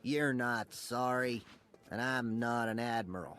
You're not sorry, and I'm not an admiral.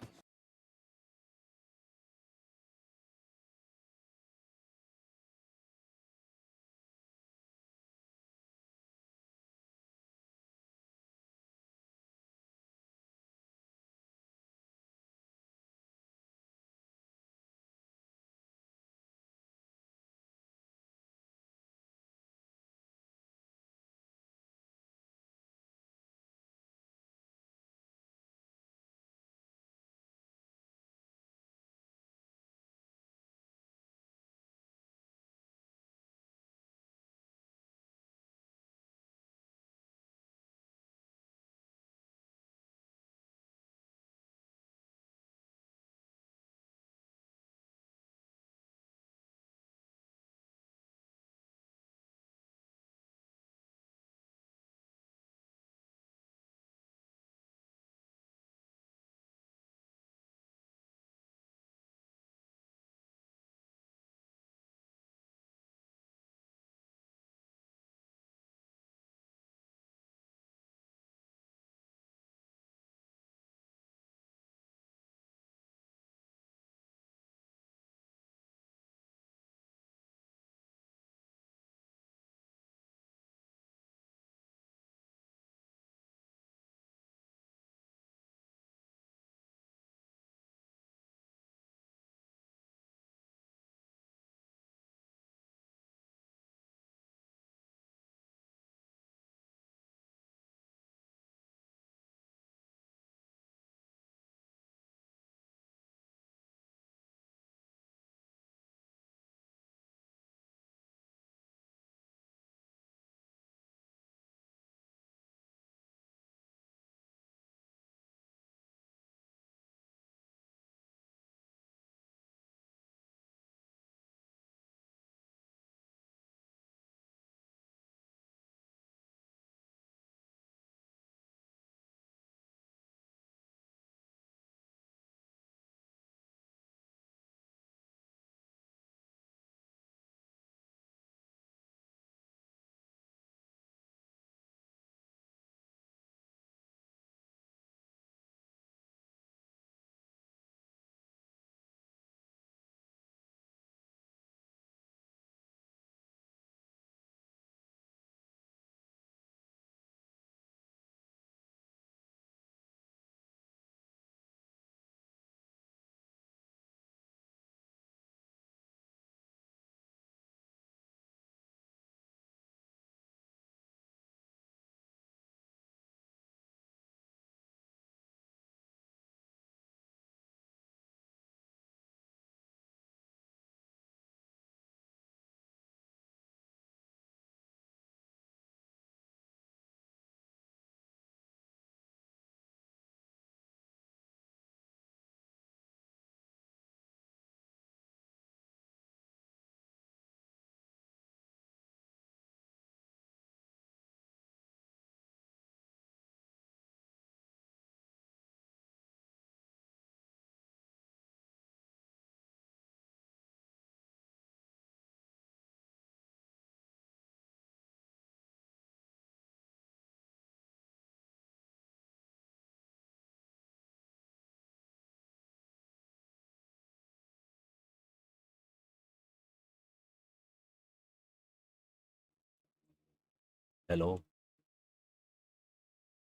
Hello.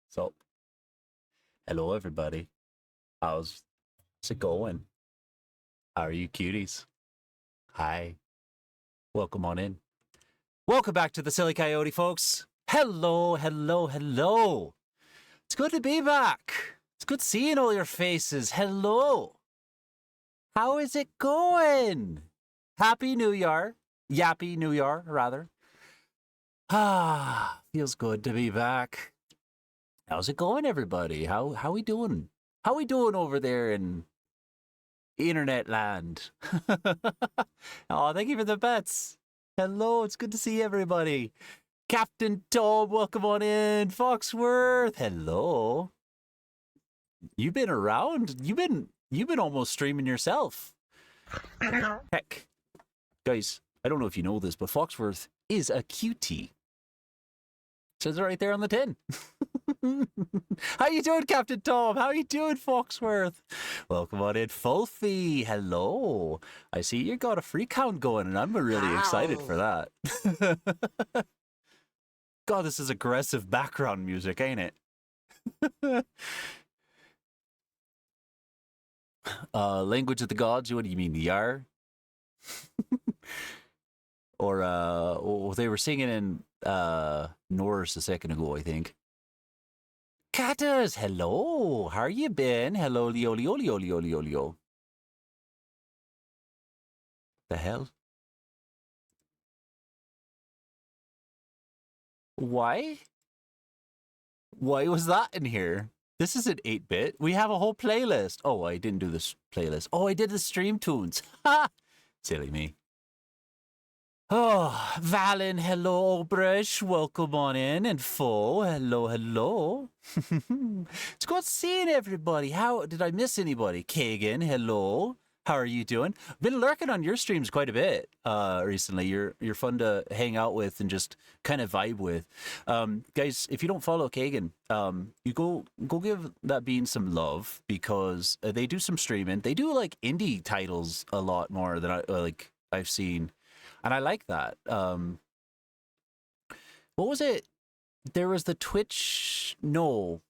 So, hello everybody. How's it going? How are you cuties? Hi. Welcome on in. Welcome back to the Silly Coyote, folks. Hello, hello, hello. It's good to be back. It's good seeing all your faces. Hello. How is it going? Happy New Yarr. Yappy New Yarr, rather. Feels good to be back. How's it going, everybody? How we doing? How we doing over there in internet land? Oh, thank you for the bets. Hello, it's good to see everybody. Captain Tom, welcome on in. Foxworth, hello. You've been around. You've been almost streaming yourself. Heck, guys, I don't know if you know this, but Foxworth is a QT. Says it right there on the tin. How you doing, Captain Tom? How you doing, Foxworth? Welcome on in, Fulfy. Hello. I see you got a free count going, and I'm really excited for that. God, this is aggressive background music, ain't it? Language of the gods. What do you mean, Yarr? Or they were singing in Norse a second ago, I think. Katas, hello. How you been? Hello, Leo, Leo, Leo, Leo, Leo, Leo. The hell? Why? Why was that in here? This isn't 8-bit. We have a whole playlist. Oh, I didn't do this playlist. Oh, I did the stream tunes. Ha! Silly me. Oh, Valen, hello, Brush. Welcome on in. And Fo, hello, hello. It's good seeing everybody. How did I miss anybody? Kagan, hello. How are you doing? Been lurking on your streams quite a bit recently. You're fun to hang out with and just kind of vibe with. Guys, if you don't follow Kagan, you go give that bean some love because they do some streaming. They do like indie titles a lot more than I've seen. And I like that. What was it? There was the Twitch. No.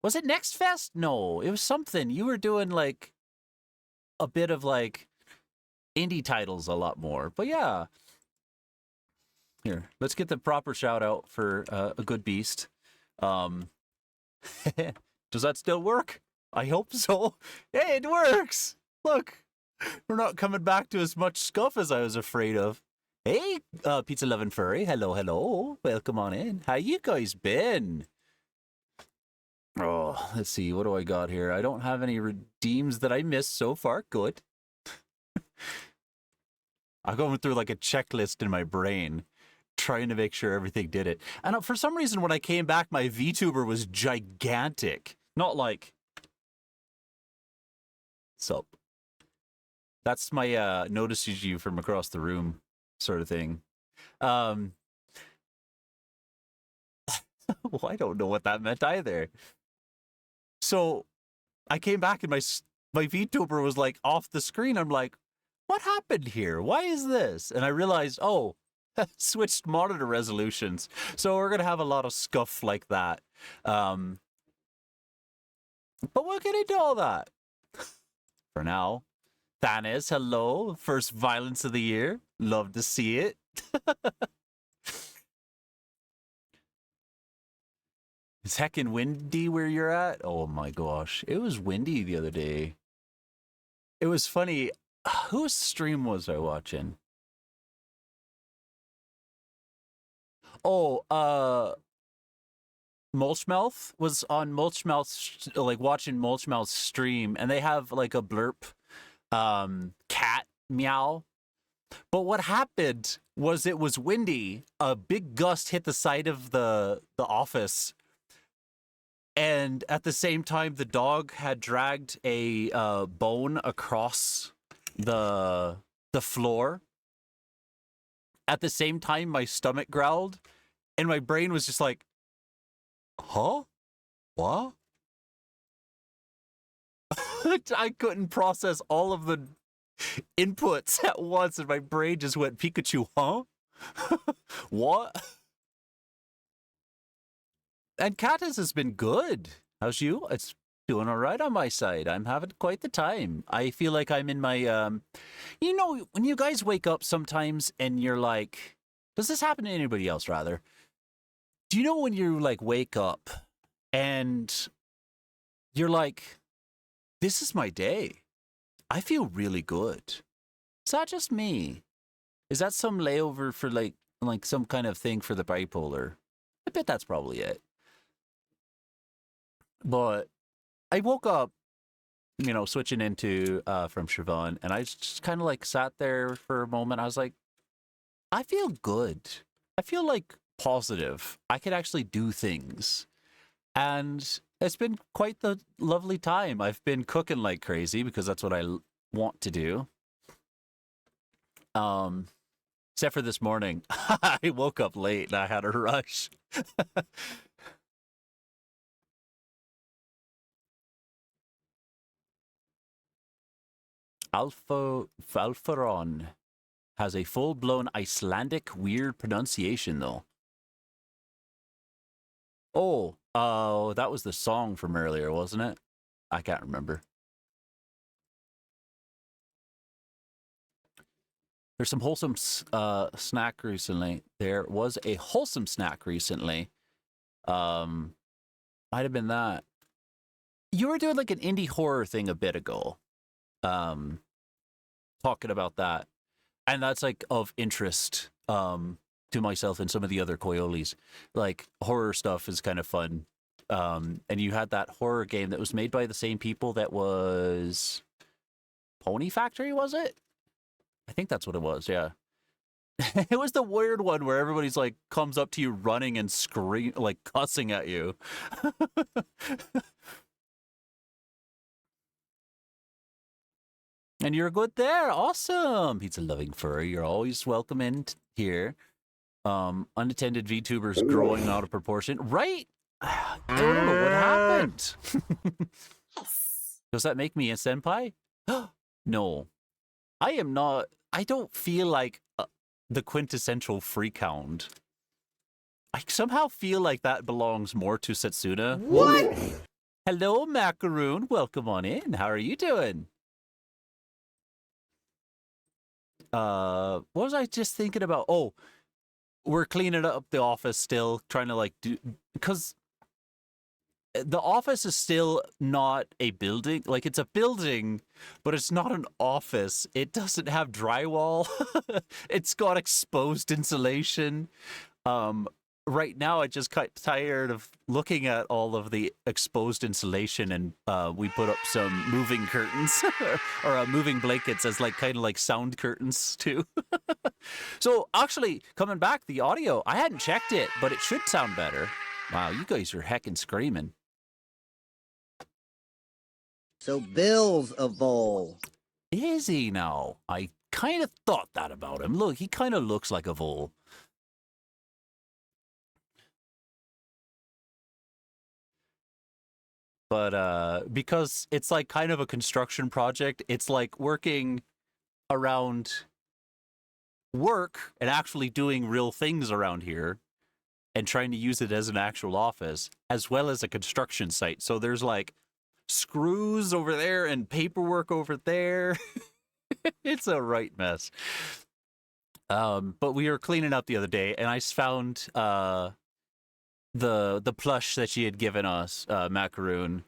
Was it Next Fest? No. It was something. You were doing like a bit of like indie titles a lot more. But yeah. Here, let's get the proper shout out for a good beast. Does that still work? I hope so. Hey, it works. Look. We're not coming back to as much scuff as I was afraid of. Hey, Pizza Lovin' Furry. Hello, hello. Welcome on in. How you guys been? Oh, let's see. What do I got here? I don't have any redeems that I missed so far. Good. I'm going through like a checklist in my brain, trying to make sure everything did it. And for some reason, when I came back, my VTuber was gigantic. Not like... So... That's my notices you from across the room sort of thing. Well, I don't know what that meant either. So I came back and my VTuber was like off the screen. I'm like, what happened here? Why is this? And I realized, oh, switched monitor resolutions. So we're going to have a lot of scuff like that. But we'll get into all that for now. Thanes, hello. First violence of the year. Love to see it. It's heckin' windy where you're at? Oh my gosh. It was windy the other day. It was funny. Whose stream was I watching? Oh, Mulchmouth was on Mulchmouth's, like watching Mulchmouth's stream, and they have like a blurp cat meow. But what happened was it was windy. A big gust hit the side of the office, and at the same time, the dog had dragged a bone across the floor. At the same time, my stomach growled, and my brain was just like, "Huh? What?" I couldn't process all of the inputs at once, and my brain just went, Pikachu, huh? What? And Katas has been good. How's you? It's doing all right on my side. I'm having quite the time. I feel like I'm in my, you know, when you guys wake up sometimes and you're like, does this happen to anybody else, rather? Do you know when you, like, wake up and you're like, this is my day. I feel really good. Is that just me? Is that some layover for like some kind of thing for the bipolar? I bet that's probably it. But I woke up, you know, switching into from Siobhan, and I just kind of like sat there for a moment. I was like, I feel good. I feel like positive. I could actually do things. And it's been quite the lovely time. I've been cooking like crazy because that's what I want to do. Except for this morning, I woke up late and I had a rush. Falfaron has a full-blown Icelandic weird pronunciation, though. Oh, that was the song from earlier, wasn't it? I can't remember. There's some wholesome snack recently. There was a wholesome snack recently. Might have been that. You were doing like an indie horror thing a bit ago. Talking about that. And that's like of interest to myself and some of the other Coyoles. Like horror stuff is kind of fun. And you had that horror game that was made by the same people that was Pony Factory, was it? I think that's what it was, yeah. It was the weird one where everybody's like comes up to you running and scream like cussing at you. And you're good there. Awesome. Pizza loving furry. You're always welcome in here. Unattended VTubers growing out of proportion. Right? I don't know what happened. Does that make me a senpai? No. I am not. I don't feel like the quintessential freak hound. I somehow feel like that belongs more to Setsuna. What? Hello, Macaroon. Welcome on in. How are you doing? What was I just thinking about? Oh, we're cleaning up the office still, trying to like do, because the office is still not a building. Like it's a building, but it's not an office. It doesn't have drywall. It's got exposed insulation. Right now I just got tired of looking at all of the exposed insulation, and we put up some moving curtains or moving blankets as like kind of like sound curtains too. So actually coming back, the audio, I hadn't checked it, but it should sound better. Wow, you guys are heckin' screaming. So Bill's a vole. Is he now? I kind of thought that about him. Look, he kind of looks like a vole. But because it's like kind of a construction project, it's like working around work and actually doing real things around here and trying to use it as an actual office as well as a construction site. So there's like screws over there and paperwork over there. It's a right mess. But we were cleaning up the other day and I found the plush that she had given us, Macaroon,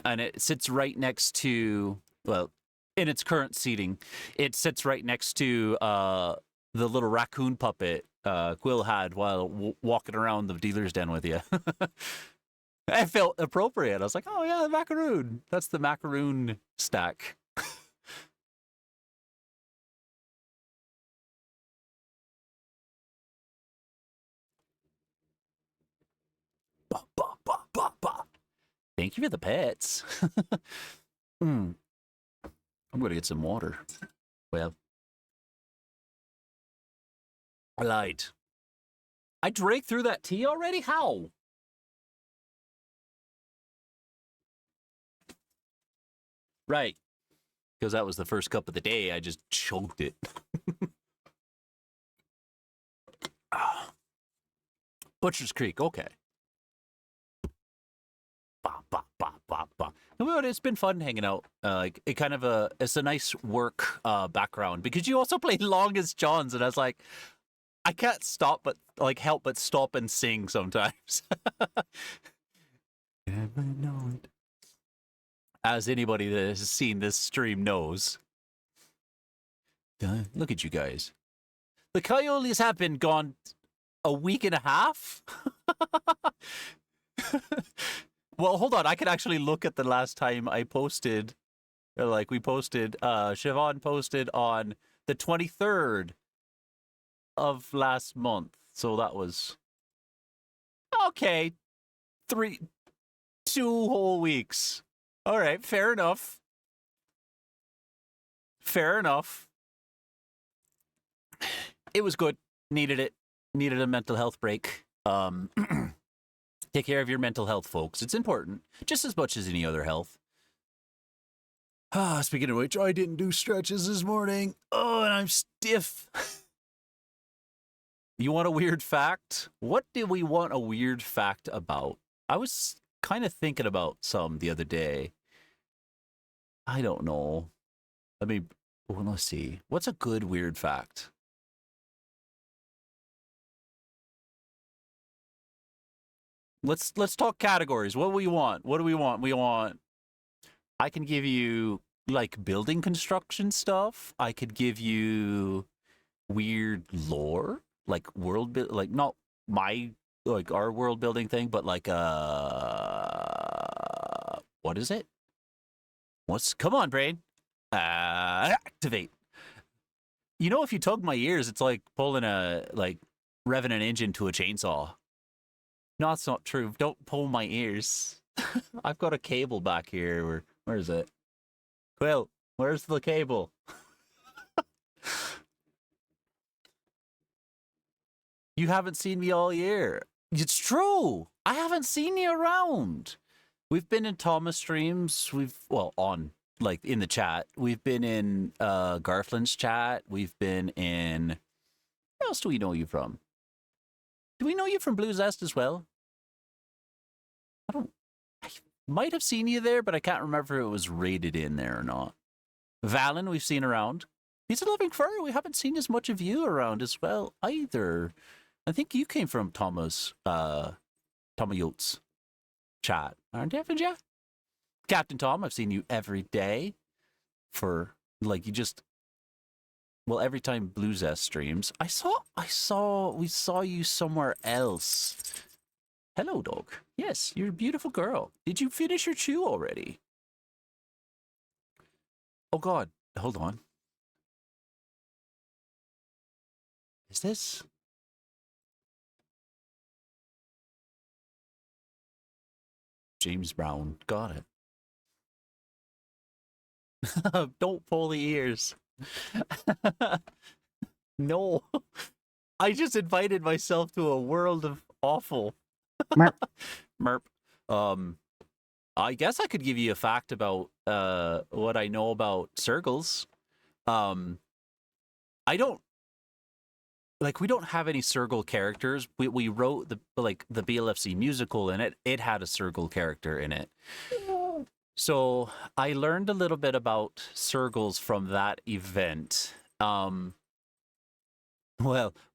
and it sits right next to, well, in its current seating, it sits right next to the little raccoon puppet Quill had while walking around the dealer's den with you. I felt appropriate. I was like, oh yeah, the macaroon. That's the macaroon stack. Bah, bah, bah, bah, bah. Thank you for the pets. I'm going to get some water. Well, I lied. I drank through that tea already? How? Right. Because that was the first cup of the day. I just choked it. Butcher's Creek, okay. Bah, bah, bah, bah, bah. But it's been fun hanging out. Like it kind of it's a nice work background because you also play Longest Johns, and I was like, I can't stop but like help but stop and sing sometimes. Never know it. As anybody that has seen this stream knows. Look at you guys. The Coyotes have been gone a week and a half. Well, hold on. I can actually look at the last time I posted. Like we posted, Siobhan posted on the 23rd of last month. So that was okay. 2 whole weeks. All right, fair enough. Fair enough. It was good. Needed it. Needed a mental health break. Take care of your mental health, folks. It's important, just as much as any other health. Speaking of which, I didn't do stretches this morning. Oh, and I'm stiff. You want a weird fact? What do we want a weird fact about? I was kind of thinking about some the other day. I don't know. Well, let's see. What's a good weird fact? Let's talk categories. What do we want? What do we want? We want. I can give you like building construction stuff. I could give you weird lore, like world build, like not my like our world building thing, but like what is it? What's come on, brain? Activate. You know, if you tug my ears, it's like pulling revving an engine to a chainsaw. No, that's not true. Don't pull my ears. I've got a cable back here. Where is it? Quill, where's the cable? You haven't seen me all year. It's true. I haven't seen you around. We've been in Thomas streams. On like in the chat. We've been in Garflin's chat. We've been in. Where else do we know you from? Do we know you from Blue Zest as well? I might have seen you there, but I can't remember if it was rated in there or not. Valen, we've seen around. He's a living fur. We haven't seen as much of you around as well either. I think you came from Thomas Yacht's chat, aren't you, haven't you? Captain Tom, I've seen you every day for like every time Blue Zest streams. We saw you somewhere else. Hello, dog. Yes, you're a beautiful girl. Did you finish your chew already? Oh God, hold on. Is this? James Brown, got it. Don't pull the ears. No. I just invited myself to a world of awful. Merp. Merp. I guess I could give you a fact about what I know about circles. I don't we don't have any Circle characters. We wrote the BLFC musical, and it had a Circle character in it. So I learned a little bit about Circles from that event. Well,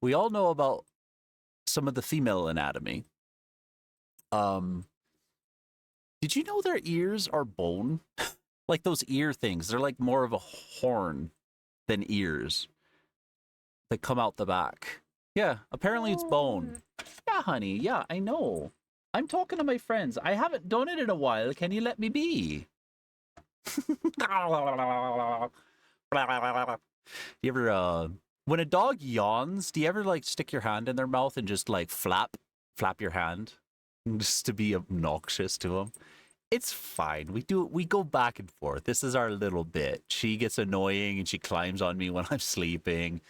we all know about some of the female anatomy. Did you know their ears are bone? Like those ear things, they're like more of a horn than ears. That come out the back. Yeah, apparently it's bone. Yeah, honey. Yeah, I know. I'm talking to my friends. I haven't done it in a while. Can you let me be? You ever, when a dog yawns, do you ever like stick your hand in their mouth and just like flap your hand just to be obnoxious to them? It's fine. We go back and forth. This is our little bit. She gets annoying and she climbs on me when I'm sleeping.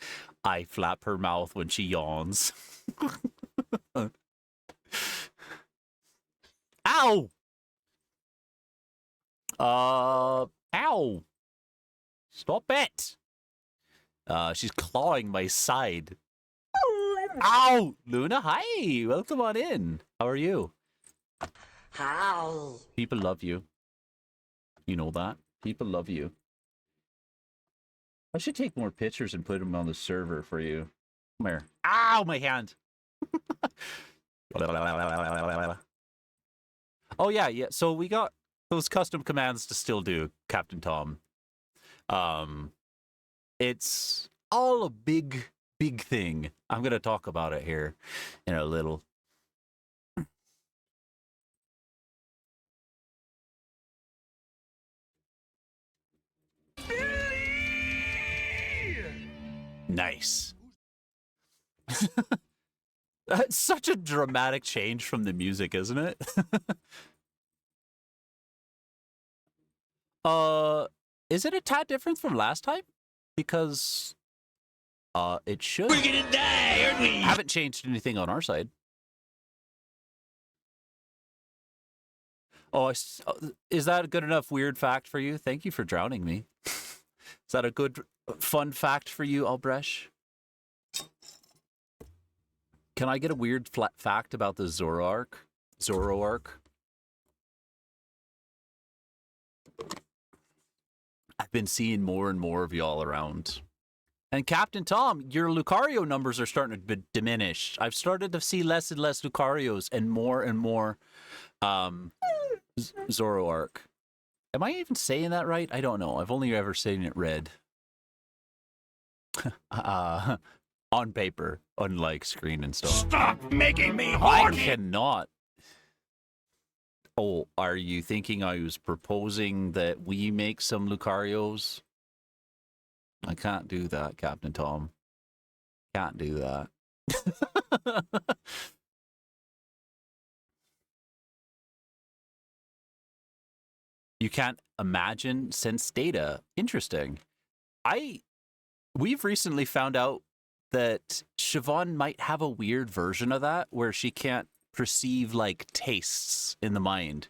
I flap her mouth when she yawns. Ow! Ow! Stop it! She's clawing my side. Ow! Luna, hi! Welcome on in. How are you? How? People love you. You know that? People love you. I should take more pictures and put them on the server for you. Come here. Ow, my hand. Oh, yeah. So we got those custom commands to still do, Captain Tom. It's all a big thing. I'm going to talk about it here in a little. Nice. That's such a dramatic change from the music, isn't it? Is it a tad different from last time? Because it should. We're gonna die, aren't we? Haven't changed anything on our side. Oh, is that a good enough weird fact for you? Thank you for drowning me. Is that a good fun fact for you, Albrecht? Can I get a weird fact about the Zoroark? Zoroark? I've been seeing more and more of y'all around. And Captain Tom, your Lucario numbers are starting to diminish. I've started to see less and less Lucarios and more Zoroark. Am I even saying that right? I don't know. I've only ever seen it read. On paper, unlike screen and stuff. Stop making me horny! I cannot. Oh, are you thinking I was proposing that we make some Lucarios? I can't do that, Captain Tom. Can't do that. You can't imagine sense data. Interesting. We've recently found out that Siobhan might have a weird version of that where she can't perceive like tastes in the mind.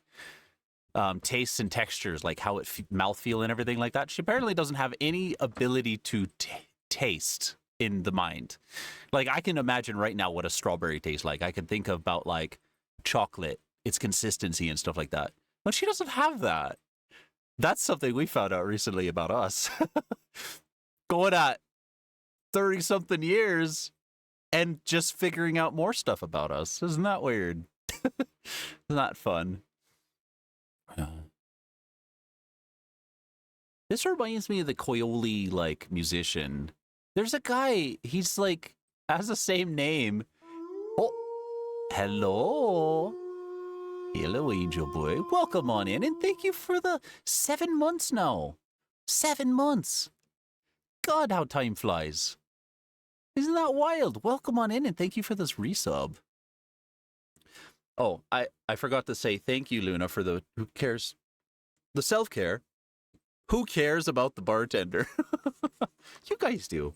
Tastes and textures, like how it mouthfeel and everything like that. She apparently doesn't have any ability to taste in the mind. Like I can imagine right now what a strawberry tastes like. I can think about like chocolate, its consistency and stuff like that. But she doesn't have that. That's something we found out recently about us. Going at 30-something years and just figuring out more stuff about us. Isn't that weird? Isn't that fun? This reminds me of the Koyoli, like, musician. There's a guy, he's like, has the same name. Oh, hello. Hello, Angel Boy. Welcome on in, and thank you for the 7 months now. 7 months. God, how time flies. Isn't that wild? Welcome on in, and thank you for this resub. Oh, I forgot to say thank you, Luna, for the who cares, the self-care. Who cares about the bartender? You guys do.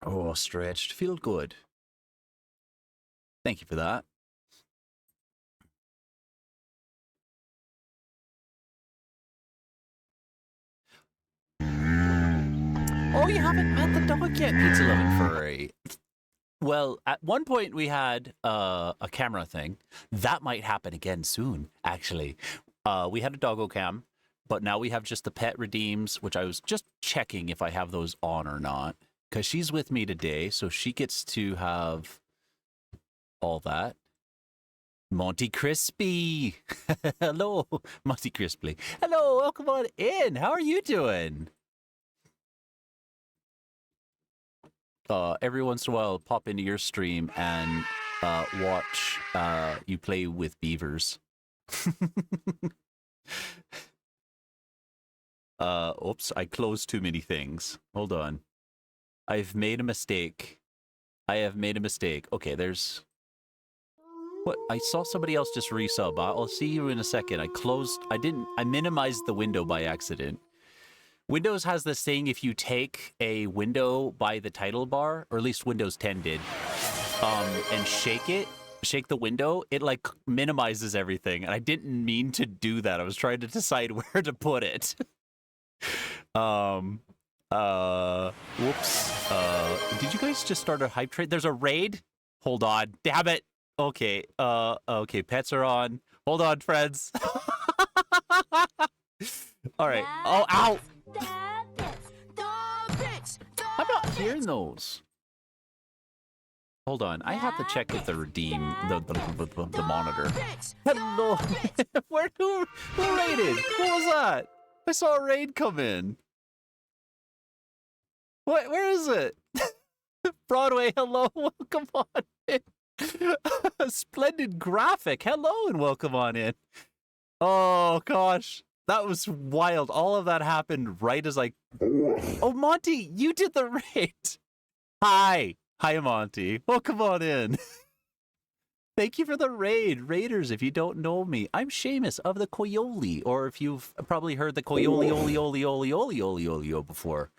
Oh, stretched. Feel good. Thank you for that. Oh, you haven't met the dog yet, Pizza Loving Furry. Well, at one point we had a camera thing. That might happen again soon, actually. We had a doggo cam, but now we have just the pet redeems, which I was just checking if I have those on or not. Because she's with me today, so she gets to have all that. Monty Crispy! Hello, Monty Crispy. Hello, welcome on in. How are you doing? Every once in a while, pop into your stream and watch you play with beavers. Oops, I closed too many things. Hold on. I've made a mistake. I have made a mistake. Okay, there's... What? I saw somebody else just resub. I'll see you in a second. I minimized the window by accident. Windows has this thing, if you take a window by the title bar, or at least Windows 10 did, and shake the window, it like minimizes everything. And I didn't mean to do that. I was trying to decide where to put it. Whoops. Did you guys just start a hype trade? There's a raid? Hold on. Damn it. Okay. Okay, pets are on. Hold on, friends. All right. Oh, ow. I'm not hearing those. Hold on. I have to check with the redeem, the monitor. Hello. Who raided? What was that? I saw a raid come in. What? Where is it? Broadway, hello. Welcome on in. Splendid graphic. Hello and welcome on in. Oh, gosh. That was wild. All of that happened right as I... Oh, Monty, you did the raid. Hi. Hi, Monty. Welcome on in. Thank you for the raid. Raiders, if you don't know me, I'm Seamus of the Koyoli, or if you've probably heard the Koyoli, Oli, Oli, Oli, Oli, Oli, Oli, before.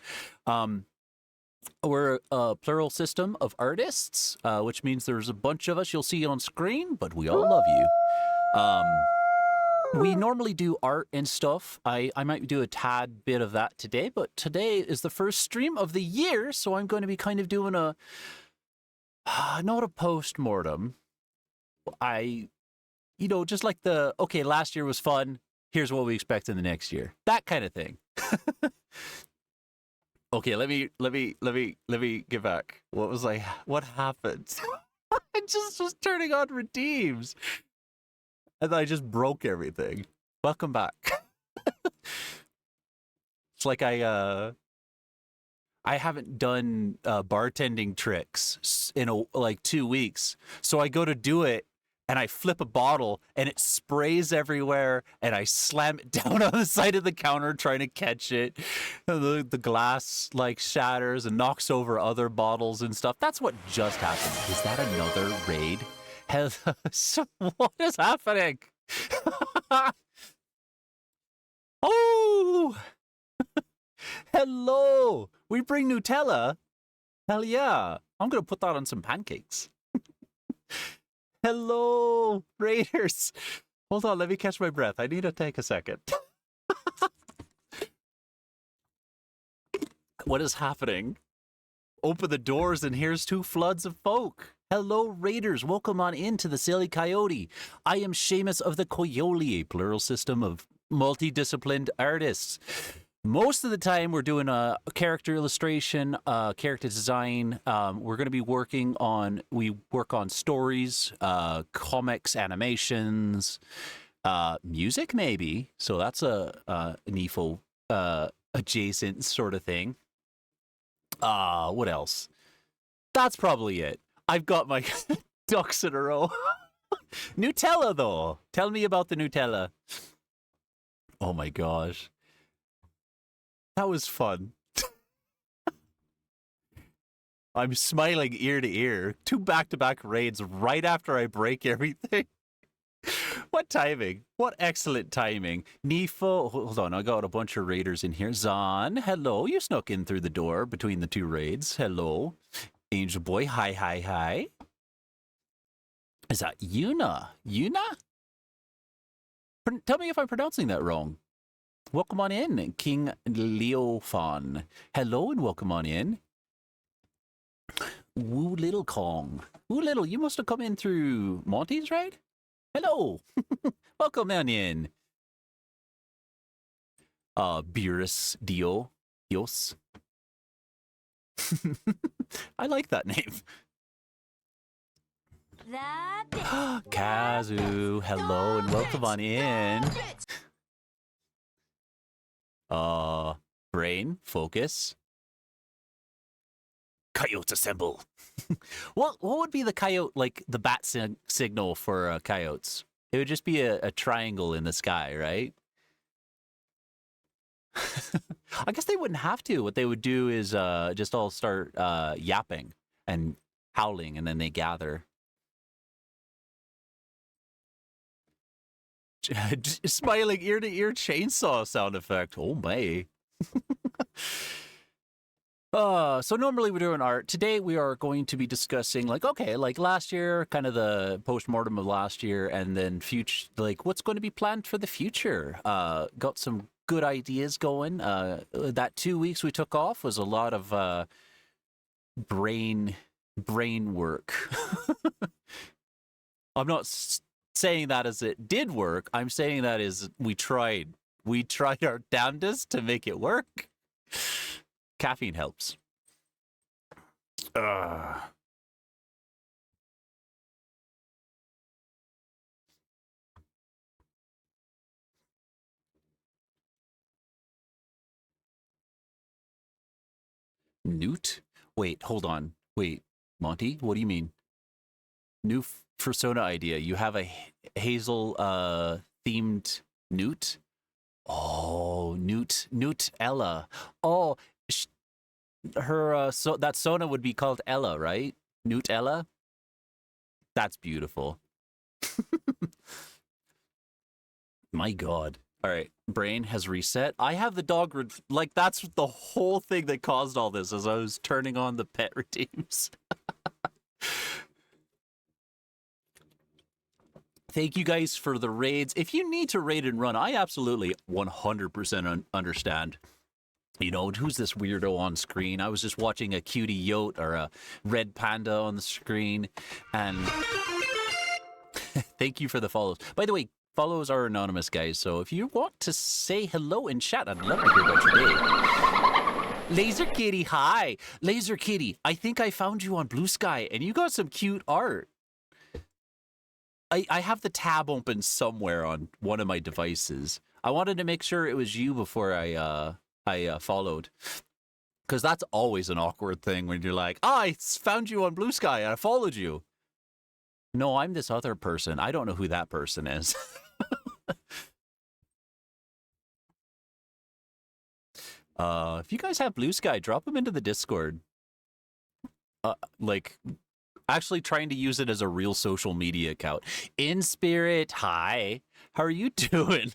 We're a plural system of artists, which means there's a bunch of us you'll see on screen, but we all love you. We normally do art and stuff. I might do a tad bit of that today, but today is the first stream of the year, so I'm going to be kind of doing a, not a post-mortem. Just like okay, last year was fun. Here's what we expect in the next year. That kind of thing. Okay, let me get back. What happened? I just was turning on redeems. And then I just broke everything. Welcome back. It's like I haven't done bartending tricks in like 2 weeks. So I go to do it and I flip a bottle and it sprays everywhere and I slam it down on the side of the counter trying to catch it. And the glass like shatters and knocks over other bottles and stuff. That's what just happened. Is that another raid? What is happening? Oh! Hello! We bring Nutella? Hell yeah. I'm going to put that on some pancakes. Hello, Raiders. Hold on, let me catch my breath. I need to take a second. What is happening? Open the doors and here's 2 floods of folk. Hello, Raiders. Welcome on into the Silly Coyote. I am Seamus of the Coyote, a plural system of multidisciplined artists. Most of the time, we're doing a character illustration, character design. We're going to be we work on stories, comics, animations, music maybe. So that's a NEFO adjacent sort of thing. What else? That's probably it. I've got my ducks in a row. Nutella, though. Tell me about the Nutella. Oh my gosh. That was fun. I'm smiling ear to ear. 2 back-to-back raids right after I break everything. What timing? What excellent timing. Nefo, hold on, I got a bunch of raiders in here. Zahn, hello. You snuck in through the door between the 2 raids. Hello. Angel Boy, hi, hi, hi. Is that Yuna? Yuna? Tell me if I'm pronouncing that wrong. Welcome on in, King Leofon. Hello and welcome on in. Woo Little Kong. Woo Little, you must have come in through Monty's, right? Hello. Welcome on in. Beerus Dios. I like that name. Kazu, hello and welcome on in. Brain, focus. Coyotes assemble. What would be the coyote, like the bat signal for coyotes? It would just be a triangle in the sky, right? I guess they wouldn't have to. What they would do is just all start yapping and howling, and then they gather. Smiling ear to ear chainsaw sound effect. Oh my. So normally we're doing art. Today we are going to be discussing like last year, kind of the post-mortem of last year, and then future, like what's going to be planned for the future. Got some good ideas going. That 2 weeks we took off was a lot of brain work. I'm not saying that as it did work. I'm saying that is we tried our damnedest to make it work. Caffeine helps. Newt? Wait, hold on. Wait, Monty, what do you mean? New persona idea. You have a Hazel themed Newt? Oh, Newt Ella. Oh, her so that Sona would be called Ella, right? Newt Ella. That's beautiful. My God, All right, brain has reset. I have the dog, like, that's the whole thing that caused all this, as I was turning on the pet redeems. Thank you guys for the raids. If you need to raid and run, I absolutely 100% understand. You know, who's this weirdo on screen? I was just watching a cutie yote or a red panda on the screen, and thank you for the follows. By the way, follows are anonymous, guys, so if you want to say hello in chat, I'd love to hear about your day. Laser Kitty, hi! Laser Kitty, I think I found you on Blue Sky, and you got some cute art. I have the tab open somewhere on one of my devices. I wanted to make sure it was you before I followed. Because that's always an awkward thing when you're like, I found you on Blue Sky and I followed you. No, I'm this other person. I don't know who that person is. If you guys have Blue Sky, drop them into the Discord. Like, actually trying to use it as a real social media account. In Spirit, hi. How are you doing?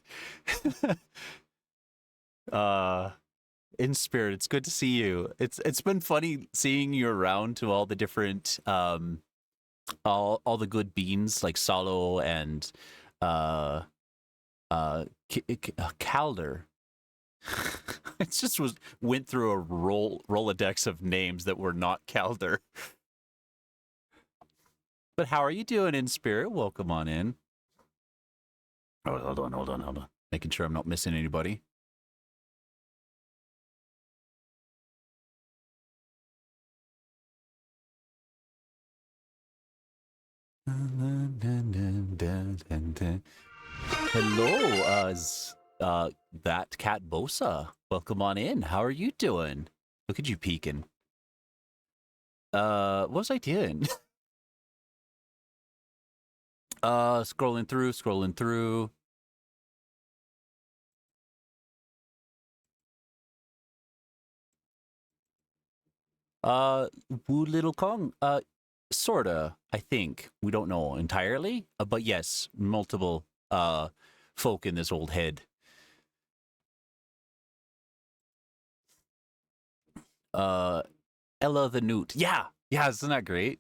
In Spirit, it's good to see you. It's been funny seeing you around to all the different all the good beans like Solo and Calder. It just went through a Rolodex of names that were not Calder. But how are you doing, In Spirit? Welcome on in. Oh, hold on. Making sure I'm not missing anybody. Hello, that cat Bosa. Welcome on in. How are you doing? Look at you peeking. What was I doing? Scrolling through. Woo Little Kong. Sorta, I think. We don't know entirely. But yes, multiple folk in this old head. Ella the Newt. Yeah, isn't that great?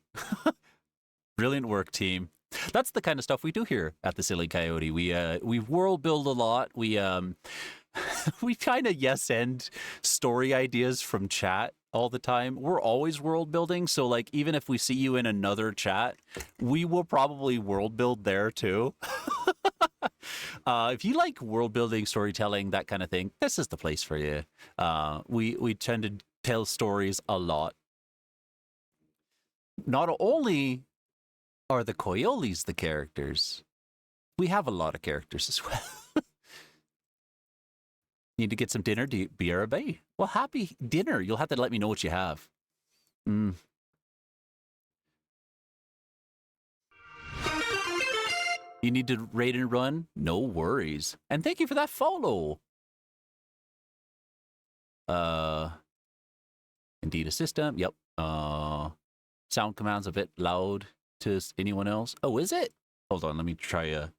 Brilliant work, team. That's the kind of stuff we do here at the Silly Coyote. We world build a lot. We we kind of end story ideas from chat all the time. We're always world building, so like even if we see you in another chat, we will probably world build there too. If you like world building, storytelling, that kind of thing, this is the place for you. We tend to tell stories a lot. Not only are the Coyoles the characters, we have a lot of characters as well. Need to get some dinner, BRB? Well, happy dinner. You'll have to let me know what you have. You need to raid and run? No worries. And thank you for that follow. Indeed a system. Yep. Sound command's a bit loud to anyone else. Oh, is it? Hold on, let me try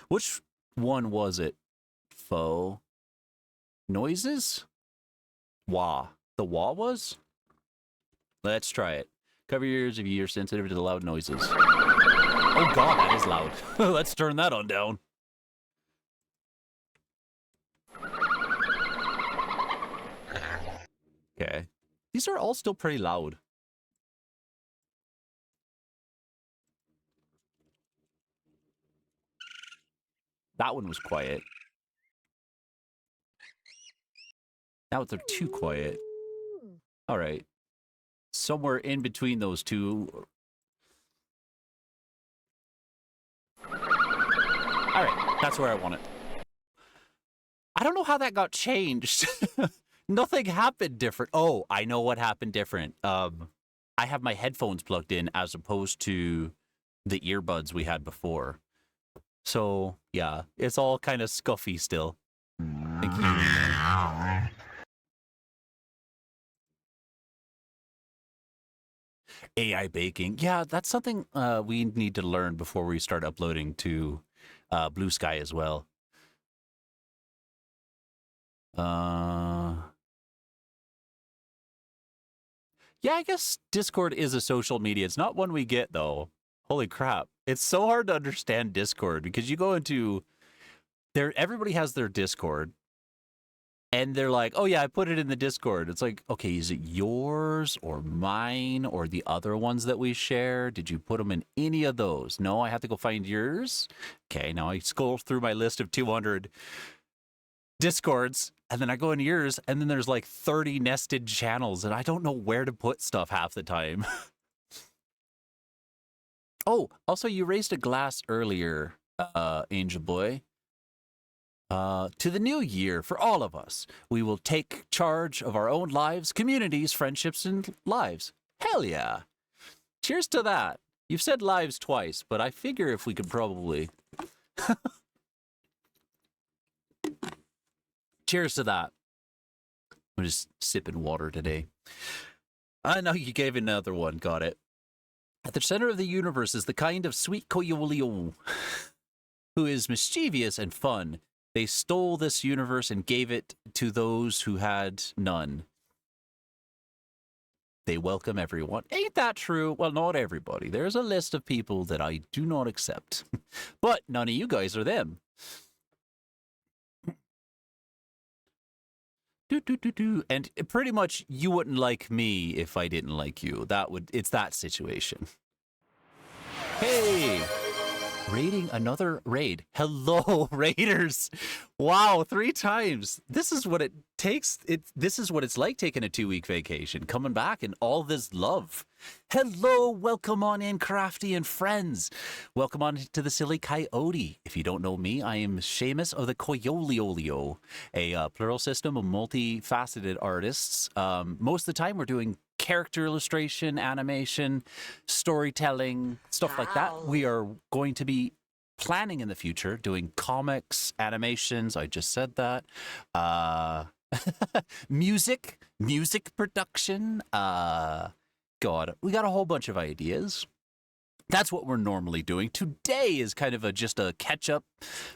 Which one was it? Faux noises? Wah. The wah was? Let's try it. Cover your ears if you're sensitive to the loud noises. Oh god, that is loud. Let's turn that on down. Okay. These are all still pretty loud. That one was quiet. Now they're too quiet. All right. Somewhere in between those two. All right. That's where I want it. I don't know how that got changed. Nothing happened different. Oh, I know what happened different. I have my headphones plugged in as opposed to the earbuds we had before. So, yeah, it's all kind of scuffy still. Thank you. AI baking. Yeah, that's something we need to learn before we start uploading to Blue Sky as well. Yeah, I guess Discord is a social media. It's not one we get, though. Holy crap. It's so hard to understand Discord because you go into there, everybody has their Discord, and they're like, oh, yeah, I put it in the Discord. It's like, okay, is it yours or mine or the other ones that we share? Did you put them in any of those? No, I have to go find yours. Okay, now I scroll through my list of 200 Discords, and then I go into yours, and then there's like 30 nested channels, and I don't know where to put stuff half the time. Oh, also, you raised a glass earlier, Angel Boy. To the new year for all of us. We will take charge of our own lives, communities, friendships, and lives. Hell yeah. Cheers to that. You've said lives twice, but I figure if we could probably... Cheers to that. I'm just sipping water today. I know you gave another one. Got it. At the center of the universe is the kind of sweet coyolio who is mischievous and fun. They stole this universe and gave it to those who had none. They welcome everyone. Ain't that true? Well, not everybody. There's a list of people that I do not accept. But none of you guys are them. And pretty much you wouldn't like me if I didn't like you. It's that situation. Hey! Raiding another raid. Hello, raiders. Wow, 3 times. This is what it takes. This is what it's like taking a 2-week vacation, coming back and all this love. Hello, welcome on in, Crafty and friends. Welcome on to the Silly Coyote. If you don't know me, I am Seamus of the Coyoliolio, a plural system of multifaceted artists. Most of the time we're doing character illustration, animation, storytelling, stuff like that. We are going to be planning in the future doing comics, animations. I just said that. Music production. God, we got a whole bunch of ideas. That's what we're normally doing. Today is kind of just a catch-up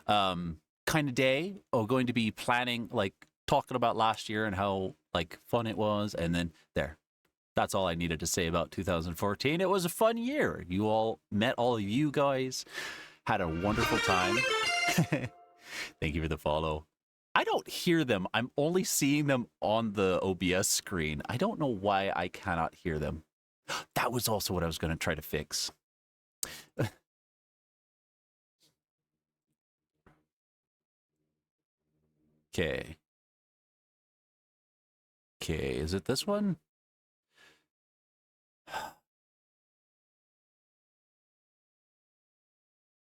kind of day. Going to be planning, like talking about last year and how like fun it was, and then there. That's all I needed to say about 2014. It was a fun year. You all met all of you guys, had a wonderful time. Thank you for the follow. I don't hear them. I'm only seeing them on the OBS screen. I don't know why I cannot hear them. That was also what I was going to try to fix. Okay. Okay, is it this one?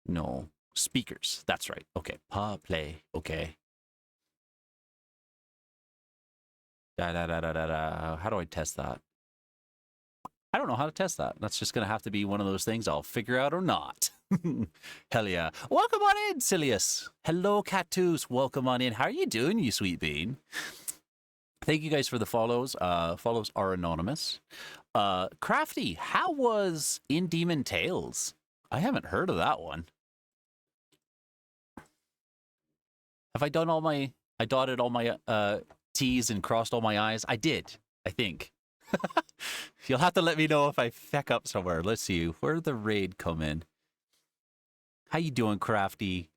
No. Speakers. That's right. Okay. Play. Okay. How do I test that? I don't know how to test that. That's just going to have to be one of those things I'll figure out or not. Hell yeah. Welcome on in, Silius. Hello, Cactus. Welcome on in. How are you doing, you sweet bean? Thank you guys for the follows. Follows are anonymous. Crafty, how was In Demon Tales? I haven't heard of that one. Have I done I dotted all my T's and crossed all my I's? I did, I think. You'll have to let me know if I feck up somewhere. Let's see. Where did the raid come in? How you doing, Crafty?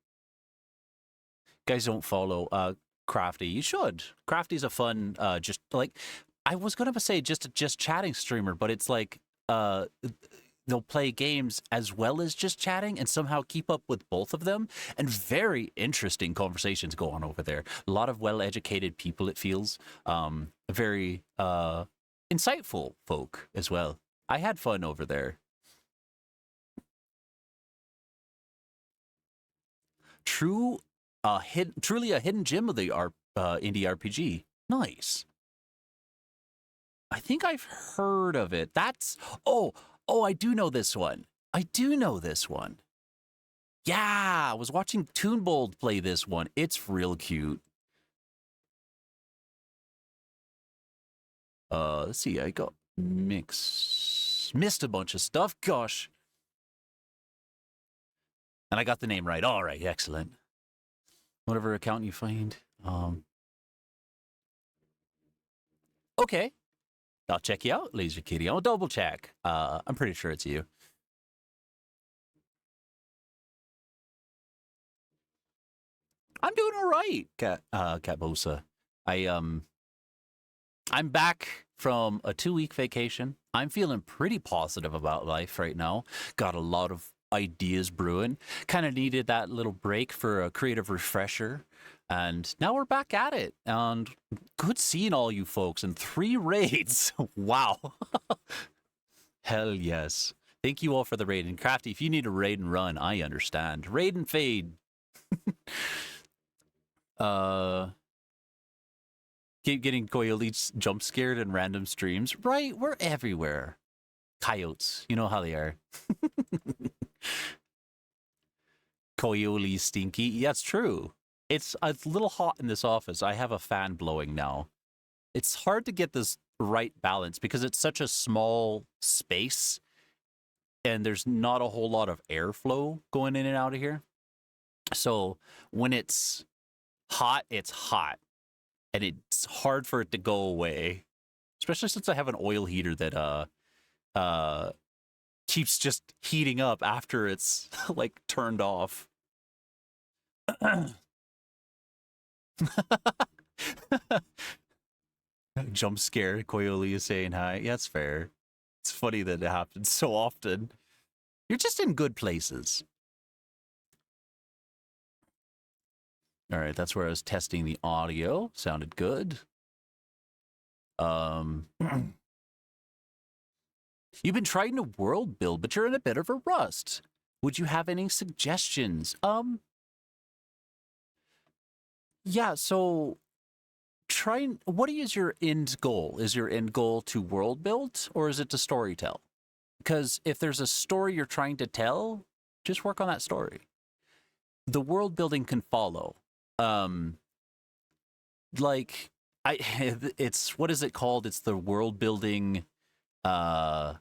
Guys don't follow Crafty. You should. Crafty's a fun, just like, I was going to say just chatting streamer, but it's like, they'll play games as well as just chatting and somehow keep up with both of them. And very interesting conversations go on over there. A lot of well-educated people, it feels. Very insightful folk as well. I had fun over there. Truly a hidden gem of the indie RPG. Nice. I think I've heard of it. Oh, I do know this one. Yeah, I was watching Toonbold play this one. It's real cute. Let's see. I got missed a bunch of stuff. Gosh. And I got the name right. All right, excellent. Whatever account you find. Okay. I'll check you out, Laser Kitty. I'll double check. I'm pretty sure it's you. I'm doing all right, Cat Bosa. I'm back from a 2-week vacation. I'm feeling pretty positive about life right now. Got a lot of ideas brewing. Kind of needed that little break for a creative refresher. And now we're back at it. And good seeing all you folks in 3 raids. Wow. Hell yes. Thank you all for the raid. And Crafty, if you need a raid and run, I understand. Raid and fade. Keep getting coyotes jump scared in random streams. Right, we're everywhere. Coyotes, you know how they are. Coyote stinky. Yeah, it's true. It's a little hot in this office. I have a fan blowing now. It's hard to get this right balance because it's such a small space and there's not a whole lot of airflow going in and out of here. So when it's hot, and it's hard for it to go away, especially since I have an oil heater that keeps just heating up after it's like turned off. Jump scare. Coyote is saying hi. Yeah, that's fair. It's funny that it happens so often. You're just in good places. All right, that's where I was testing the audio. Sounded good. You've been trying to world build, but you're in a bit of a rust. Would you have any suggestions? Yeah, so what is your end goal? Is your end goal to world build or is it to story tell? Because if there's a story you're trying to tell, just work on that story. The world building can follow. It's what is it called? It's the world building. Yeah,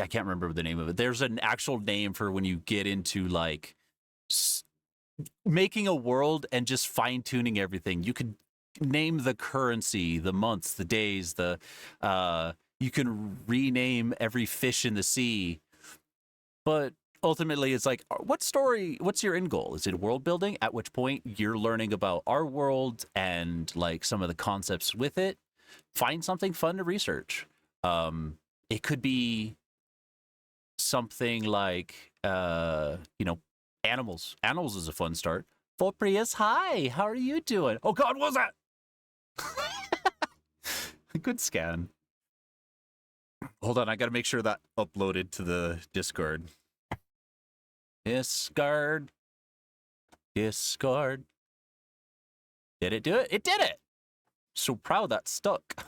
I can't remember the name of it. There's an actual name for when you get into like making a world and just fine tuning everything. You could name the currency, the months, the days, you can rename every fish in the sea, but ultimately it's like, what's your end goal? Is it world building, at which point you're learning about our world and like some of the concepts with it? Find something fun to research. It could be something like animals is a fun start. Volprius, hi, how are you doing? Oh god, what was that? Good scan. Hold on, I gotta make sure that uploaded to the Discord. Discord. Did it do it? It did it! So proud that stuck.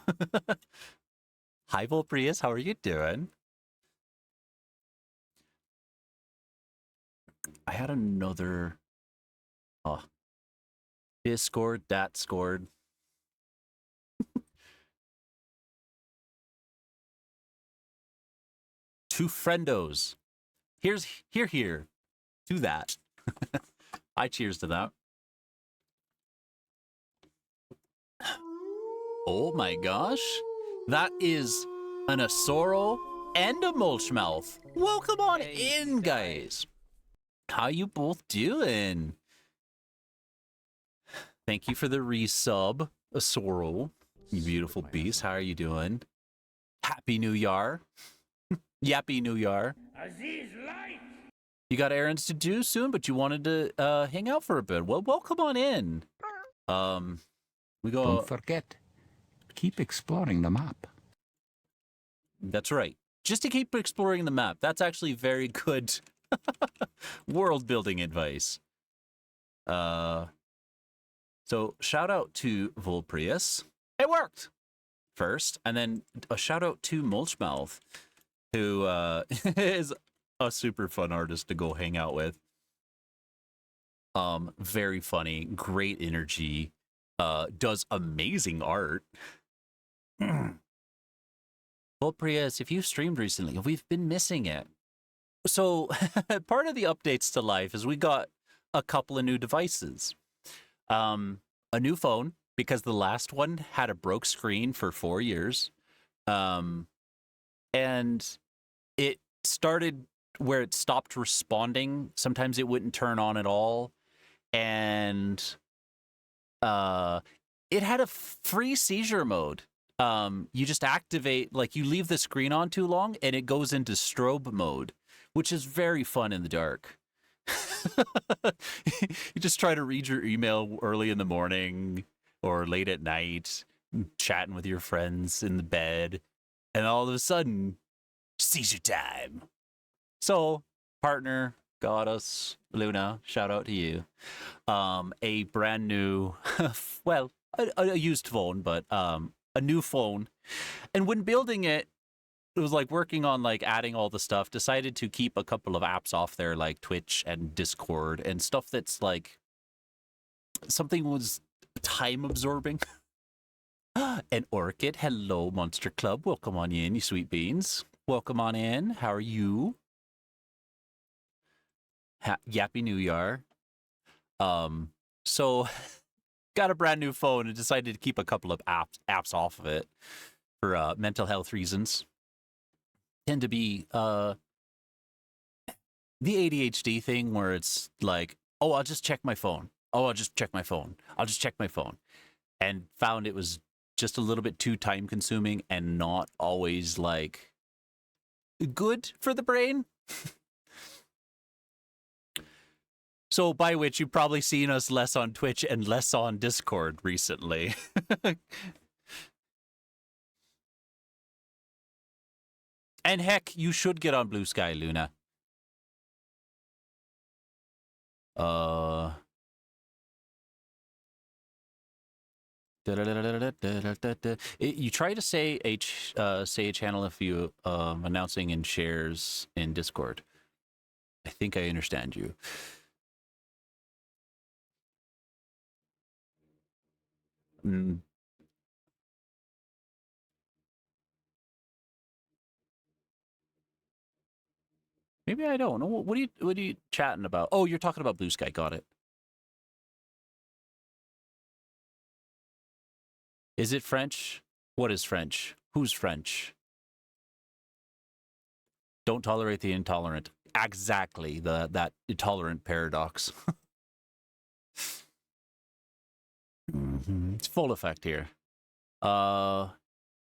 Hi, Volprius, how are you doing? I had another... Oh. Discord, that scored. Two friendos. Here to that. I cheers to that. Oh my gosh. That is an Asoro and a Mulchmouth. Welcome on in, guys. How you both doing? Thank you for the resub, Asoro. You beautiful beast. How are you doing? Happy New Yarr. Yappy New Yarr. You got errands to do soon, but you wanted to hang out for a bit. Well, welcome on in. We go. Don't forget, keep exploring the map. That's right. Just to keep exploring the map. That's actually very good world building advice. So shout out to Volprius. It worked first, and then a shout out to Mulchmouth, who is a super fun artist to go hang out with. Very funny, great energy, does amazing art. Volprius, if you've streamed recently, we've been missing it. So part of the updates to life is we got a couple of new devices. A new phone, because the last one had a broke screen for 4 years. And it started where it stopped responding. Sometimes it wouldn't turn on at all. And it had a free seizure mode. You just activate, like you leave the screen on too long and it goes into strobe mode, which is very fun in the dark. You just try to read your email early in the morning or late at night, chatting with your friends in the bed, and all of a sudden, seizure time. So, partner got us, Luna, shout out to you, a brand new, well, a used phone, but a new phone. And when building it, it was like working on like adding all the stuff, decided to keep a couple of apps off there like Twitch and Discord and stuff that's like something was time absorbing. And Orchid, hello Monster Club, welcome on in, you sweet beans. Welcome on in. How are you? Yappy New Yarr. So got a brand new phone and decided to keep a couple of apps off of it for mental health reasons. Tend to be the ADHD thing where it's like, oh, I'll just check my phone. Oh, I'll just check my phone. I'll just check my phone. And found it was just a little bit too time consuming and not always like good for the brain. So by which you've probably seen us less on Twitch and less on Discord recently. And heck, you should get on Blue Sky, Luna. You try to say a channel if you announcing in shares in Discord. I think I understand you. Maybe I don't know. What are you chatting about? Oh, you're talking about Blue Sky. Got it. Is it French? What is French? Who's French? Don't tolerate the intolerant. Exactly, that intolerant paradox. It's full effect here. You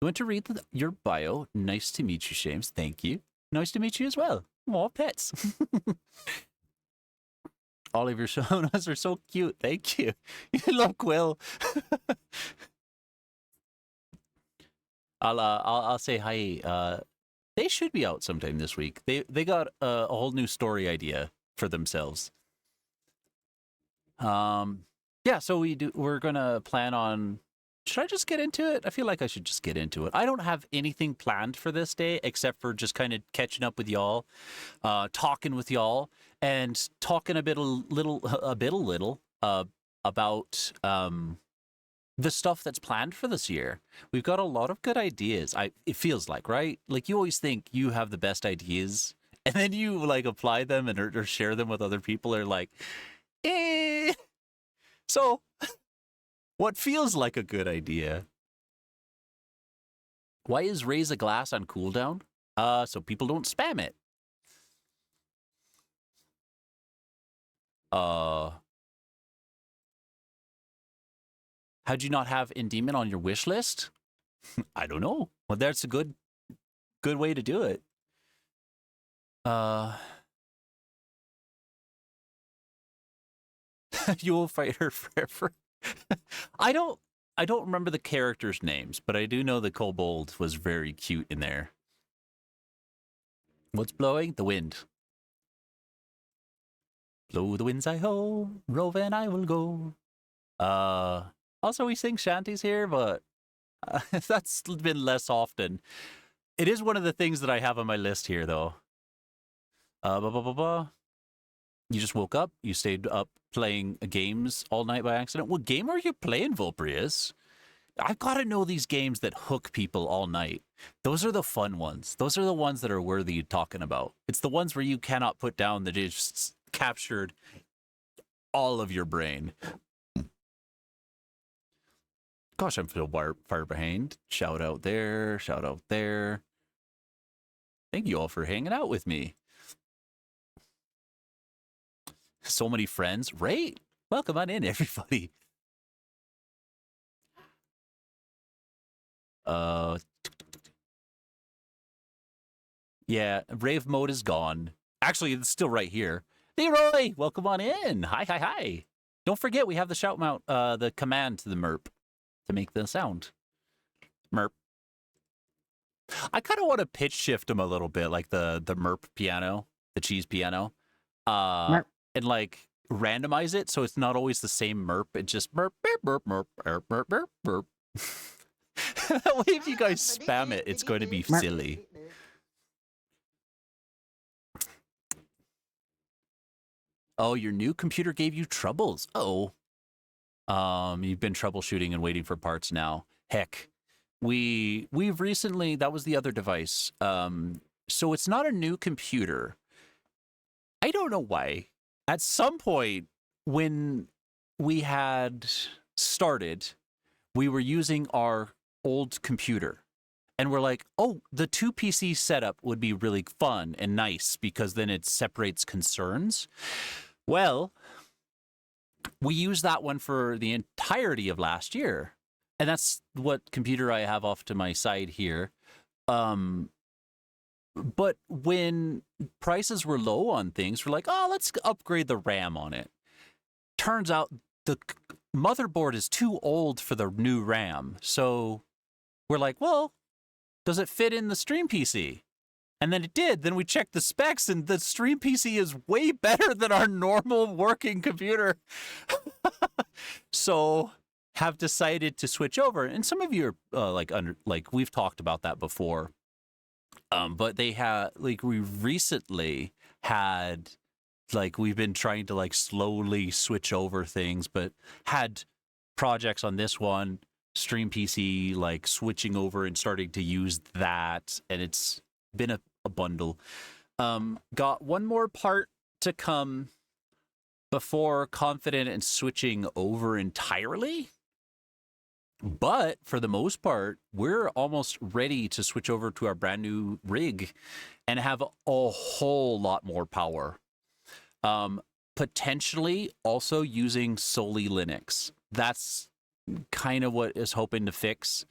want to read your bio? Nice to meet you, Shames. Thank you. Nice to meet you as well. More pets. All of your sonas are so cute. Thank you. You love Quill. I'll say hi. They should be out sometime this week. They got a whole new story idea for themselves. Yeah, so we're gonna plan on. Should I just get into it? I feel like I should just get into it. I don't have anything planned for this day except for just kind of catching up with y'all, talking with y'all, and talking a little about the stuff that's planned for this year. We've got a lot of good ideas. It feels like, right? Like you always think you have the best ideas, and then you like apply them and or share them with other people. They're like, eh. So, what feels like a good idea? Why is raise a glass on cooldown? So people don't spam it. How'd you not have Endymion on your wish list? I don't know. Well, that's a good way to do it. You will fight her forever. I don't remember the characters' names, but I do know the kobold was very cute in there. What's blowing? The wind. Blow the winds I ho, rove and I will go. Also, we sing shanties here, but that's been less often. It is one of the things that I have on my list here, though. You just woke up. You stayed up playing games all night by accident. What game are you playing, Vulprius? I've got to know these games that hook people all night. Those are the fun ones. Those are the ones that are worthy of talking about. It's the ones where you cannot put down that just captured all of your brain. Gosh, I'm still far behind. Shout out there. Shout out there. Thank you all for hanging out with me. So many friends. Right? Welcome on in, everybody. Yeah, rave mode is gone. Actually, it's still right here. Leroy, welcome on in. Hi, hi, hi. Don't forget, we have the shout mount, the command to the MERP to make the sound. MERP. I kind of want to pitch shift them a little bit, like the MERP piano, the cheese piano, and like randomize it so it's not always the same MERP. It's just MERP, MERP, MERP, MERP, MERP, MERP, MERP. That way, if you guys spam it, it's going to be silly. Oh, your new computer gave you troubles. Oh, you've been troubleshooting and waiting for parts now. Heck, we've recently, that was the other device. So it's not a new computer. I don't know why. At some point when we had started, we were using our old computer. And we're like, oh, the 2 PC setup would be really fun and nice because then it separates concerns. Well, we used that one for the entirety of last year. And that's what computer I have off to my side here. But when prices were low on things, we're like, oh, let's upgrade the RAM on it. Turns out the motherboard is too old for the new RAM. So we're like, well, does it fit in the stream PC? And then it did. Then we checked the specs, and the stream PC is way better than our normal working computer. So have decided to switch over. And some of you are like we've talked about that before. But they had we recently had we've been trying to slowly switch over things, but had projects on this one, stream PC, switching over and starting to use that, and it's been a bundle. Got one more part to come before confident in switching over entirely. But for the most part, we're almost ready to switch over to our brand new rig and have a whole lot more power. Potentially also using solely Linux. That's kind of what is hoping to fix.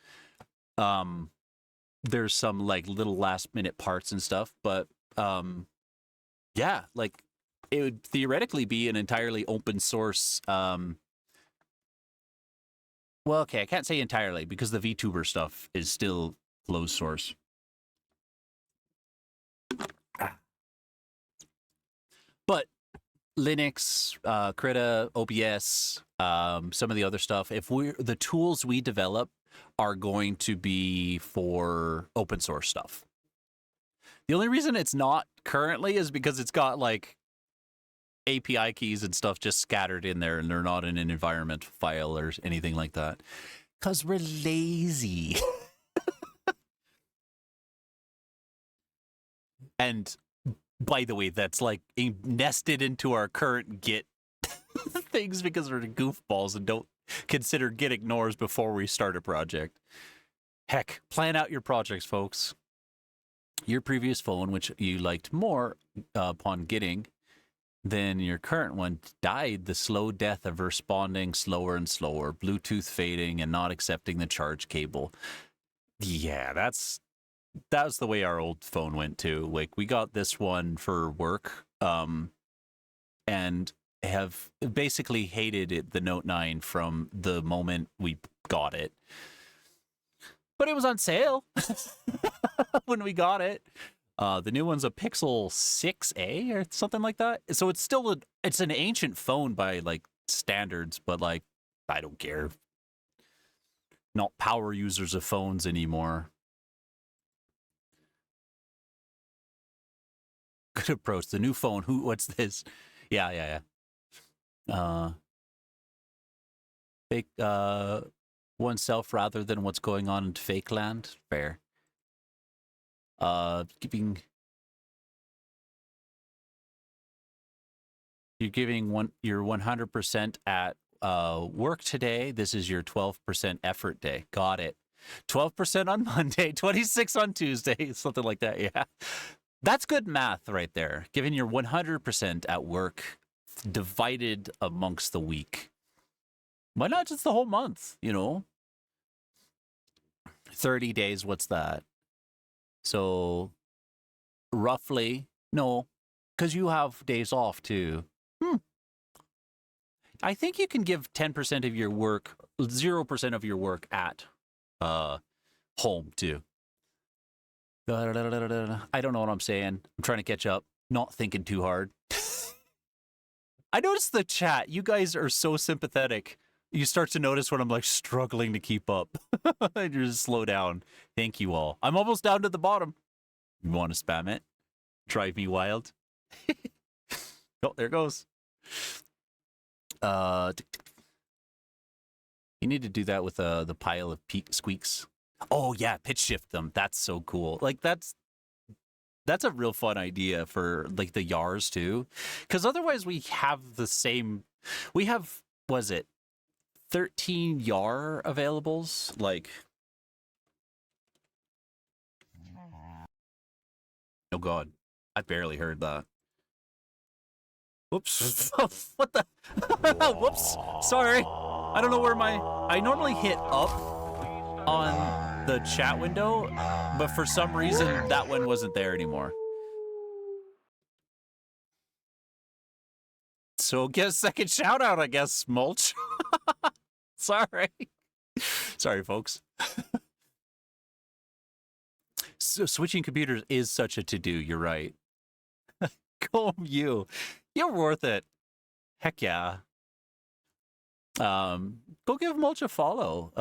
There's some little last minute parts and stuff, but yeah, it would theoretically be an entirely open source. Well, okay, I can't say entirely because the VTuber stuff is still closed source. But Linux, Krita, OBS, some of the other stuff, the tools we develop are going to be for open source stuff. The only reason it's not currently is because it's got API keys and stuff just scattered in there, and they're not in an environment file or anything like that. Because we're lazy. And by the way, that's nested into our current Git things because we're goofballs and don't consider Git ignores before we start a project. Heck, plan out your projects, folks. Your previous phone, which you liked more upon getting, then your current one died the slow death of responding slower and slower, Bluetooth fading, and not accepting the charge cable. Yeah, that's the way our old phone went too. We got this one for work, and have basically hated the Note 9 from the moment we got it. But it was on sale when we got it. The new one's a Pixel 6a or something like that. So it's still it's an ancient phone by standards, but I don't care. Not power users of phones anymore. Good approach. The new phone. What's this? Yeah. Fake oneself rather than what's going on in fake land. Fair. Giving you're giving your 100% at work today. This is your 12% effort day. Got it. 12% on Monday, 26 on Tuesday, something like that. Yeah. That's good math right there. Giving your 100% at work divided amongst the week. Why not just the whole month, 30 days, what's that? So roughly, no, because you have days off too. I think you can give 10% of your work, 0% of your work at home too. I don't know what I'm saying. I'm trying to catch up, not thinking too hard. I noticed the chat. You guys are so sympathetic. You start to notice when I'm like struggling to keep up. You just slow down. Thank you all. I'm almost down to the bottom. You want to spam it? Drive me wild. Oh, there it goes. You need to do that with the pile of squeaks. Oh yeah, pitch shift them. That's so cool. Like that's a real fun idea for like the Yarrs too, because otherwise we have the same. We have, was it 13 Yarr availables? Like, oh god, I barely heard that. Whoops! What the? Whoops! Sorry. I don't know where I normally hit up on the chat window, but for some reason that one wasn't there anymore. So get a second shout out, I guess, Mulch. Sorry. Sorry, folks. So switching computers is such a to-do, you're right. Go you. You're worth it. Heck yeah. Go give Mulch a follow.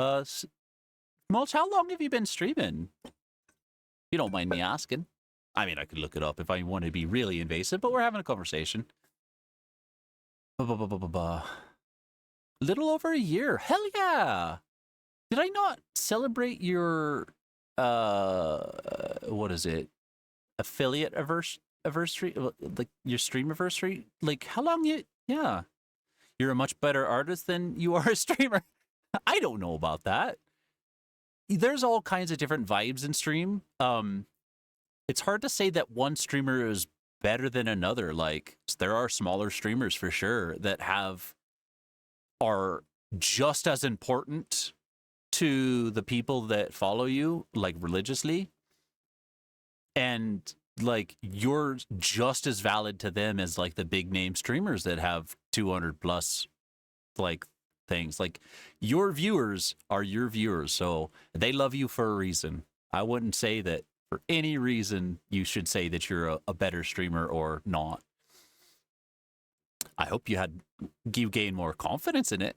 Mulch, how long have you been streaming? You don't mind me asking. I mean, I could look it up if I want to be really invasive, but we're having a conversation. Little over a year. Hell yeah. Did I not celebrate your what is it? Affiliate anniversary? Like your stream anniversary? Like how long yeah. You're a much better artist than you are a streamer. I don't know about that. There's all kinds of different vibes in stream. It's hard to say that one streamer is better than another. Like there are smaller streamers for sure that are just as important to the people that follow you, like religiously. And like you're just as valid to them as like the big name streamers that have 200 plus like things. Like your viewers are your viewers, so they love you for a reason. I wouldn't say that for any reason you should say that you're a better streamer or not. I hope you gain more confidence in it.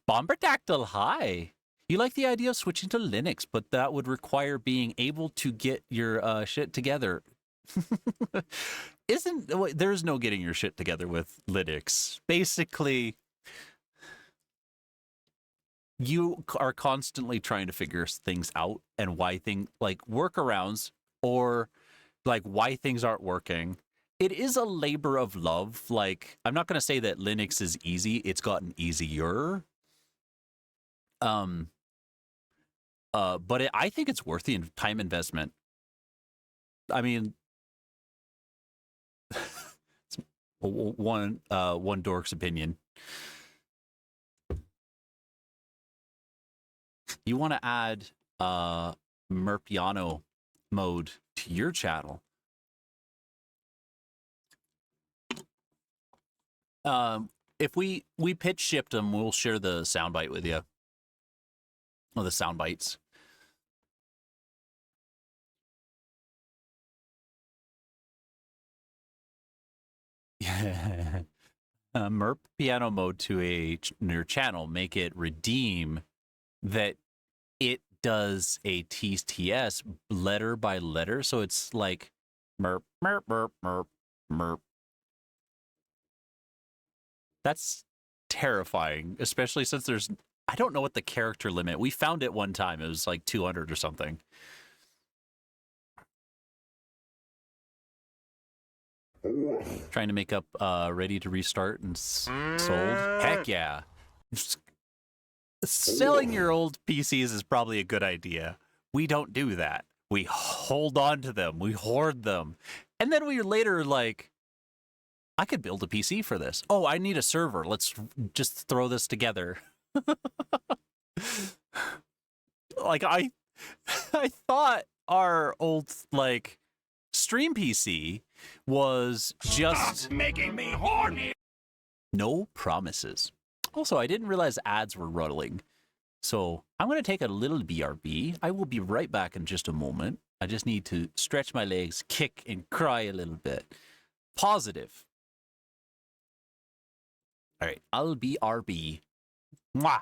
Bomberdactyl, hi. You like the idea of switching to Linux, but that would require being able to get your shit together. There's no getting your shit together with Linux. Basically, you are constantly trying to figure things out and why workarounds or like why things aren't working. It is a labor of love. Like, I'm not going to say that Linux is easy. It's gotten easier. But I think it's worth the time investment. I mean, it's one dork's opinion. You want to add Merpiano mode to your channel. If we pitch shipped them, we'll share the soundbite with you. Oh, the sound bites. Yeah. Merp piano mode to your channel. Make it redeem that it does a TS letter by letter. So it's like merp, merp, merp, merp, merp. That's terrifying, especially since there's I don't know what the character limit. We found it one time. It was like 200 or something. Trying to make up ready to restart and sold. Heck yeah. Selling your old PCs is probably a good idea. We don't do that. We hold on to them. We hoard them. And then we later like, I could build a PC for this. Oh, I need a server. Let's just throw this together. Like I thought our old like stream PC was just Making me horny. no promises. Also, I didn't realize ads were rolling. So I'm going to take a little BRB. I will be right back in just a moment. I just need to stretch my legs, kick, and cry a little bit. Positive. All right, I'll BRB. Mwah.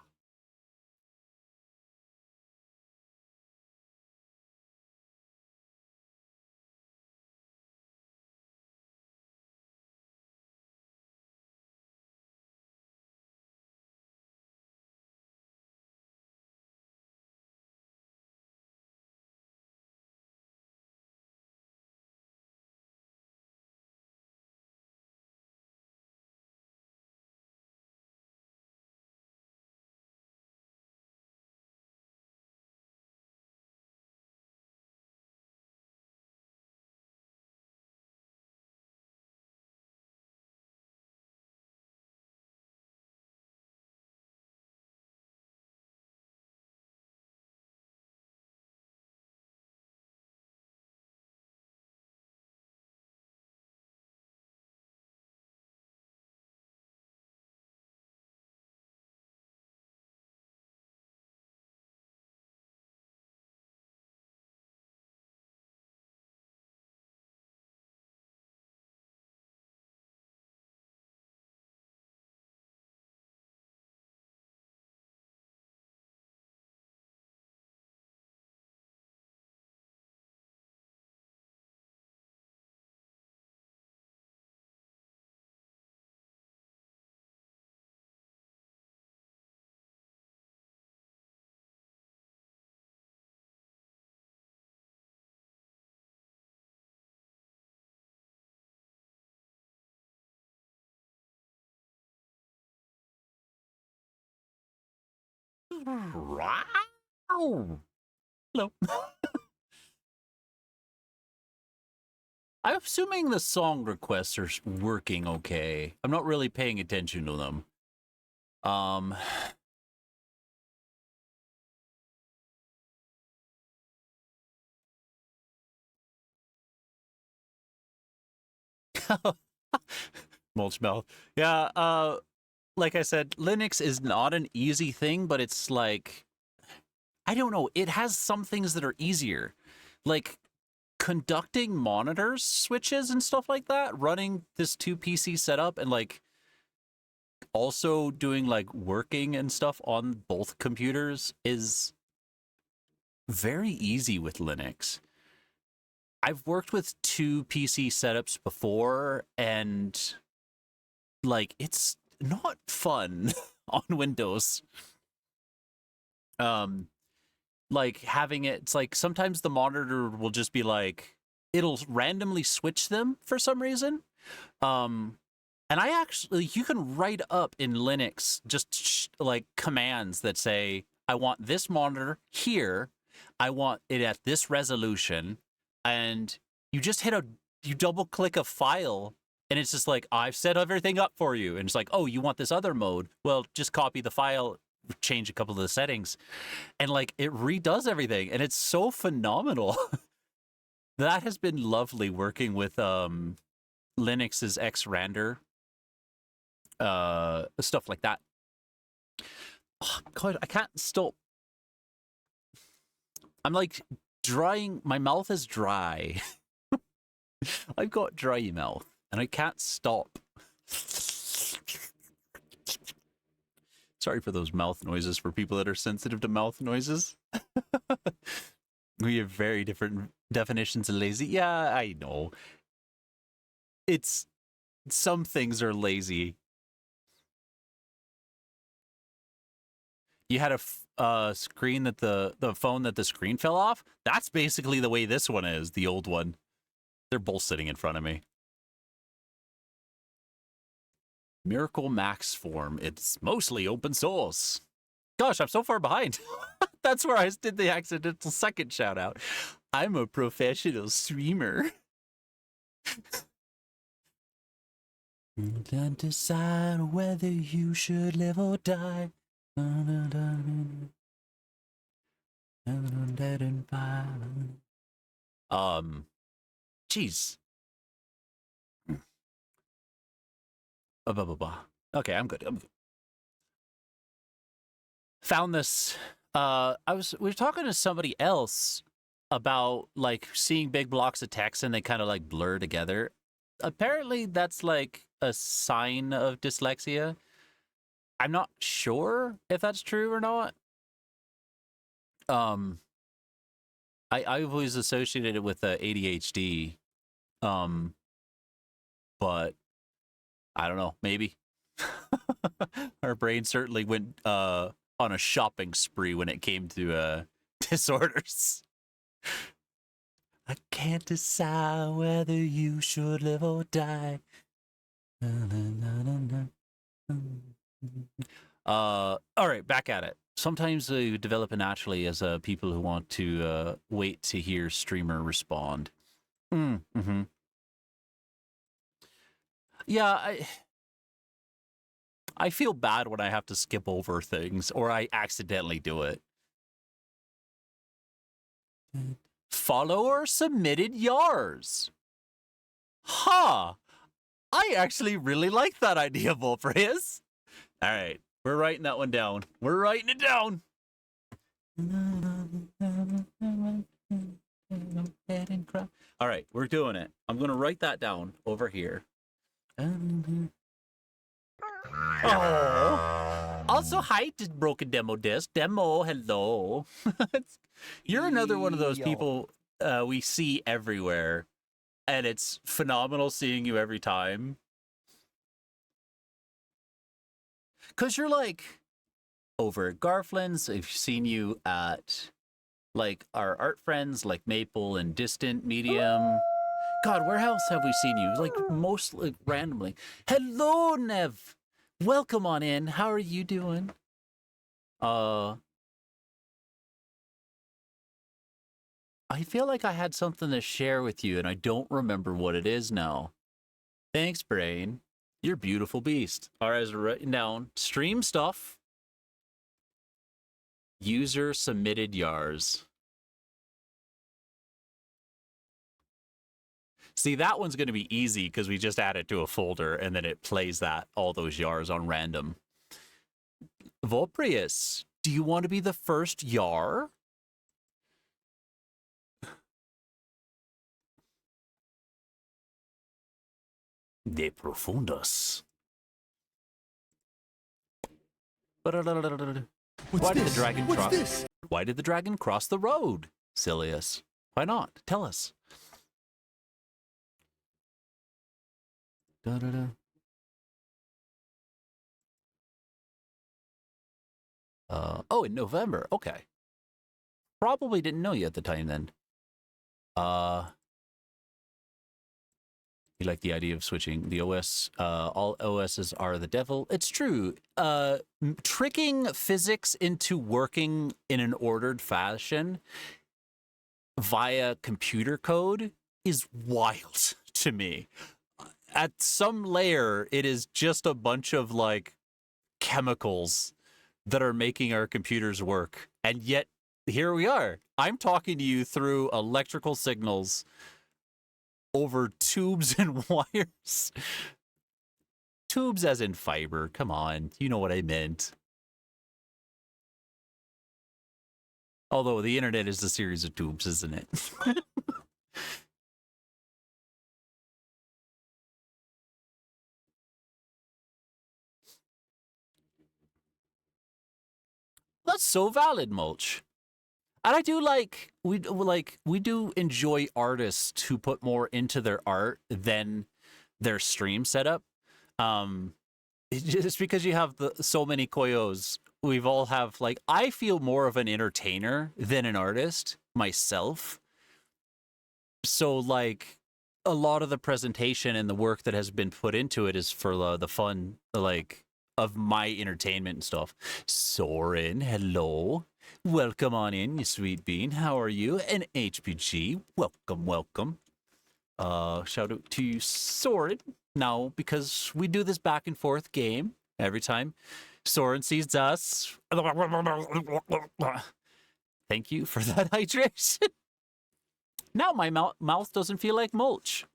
Wow. Hello. I'm assuming the song requests are working okay. I'm not really paying attention to them. Mulch mouth. Yeah, like I said, Linux is not an easy thing, but it's like, I don't know, it has some things that are easier. Like conducting monitors switches and stuff like that, running this 2 PC setup and like also doing like working and stuff on both computers is very easy with Linux. I've worked with 2 PC setups before and like it's not fun on Windows. Like having it's like sometimes the monitor will just be like it'll randomly switch them for some reason. And I actually you can write up in Linux just like commands that say I want this monitor here, I want it at this resolution, and you just you double click a file and it's just like I've set everything up for you, and it's like, oh, you want this other mode, well just copy the file, change a couple of the settings, and like it redoes everything, and it's so phenomenal. That has been lovely working with Linux's xrandr, stuff like that. Oh, God, I can't stop. I'm like drying, my mouth is dry. I've got dry mouth and I can't stop. Sorry for those mouth noises for people that are sensitive to mouth noises. We have very different definitions of lazy. Yeah, I know. It's some things are lazy. you had a screen that the phone that the screen fell off. That's basically the way this one is, the old one. They're both sitting in front of me. Miracle Max form. It's mostly open source. Gosh, I'm so far behind. That's where I did the accidental second shout out. I'm a professional streamer. Then decide whether you should live or die. Jeez. Okay, I'm good. Found this. We were talking to somebody else about like seeing big blocks of text and they kind of like blur together. Apparently, that's like a sign of dyslexia. I'm not sure if that's true or not. I always associated it with ADHD. But I don't know, maybe. Our brain certainly went on a shopping spree when it came to disorders. I can't decide whether you should live or die. All right, back at it. Sometimes we develop it naturally as people who want to wait to hear streamer respond. Mm-hmm. Yeah, I feel bad when I have to skip over things or I accidentally do it. Follower submitted Yarrs. Huh. I actually really like that idea, Volprius. All right, we're writing that one down. We're writing it down. All right, we're doing it. I'm going to write that down over here. Oh. Also, hi to Broken Demo Disc. Demo, hello. You're another one of those people we see everywhere, and it's phenomenal seeing you every time. Because you're like over at Garflin's. I've seen you at like our art friends like Maple and Distant Medium. God, where else have we seen you? Like mostly randomly. Hello, Nev. Welcome on in. How are you doing? I feel like I had something to share with you and I don't remember what it is now. Thanks, Brain. You're a beautiful beast. All right, I was writing down stream stuff. User submitted Yarrs. See, that one's going to be easy because we just add it to a folder and then it plays all those Yarrs on random. Volprius, do you want to be the first Yarr? De profundus. Why did the dragon cross? Why did the dragon cross the road, Silius? Why not? Tell us. Oh, in November. Okay. Probably didn't know you at the time then. You like the idea of switching the OS? All OSs are the devil. It's true. Tricking physics into working in an ordered fashion via computer code is wild to me. At some layer, it is just a bunch of like chemicals that are making our computers work. And yet, here we are. I'm talking to you through electrical signals over tubes and wires. Tubes as in fiber. Come on. You know what I meant. Although the internet is a series of tubes, isn't it? That's so valid, Mulch. And I do we do enjoy artists who put more into their art than their stream setup. Just because you have so many koyos we've all have like I feel more of an entertainer than an artist myself. So like a lot of the presentation and the work that has been put into it is for the fun like of my entertainment and stuff. Soren, hello. Welcome on in, you sweet bean. How are you? And HPG, welcome, welcome. Shout out to you, Soren. Now, because we do this back and forth game every time Soren sees us. Thank you for that hydration. Now my mouth doesn't feel like mulch.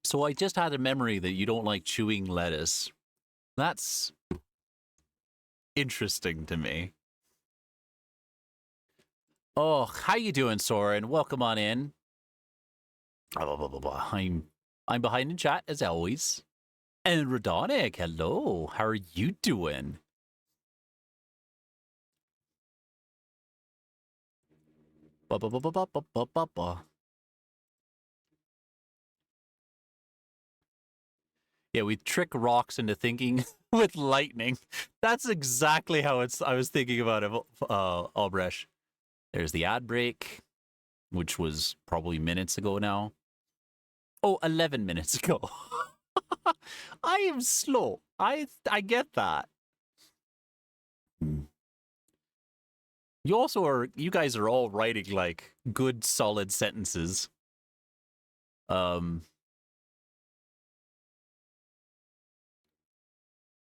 So I just had a memory that you don't like chewing lettuce. That's interesting to me. Oh, how you doing, Soren? Welcome on in. I'm behind in chat as always. And Rodonic, hello. How are you doing? Yeah, we trick rocks into thinking with lightning. That's exactly how I was thinking about it, Albrecht. There's the ad break, which was probably minutes ago now. Oh, 11 minutes ago. I am slow. I get that. You guys are all writing like good solid sentences.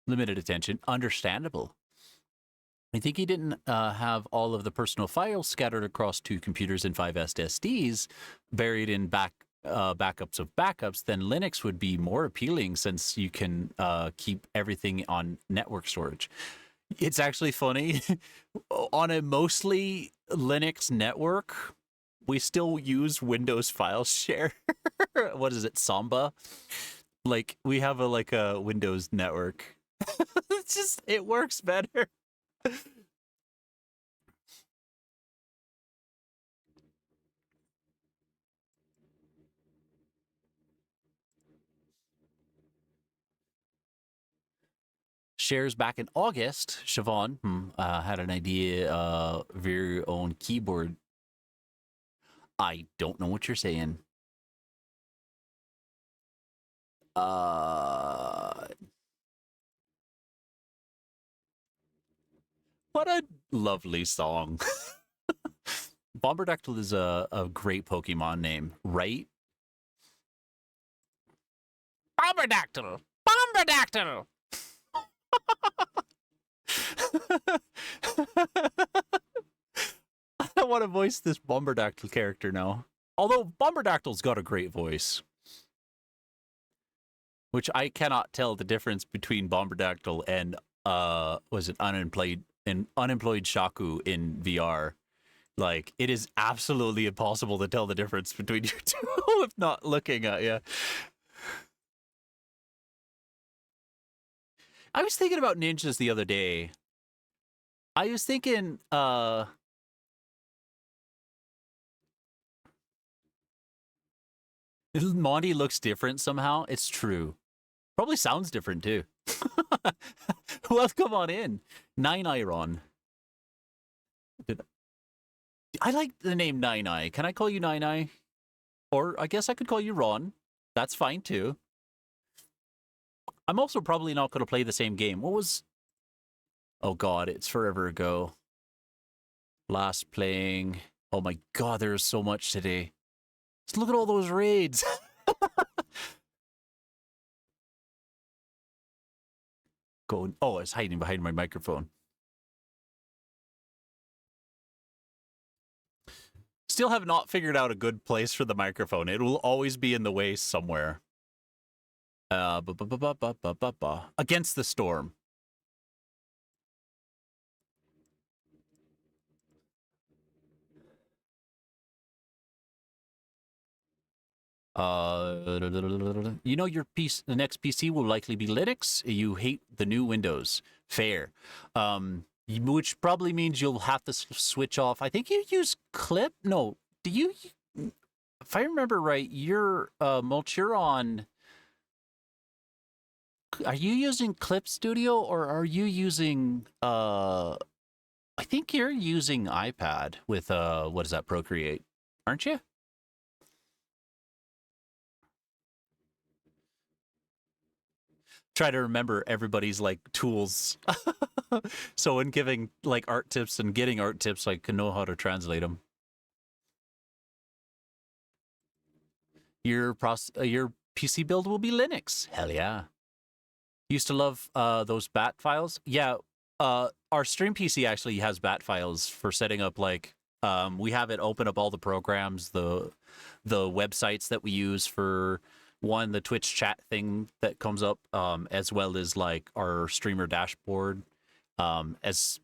Limited attention, understandable. I think he didn't have all of the personal files scattered across 2 computers and 5 SSDs buried in backups of backups. Then Linux would be more appealing since you can keep everything on network storage. It's actually funny. On a mostly Linux network, we still use Windows file share. What is it, Samba? Like we have a Windows network. It works better. Shares back in August, Siobhan had an idea of your own keyboard. I don't know what you're saying. What a lovely song. Bombardactyl is a great Pokemon name, right? Bombardactyl! Bombardactyl! I want to voice this Bombardactyl character now. Although Bombardactyl's got a great voice. Which I cannot tell the difference between Bombardactyl and was it unemployed Shaku in VR. Like, it is absolutely impossible to tell the difference between you two if not looking at you. I was thinking about ninjas the other day. I was thinking, Monty looks different somehow. It's true. Probably sounds different too. Welcome on in. Nine Iron. I like the name Nine Eye. Can I call you Nine Eye? Or I guess I could call you Ron. That's fine too. I'm also probably not going to play the same game. What was... Oh god, it's forever ago. Last playing... Oh my god, there's so much today. Just look at all those raids. Going... Oh, it's hiding behind my microphone. Still have not figured out a good place for the microphone. It will always be in the way somewhere. Against the storm. You know your piece. The next PC will likely be Linux. You hate the new Windows. Fair. Which probably means you'll have to switch off. I think you use Clip. No, do you? If I remember right, your Mulch, you're on are you using Clip Studio or are you using I think you're using iPad with what is that, Procreate, aren't you? Try to remember everybody's like tools. So when giving like art tips and getting art tips, I can know how to translate them. Your PC build will be Linux. Hell yeah. Used to love those bat files. Yeah, our stream PC actually has bat files for setting up like we have it open up all the programs, the websites that we use for one, the Twitch chat thing that comes up, as well as like our streamer dashboard. As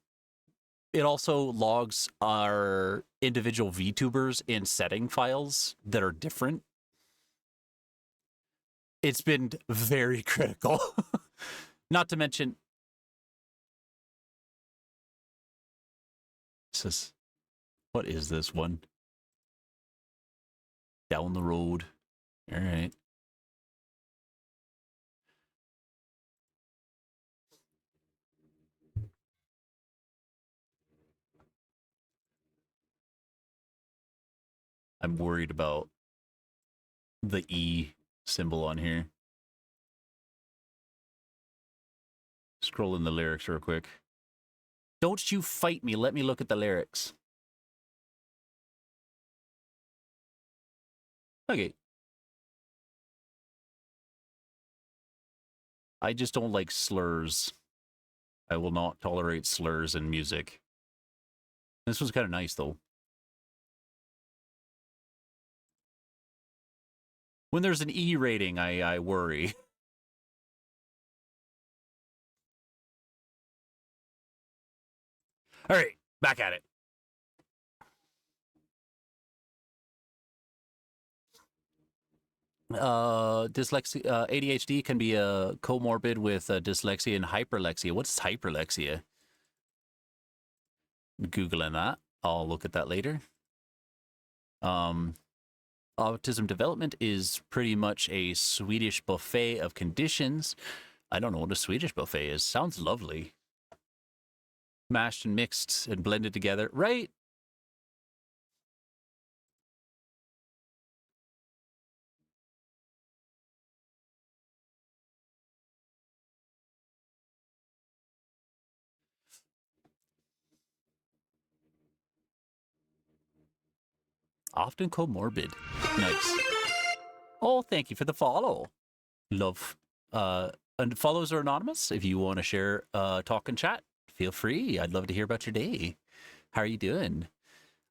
it also logs our individual VTubers in setting files that are different. It's been very critical. Not to mention, what is this one? Down the road. All right. I'm worried about the E symbol on here. Scrolling the lyrics real quick. Don't you fight me. Let me look at the lyrics. Okay. I just don't like slurs. I will not tolerate slurs in music. This was kind of nice, though. When there's an E rating, I worry. All right, back at it. Dyslexia, ADHD can be a comorbid with dyslexia and hyperlexia. What's hyperlexia? Googling that. I'll look at that later. Autism development is pretty much a Swedish buffet of conditions. I don't know what a Swedish buffet is. Sounds lovely. Mashed and mixed and blended together, right? Often comorbid. Nice. Oh, thank you for the follow. Love. And follows are anonymous. If you want to share talk and chat, feel free. I'd love to hear about your day. How are you doing?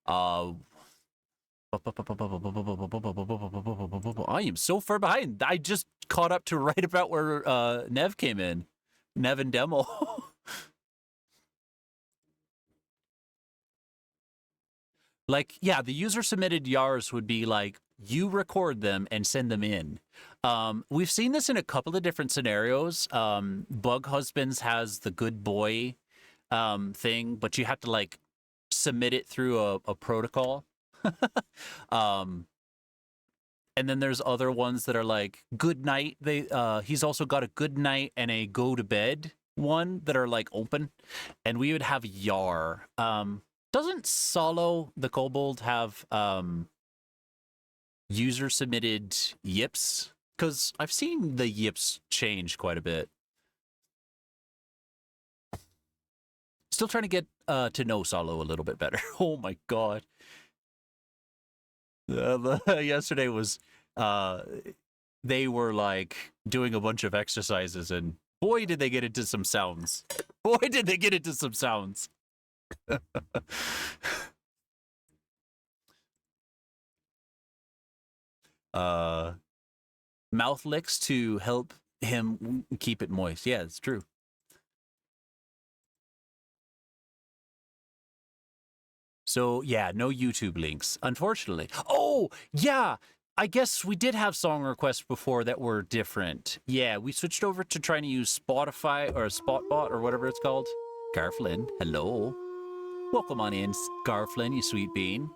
I am so far behind. I just caught up to right about where Nev came in. Nev and Demo. Like, yeah, the user submitted Yars would be like, you record them and send them in. We've seen this in a couple of different scenarios. Bug Husbands has the good boy thing, but you have to like submit it through a protocol. And then there's other ones that are like good night. He's also got a good night and a go to bed one that are like open, and we would have Yar. Doesn't Solo the Kobold have user submitted yips? Because I've seen the yips change quite a bit. Still trying to get to know Solo a little bit better. Oh my god. Yesterday was they were like doing a bunch of exercises, and boy did they get into some sounds. Boy did they get into some sounds. Mouth licks to help him keep it moist. Yeah, it's true. So yeah, no YouTube links, unfortunately. Oh yeah, I guess we did have song requests before that were different. Yeah, we switched over to trying to use Spotify or Spotbot or whatever it's called. Garflin, hello. Welcome on in, Garflin, you sweet bean.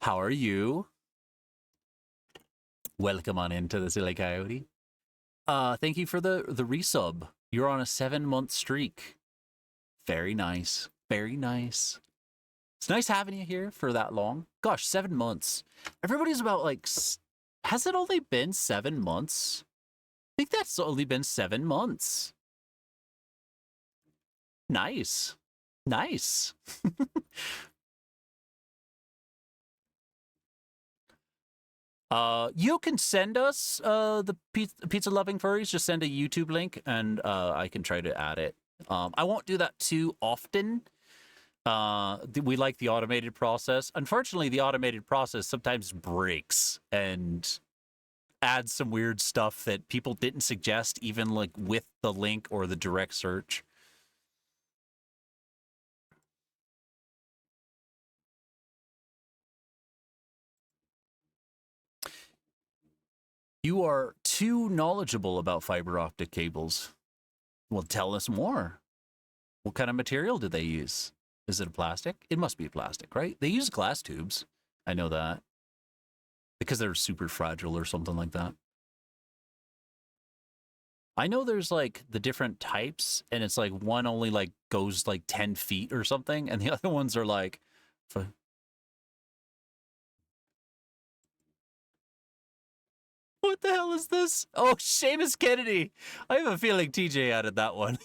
How are you? Welcome on into the Silly Coyote. Thank you for the resub. You're on a 7-month streak. Very nice. Very nice. It's nice having you here for that long. Gosh, 7 months. Everybody's about like, has it only been 7 months? I think that's only been 7 months. Nice. Nice. You can send us the pizza loving furries. Just send a YouTube link, and I can try to add it. I won't do that too often. We like the automated process. Unfortunately, the automated process sometimes breaks and adds some weird stuff that people didn't suggest, even like with the link or the direct search. You are too knowledgeable about fiber optic cables. Well, tell us more. What kind of material do they use? Is it a plastic? It must be a plastic, right? They use glass tubes. I know that. Because they're super fragile or something like that. I know there's like the different types, and it's like one only like goes like 10 feet or something, and the other ones are like... What the hell is this? Oh, Seamus Kennedy. I have a feeling TJ added that one.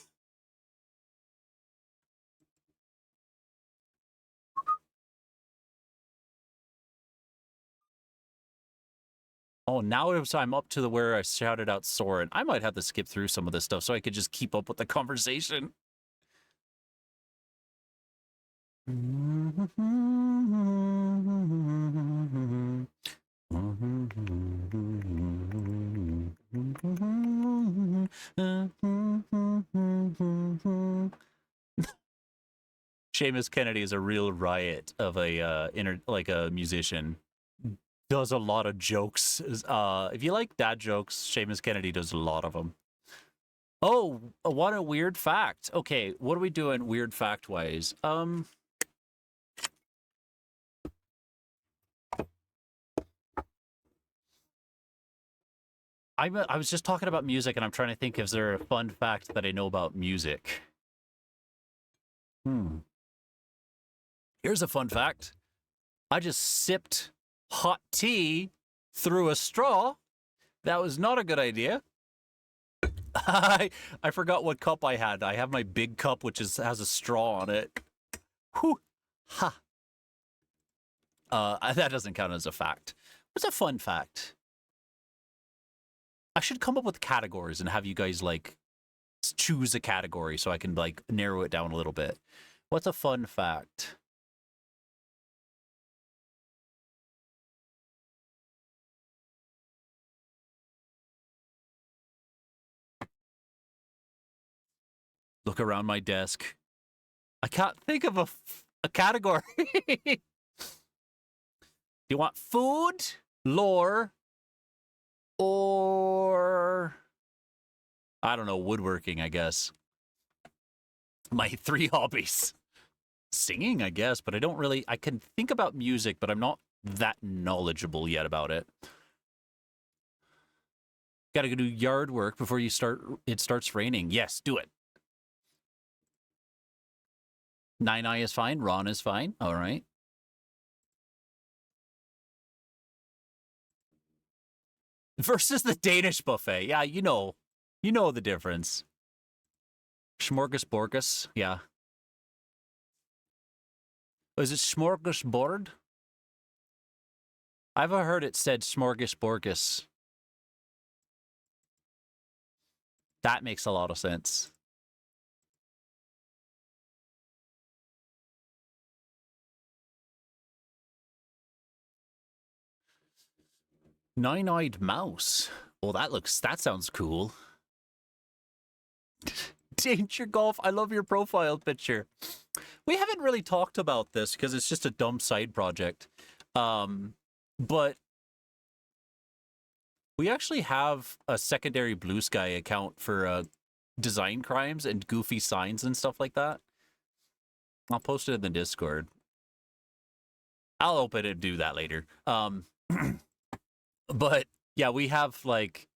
Oh, now I'm up to where I shouted out Soren. I might have to skip through some of this stuff so I could just keep up with the conversation. Seamus Kennedy is a real riot of a a musician. Does a lot of jokes. If you like dad jokes, Seamus Kennedy does a lot of them. Oh, what a weird fact. Okay, what are we doing weird fact-wise? I was just talking about music, and I'm trying to think, is there a fun fact that I know about music? Here's a fun fact. I just sipped hot tea through a straw. That was not a good idea. I forgot what cup I had. I have my big cup, which has a straw on it. Whew. Ha. That doesn't count as a fact. What's a fun fact? I should come up with categories and have you guys, like, choose a category so I can, like, narrow it down a little bit. What's a fun fact? Look around my desk. I can't think of a category. Do you want food, lore, or... I don't know, woodworking, I guess. My 3 hobbies. Singing, I guess, but I don't really... I can think about music, but I'm not that knowledgeable yet about it. Gotta go do yard work before it starts raining. Yes, do it. Nine Eye is fine. Ron is fine. All right. Versus the Danish buffet. Yeah, you know the difference. Smorgasborgus. Yeah. Is it smorgasbord? I've heard it said smorgasborgus. That makes a lot of sense. Nine-eyed mouse. Well, that sounds cool. Danger Golf, I love your profile picture. We haven't really talked about this because it's just a dumb side project. But we actually have a secondary Blue Sky account for design crimes and goofy signs and stuff like that. I'll post it in the Discord. I'll open it and do that later. But yeah, we have like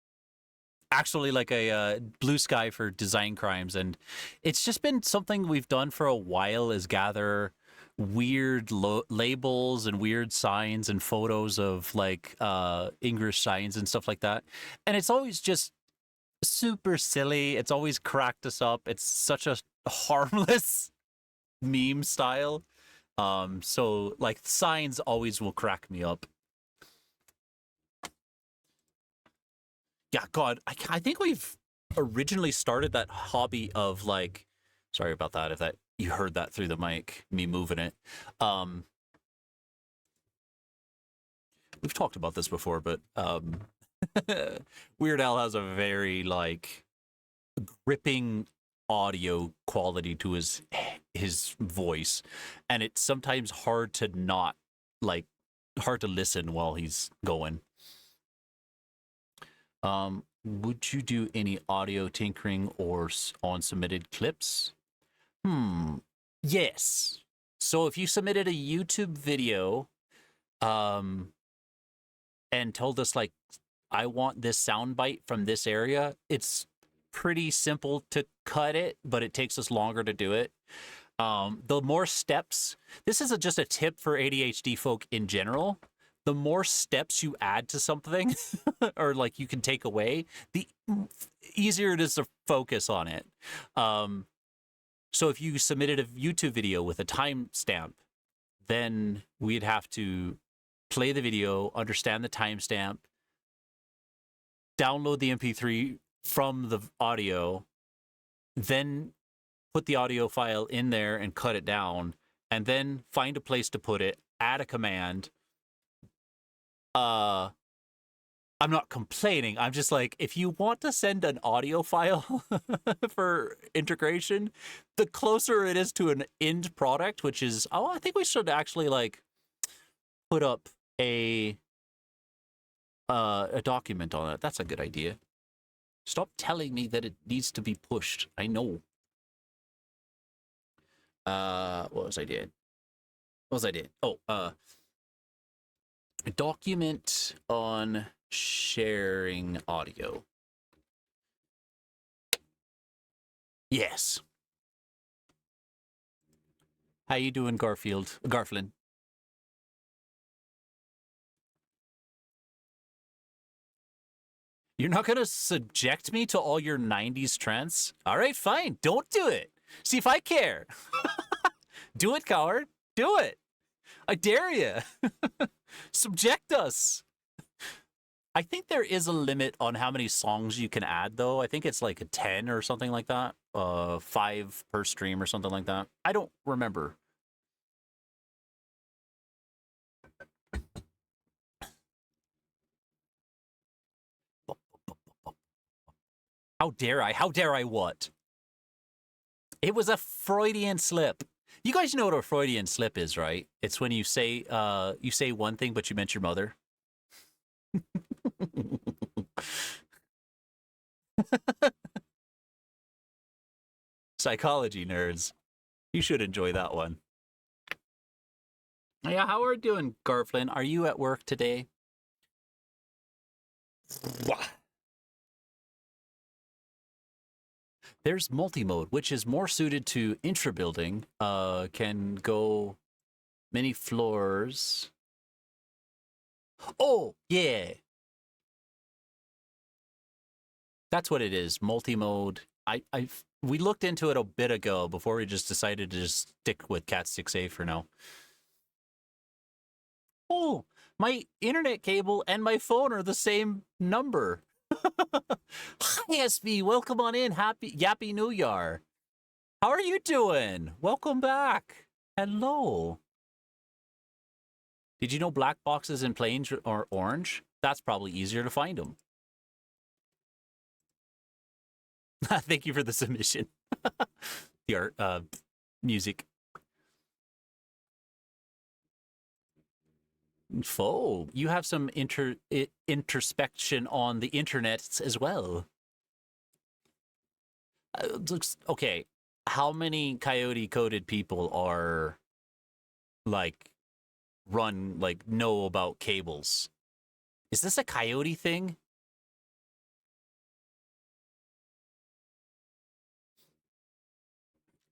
actually like a blue sky for design crimes, and it's just been something we've done for a while, is gather weird labels and weird signs and photos of like English signs and stuff like that, and it's always just super silly. It's always cracked us up. It's such a harmless meme style. So like signs always will crack me up. Yeah, God, I think we've originally started that hobby of like, sorry about that, if that you heard that through the mic, me moving it. We've talked about this before, but Weird Al has a very like gripping audio quality to his voice, and it's sometimes hard to not like hard to listen while he's going. Would you do any audio tinkering or on submitted clips? Yes. So if you submitted a YouTube video, and told us like, I want this soundbite from this area, it's pretty simple to cut it, but it takes us longer to do it. The more steps, this is just a tip for ADHD folk in general. The more steps you add to something or like you can take away, the easier it is to focus on it. So if you submitted a YouTube video with a timestamp, then we'd have to play the video, understand the timestamp, download the MP3 from the audio, then put the audio file in there and cut it down, and then find a place to put it, add a command. I'm not complaining. I'm just like, if you want to send an audio file for integration, the closer it is to an end product, which is, I think we should actually like put up a document on it. That's a good idea. Stop telling me that it needs to be pushed. I know. What was I did? Oh, a document on sharing audio. Yes. How you doing, Garflin? You're not gonna subject me to all your 90s trends? All right, fine. Don't do it. See if I care. Do it, coward. Do it. I dare you. Subject us. I think there is a limit on how many songs you can add, though. I think it's like a 10 or something like that. 5 per stream or something like that. I don't remember. How dare I? How dare I what? It was a Freudian slip. You guys know what a Freudian slip is, right? It's when you say one thing, but you meant your mother. Psychology nerds. You should enjoy that one. Yeah, how are you doing, Garflin? Are you at work today? There's multi-mode, which is more suited to intra-building. Can go many floors. Oh, yeah. That's what it is, multi-mode. We looked into it a bit ago before we just decided to just stick with Cat 6A for now. Oh, my internet cable and my phone are the same number. Hi, SB. Welcome on in. Yappy New Yarr. How are you doing? Welcome back. Hello. Did you know black boxes in plains are orange? That's probably easier to find them. Thank you for the submission. The art, music. You have some introspection on the internet as well. Okay, how many coyote-coded people are, like, know about cables? Is this a coyote thing?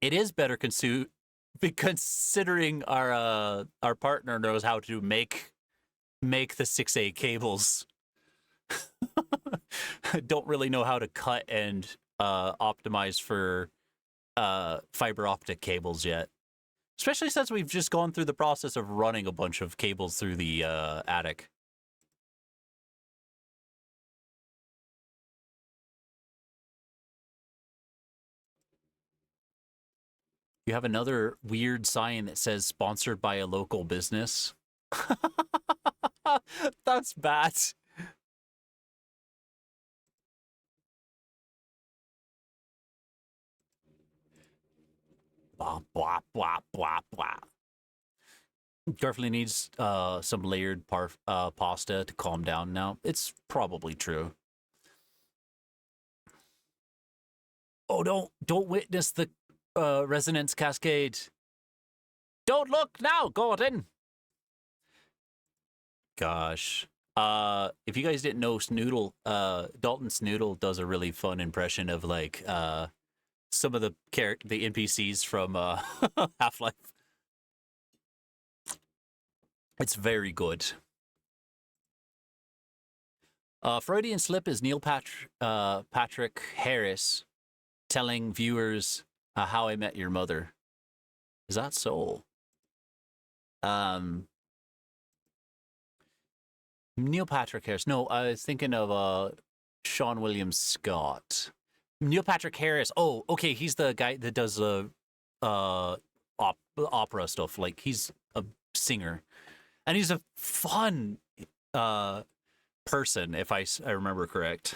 It is better considering our partner knows how to make the 6A cables. Don't really know how to cut and optimize for fiber optic cables yet. Especially since we've just gone through the process of running a bunch of cables through the attic. You have another weird sign that says sponsored by a local business. That's bad. Blah, blah, blah, blah, blah. Definitely needs some layered pasta to calm down now. It's probably true. Oh, don't witness the resonance cascade. Don't look now, Gordon. Gosh. If you guys didn't know, Snoodle, Dalton Snoodle does a really fun impression of like some of the NPCs from Half-Life. It's very good. Freudian slip is Neil Patrick Harris telling viewers how I met your mother. Is that so? Neil Patrick Harris. No, I was thinking of Sean William Scott. Neil Patrick Harris. Oh, okay. He's the guy that does the opera stuff. Like he's a singer, and he's a fun person. If I remember correct.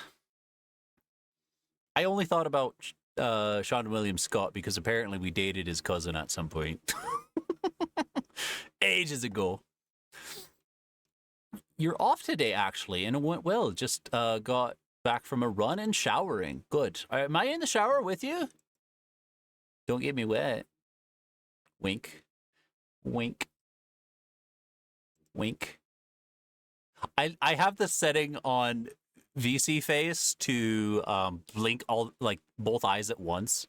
I only thought about Sean William Scott because apparently we dated his cousin at some point. Ages ago. You're off today, actually, and it went well. Just got back from a run and showering. Good. Am I in the shower with you? Don't get me wet. Wink. Wink. Wink. I have the setting on VC face to blink all like both eyes at once,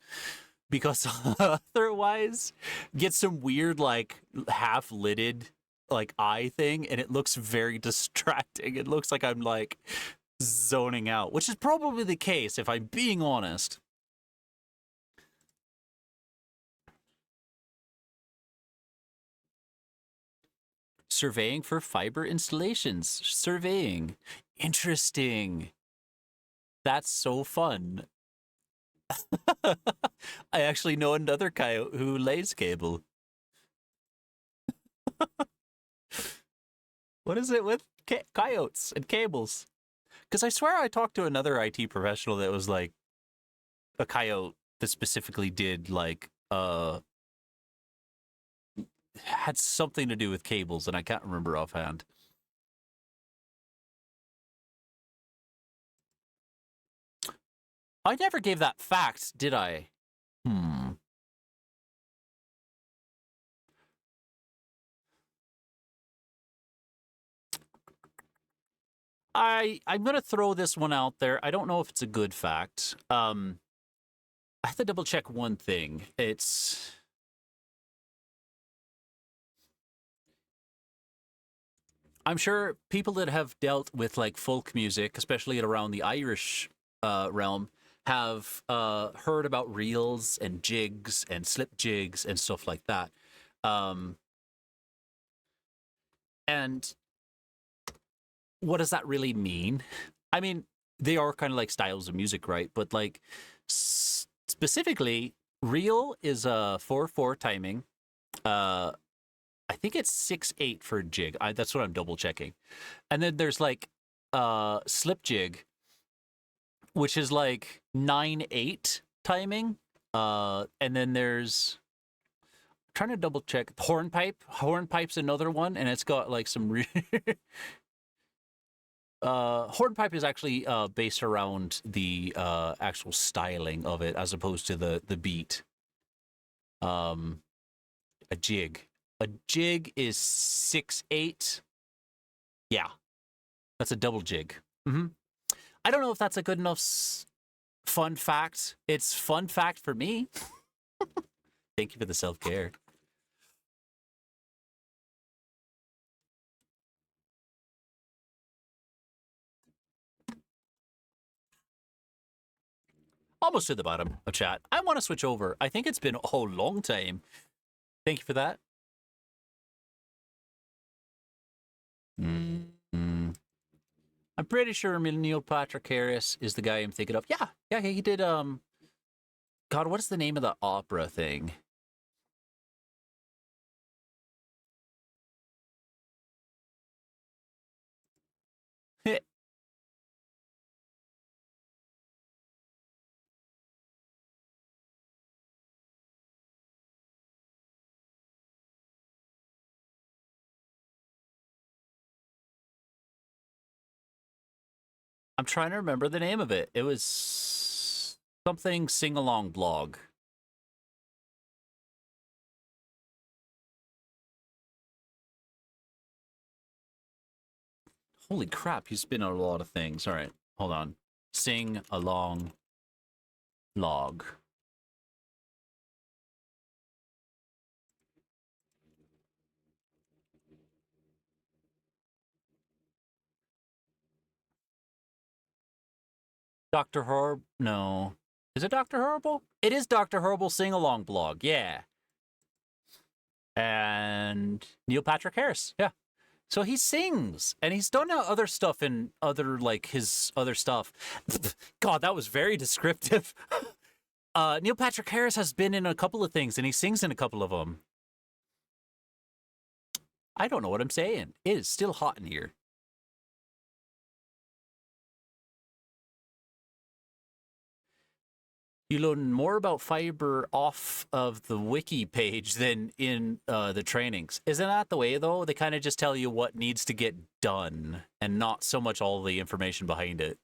because otherwise get some weird like half lidded like eye thing, and it looks very distracting. It looks like I'm like zoning out, which is probably the case if I'm being honest. Surveying for fiber installations. Surveying. Interesting. That's so fun. I actually know another coyote who lays cable. What is it with coyotes and cables? Because I swear I talked to another IT professional that was like a coyote that specifically did like had something to do with cables, and I can't remember offhand. I never gave that fact, did I? I'm gonna throw this one out there. I don't know if it's a good fact. I have to double check one thing. I'm sure people that have dealt with like folk music, especially around the Irish realm, have heard about reels and jigs and slip jigs and stuff like that. And what does that really mean? I mean, they are kind of like styles of music, right? But like specifically, reel is a 4/4 timing. I think it's 6/8 for a jig. That's what I'm double checking. And then there's like slip jig, which is like 9/8 timing. And then there's, I'm trying to double check, hornpipe. Hornpipe's another one, and it's got like some hornpipe is actually based around the actual styling of it as opposed to the beat. A jig. A jig is 6/8. Yeah, that's a double jig. I don't know if that's a good enough fun fact. It's fun fact for me. Thank you for the self-care. Almost to the bottom of chat. I want to switch over. I think it's been a whole long time. Thank you for that. I'm pretty sure Neil Patrick Harris is the guy I'm thinking of. Yeah, he did, God, what is the name of the opera thing? I'm trying to remember the name of it. It was something sing-along blog. Holy crap, he's been on a lot of things. All right, hold on. Sing-along log. Dr. Horrible? No. Is it Dr. Horrible? It is Dr. Horrible sing-along blog, yeah. And Neil Patrick Harris, yeah. So he sings, and he's done other stuff in other, like, his other stuff. God, that was very descriptive. Neil Patrick Harris has been in a couple of things, and he sings in a couple of them. I don't know what I'm saying. It is still hot in here. You learn more about fiber off of the wiki page than in the trainings. Isn't that the way, though? They kind of just tell you what needs to get done and not so much all the information behind it.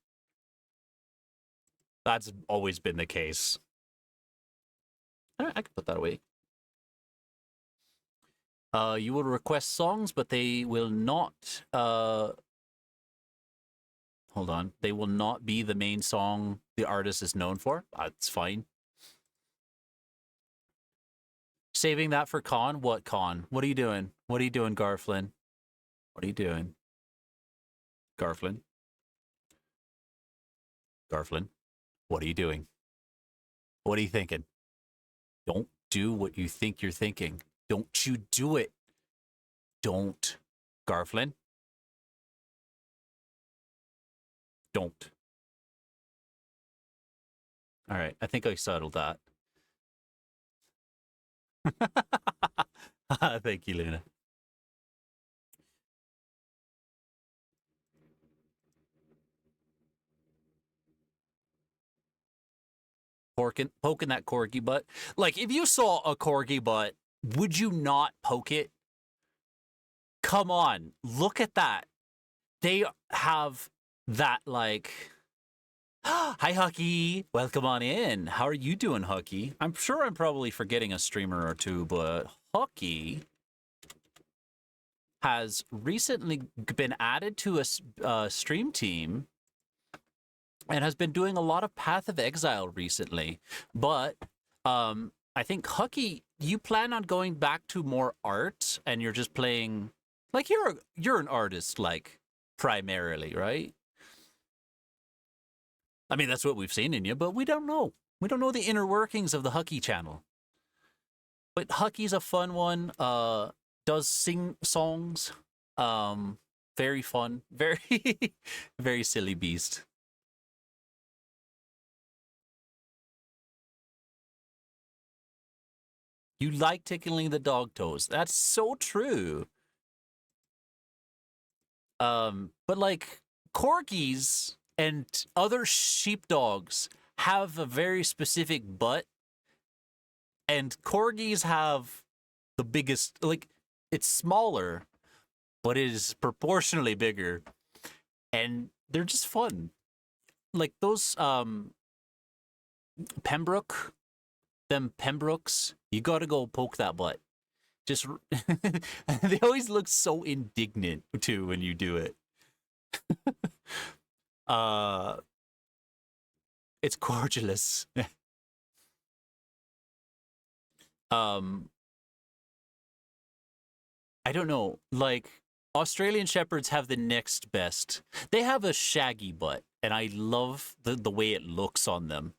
That's always been the case. I can put that away. You will request songs, but they will not... Hold on. They will not be the main song the artist is known for. That's fine. Saving that for Con? What Con? What are you doing? What are you doing, Garflin? What are you doing? Garflin? Garflin? What are you doing? What are you thinking? Don't do what you think you're thinking. Don't you do it. Don't. Garflin? Don't. All right, I think I settled that. Thank you, Luna. Poking that corgi butt. Like, if you saw a corgi butt, would you not poke it? Come on, look at that. They have that, like... Hi, Hucky. Welcome on in. How are you doing, Hucky? I'm sure I'm probably forgetting a streamer or two, but Hucky has recently been added to a stream team and has been doing a lot of Path of Exile recently. But I think, Hucky, you plan on going back to more art, and you're just playing... Like, you're an artist, like, primarily, right? I mean, that's what we've seen in you, but we don't know. We don't know the inner workings of the Hucky channel. But Hucky's a fun one. Does sing songs. Very fun. Very, very silly beast. You like tickling the dog toes. That's so true. But like corgis and other sheepdogs have a very specific butt, and corgis have the biggest, like, it's smaller, but it is proportionally bigger, and they're just fun. Like those Pembrokes, you gotta go poke that butt. Just they always look so indignant too when you do it. It's gorgeous. Um, I don't know. Like Australian Shepherds have the next best. They have a shaggy butt, and I love the way it looks on them.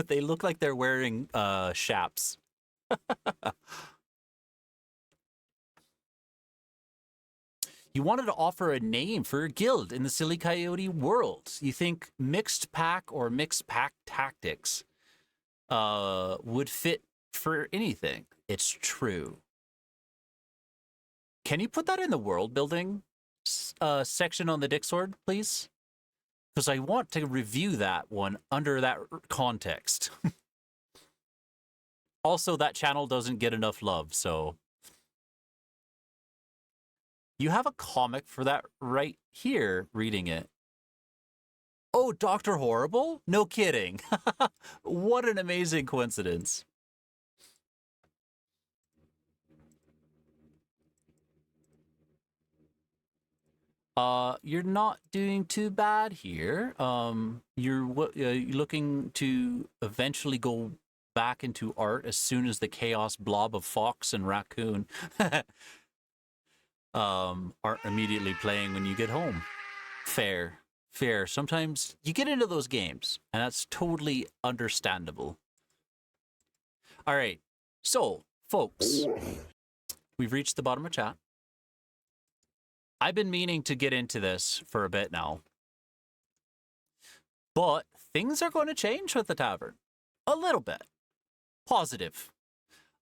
They look like they're wearing chaps. You wanted to offer a name for a guild in the Silly Coyote world. You think mixed pack or mixed pack tactics would fit for anything. It's true. Can you put that in the world building section on the Dixord, please? Because I want to review that one under that context. Also, that channel doesn't get enough love, so... You have a comic for that right here, reading it. Oh, Dr. Horrible? No kidding. What an amazing coincidence. You're not doing too bad here. You're looking to eventually go back into art as soon as the chaos blob of fox and raccoon aren't immediately playing when you get home. Fair. Sometimes you get into those games, and that's totally understandable. All right. So, folks, we've reached the bottom of chat. I've been meaning to get into this for a bit now. But things are going to change with the tavern. A little bit. Positive.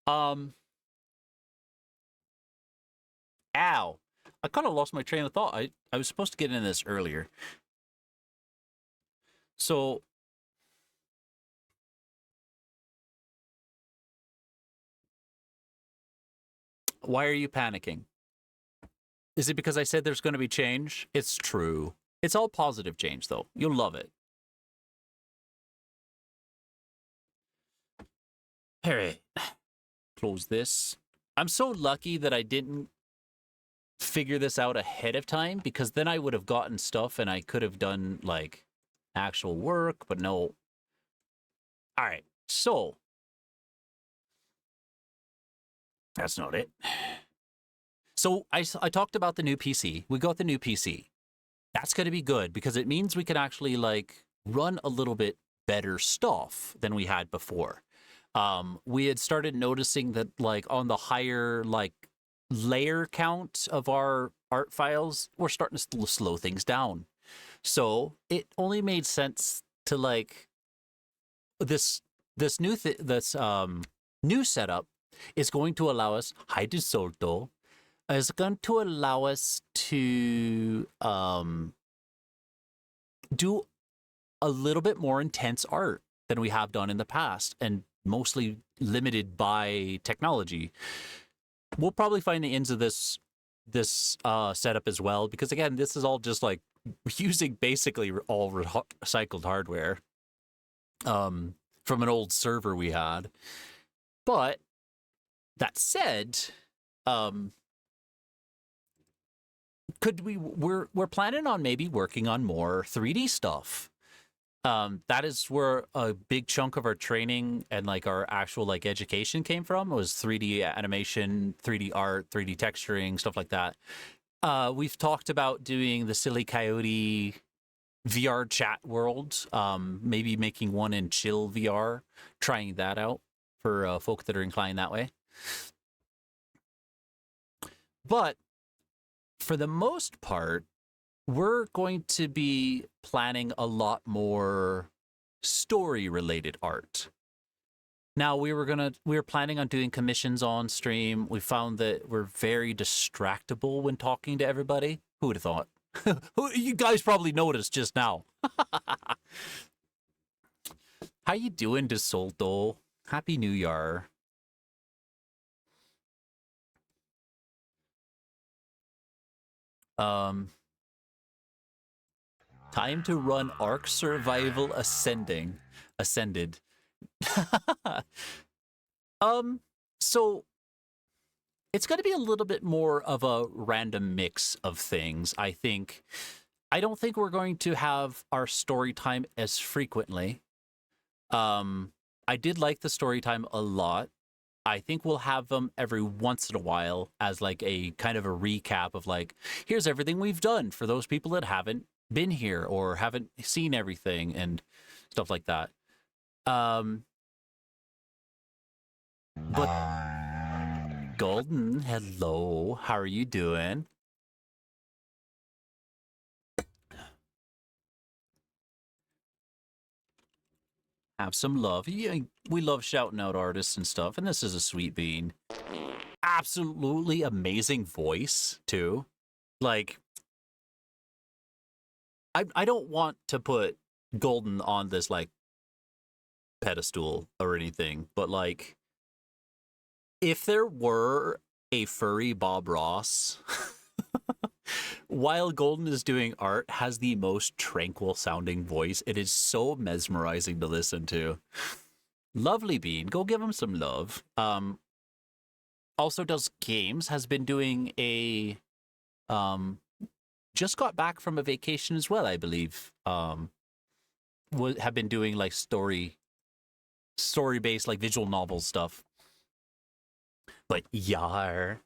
Ow. I kind of lost my train of thought. I was supposed to get into this earlier. So... Why are you panicking? Is it because I said there's going to be change? It's true. It's all positive change, though. You'll love it. All right. Close this. I'm so lucky that I didn't figure this out ahead of time, because then I would have gotten stuff and I could have done, like, actual work, but no. All right. So. That's not it. So I talked about the new PC. We got the new PC. That's going to be good because it means we can actually like run a little bit better stuff than we had before. We had started noticing that like on the higher like layer count of our art files, we're starting to slow things down. So it only made sense to like this new new setup is going to allow us, hi de solto, is going to allow us to do a little bit more intense art than we have done in the past, and mostly limited by technology. We'll probably find the ends of this setup as well, because again, this is all just like using basically all recycled hardware from an old server we had. But that said, we're planning on maybe working on more 3D stuff. That is where a big chunk of our training and like our actual like education came from, was 3D animation, 3D art, 3D texturing, stuff like that. We've talked about doing the Silly Coyote VR chat world, maybe making one in chill VR, trying that out for folk that are inclined that way. But for the most part, we're going to be planning a lot more story-related art. Now, we were planning on doing commissions on stream. We found that we're very distractible when talking to everybody. Who would have thought? You guys probably noticed just now. How you doing, DeSolto? Happy New Yarr. Time to run Ark Survival Ascended. So it's going to be a little bit more of a random mix of things, I think. I don't think we're going to have our story time as frequently. I did like the story time a lot. I think we'll have them every once in a while as like a kind of a recap of like, here's everything we've done for those people that haven't been here or haven't seen everything and stuff like that. But Golden, hello, how are you doing? Have some love. Yeah, we love shouting out artists and stuff, and this is a sweet bean. Absolutely amazing voice too. Like, I don't want to put Golden on this like pedestal or anything, but like, if there were a furry Bob Ross, while Golden is doing art, has the most tranquil sounding voice. It is so mesmerizing to listen to. Lovely bean, go give him some love. Also does games, has been doing a just got back from a vacation as well, I believe. Have been doing like story based like visual novel stuff. But Yar.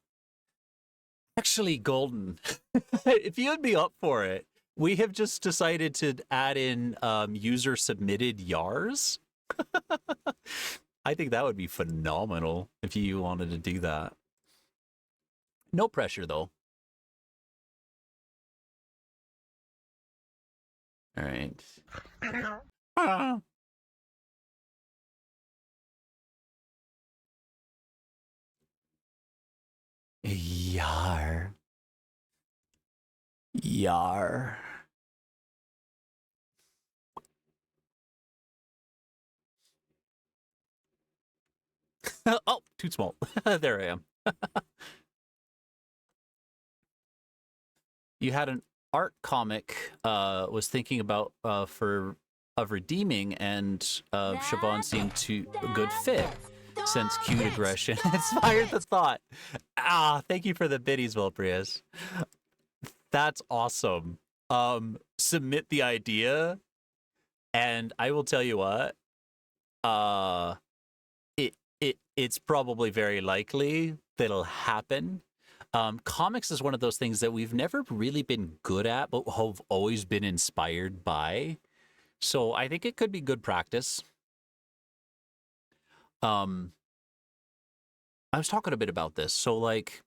Actually, Golden, if you'd be up for it, we have just decided to add in user submitted Yars. I think that would be phenomenal if you wanted to do that. No pressure, though. All right. Yar. Yar. Oh, too small. There I am. You had an art comic was thinking about of redeeming, and Siobhan seemed to a good fit. Since cute aggression inspired the thought. Thank you for the biddies, Wilprius. That's awesome. Submit the idea, and I will tell you what. It's probably very likely that it'll happen. Comics is one of those things that we've never really been good at, but have always been inspired by. So I think it could be good practice. I was talking a bit about this. So like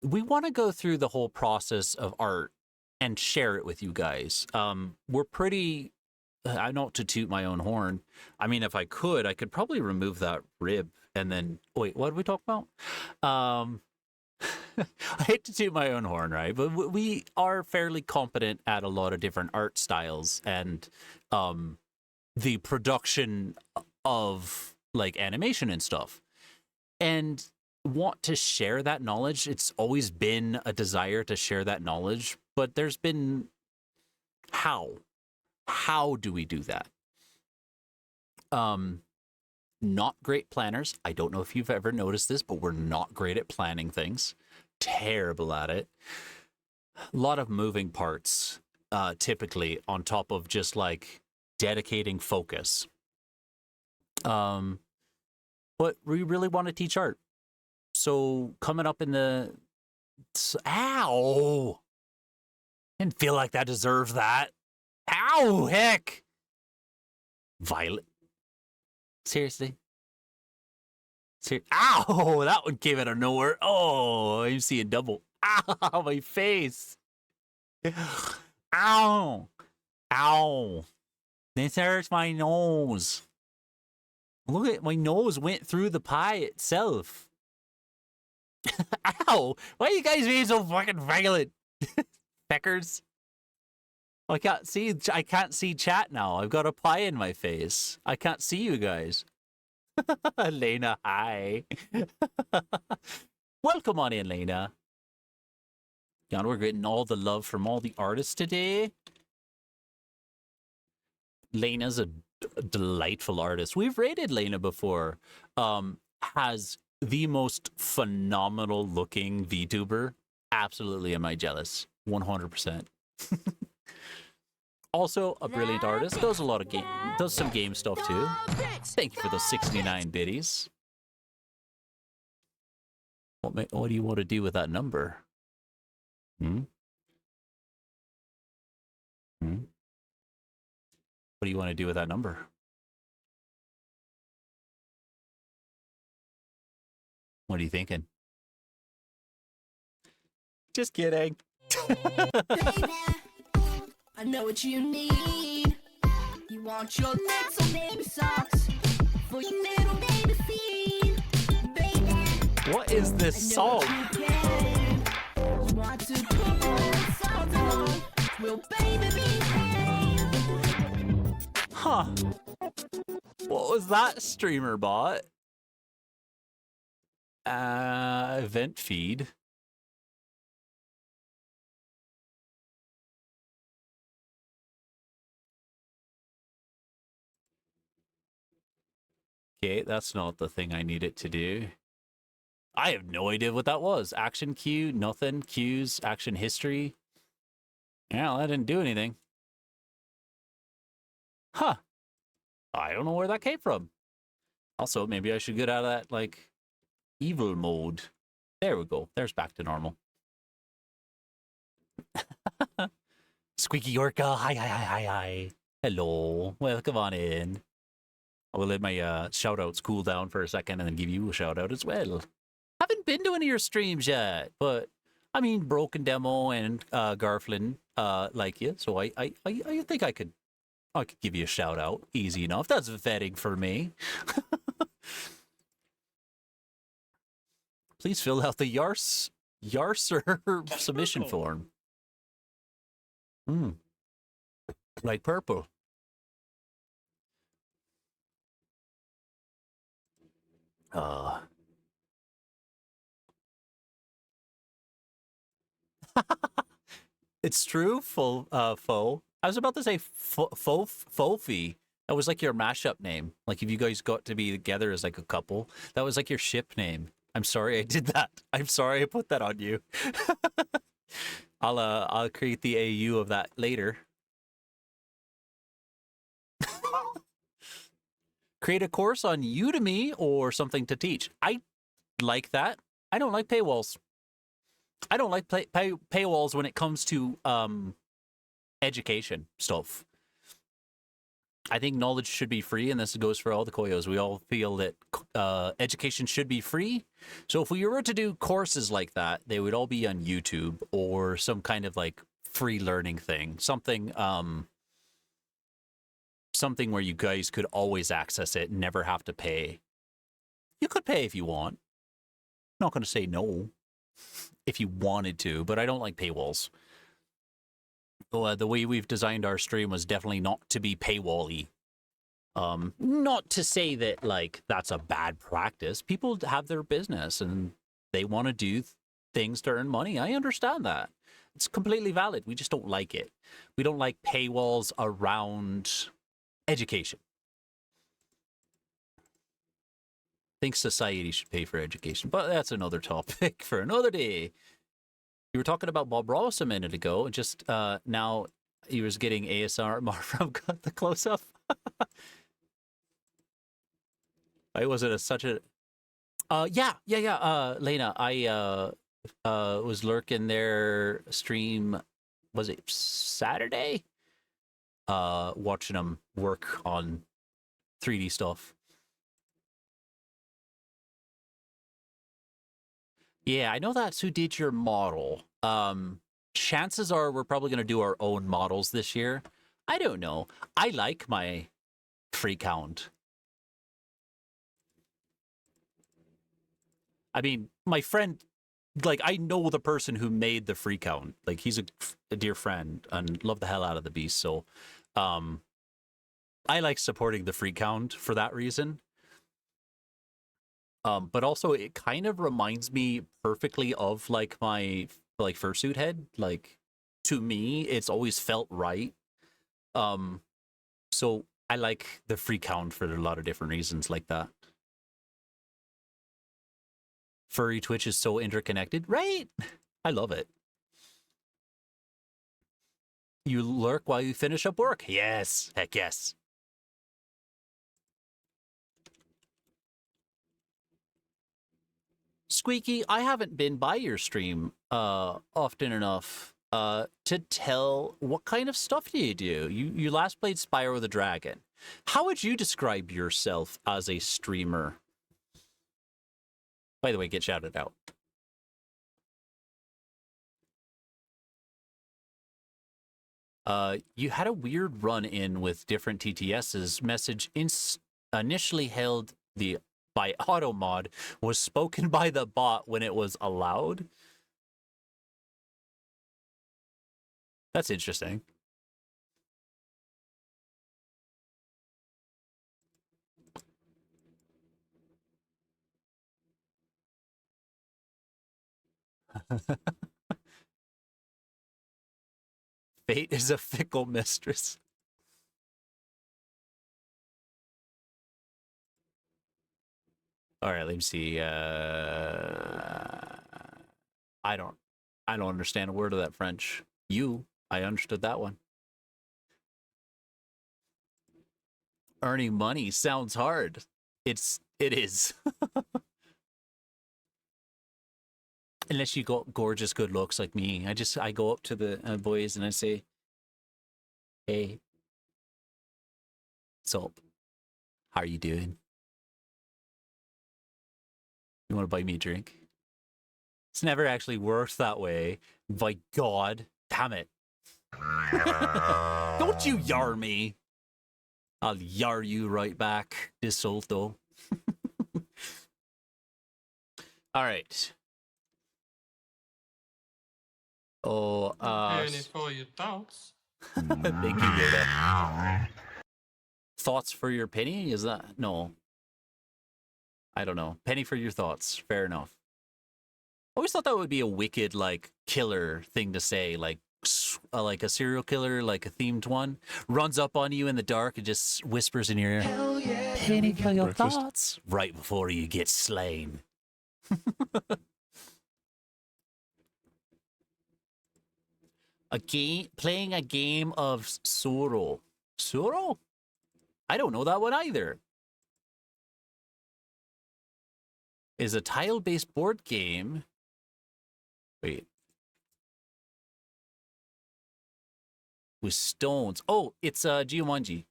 we want to go through the whole process of art and share it with you guys. We're pretty I don't to toot my own horn. I mean, if I could probably remove that rib and then wait, what did we talk about? I hate to toot my own horn, right? But we are fairly competent at a lot of different art styles and the production of like animation and stuff, and want to share that knowledge. It's always been a desire to share that knowledge, but there's been how do we do that? Not great planners. I don't know if you've ever noticed this, but we're not great at planning things. Terrible at it. A lot of moving parts, typically, on top of just like dedicating focus. But we really want to teach art. So coming up in the... Ow! Didn't feel like that deserves that. Ow, heck! Violet. Seriously? Ow! That one came out of nowhere. Oh, I'm seeing double. Ow, my face. Ow! Ow! This hurts my nose. Look at my nose went through the pie itself. Ow! Why are you guys being so fucking violent? Peckers. I can't see chat now. I've got a pie in my face. I can't see you guys. Lena, hi. Welcome on in, Lena. Yeah, we're getting all the love from all the artists today. Lena's a delightful artist. We've rated Lena before. Has the most phenomenal looking VTuber. Absolutely am I jealous. 100%. Also a brilliant artist. Does a lot of does some game stuff too. Thank you for those 69 biddies. What do you want to do with that number? Hmm? Hmm? What do you want to do with that number? What are you thinking? Just kidding. Baby, I know what you need. You want your little baby socks for your little baby feet. Baby, What is this I know song? what you get. You want to put on something wrong. Will baby behave? Huh. What was that streamer bot? Event feed. Okay, that's not the thing I need it to do. I have no idea what that was. Action queue, nothing. Queues, action history. Yeah, well, that didn't do anything. Huh. I don't know where that came from. Also, maybe I should get out of that, like, evil mode. There we go. There's back to normal. Squeaky Orca. Hi. Hello. Welcome on in. I will let my shout-outs cool down for a second and then give you a shout-out as well. Haven't been to any of your streams yet, but I mean, Broken Demo and Garflin like you, so I think I could give you a shout-out. Easy enough. That's vetting for me. Please fill out the Yarser submission form. Like purple. It's true, foe. I was about to say Fofi. That was like your mashup name. Like if you guys got to be together as like a couple, that was like your ship name. I'm sorry I did that. I'm sorry I put that on you. I'll create the AU of that later. Create a course on Udemy or something to teach. I like that. I don't like paywalls. I don't like paywalls when it comes to education stuff. I think knowledge should be free, and this goes for all the Koyos. We all feel that education should be free. So if we were to do courses like that, they would all be on YouTube or some kind of like free learning thing. Something something where you guys could always access it and never have to pay. You could pay if you want. Not going to say no if you wanted to, but I don't like paywalls. The way we've designed our stream was definitely not to be paywall-y. Not to say that, like, that's a bad practice. People have their business and they want to do things to earn money. I understand that. It's completely valid. We just don't like it. We don't like paywalls around education. I think society should pay for education, but that's another topic for another day. You were talking about Bob Ross a minute ago. Just now he was getting ASMR from the close-up. I wasn't such a... Yeah. Lena, I was lurking their stream, was it Saturday? Watching them work on 3D stuff. Yeah, I know that's who did your model. Chances are we're probably going to do our own models this year. I don't know. I like my free count. I mean, my friend, like, I know the person who made the free count. Like, he's a dear friend and love the hell out of the beast. So, I like supporting the free count for that reason. But also it kind of reminds me perfectly of like my fursuit head. Like to me, it's always felt right. So I like the free count for a lot of different reasons like that. Furry Twitch is so interconnected, right? I love it. You lurk while you finish up work. Yes. Heck yes. Squeaky, I haven't been by your stream often enough to tell what kind of stuff do you do. You last played Spyro the Dragon. How would you describe yourself as a streamer? By the way, get shouted out. You had a weird run-in with different TTSs. Message initially held by automod was spoken by the bot when it was allowed. That's interesting. Fate is a fickle mistress. All right, let me see. I don't understand a word of that French. I understood that one. Earning money sounds hard. It is. Unless you got gorgeous good looks like me. I go up to the boys and I say, "Hey, what's up? How are you doing? You want to buy me a drink?" It's never actually worked that way. By God, damn it. Don't you yar me. I'll yar you right back, DeSolto. All right. Oh, Penny for your thoughts. thank you, Yoda. Thoughts for your penny? Is that... No. I don't know. Penny for your thoughts. Fair enough. I always thought that would be a wicked, like, killer thing to say. Like a serial killer, like a themed one. Runs up on you in the dark and just whispers in your ear. Hell yeah. Penny for your thoughts. Right before you get slain. Playing a game of Sorrow. Sorrow? I don't know that one either. Is a tile-based board game. Wait. With stones. Oh, it's Geomanji.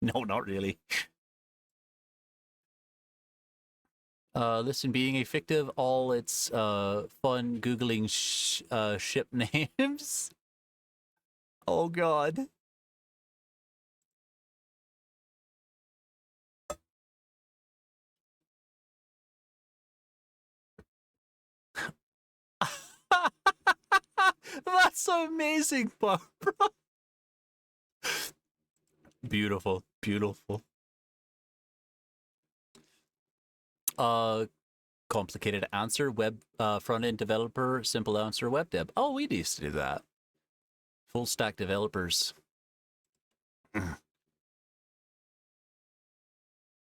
No, not really. Listen, being a fictive, all its fun Googling ship names. Oh, God. That's amazing, Barbara. Beautiful, beautiful. Complicated answer, web front-end developer, simple answer, web dev. Oh, we used to do that. Full stack developers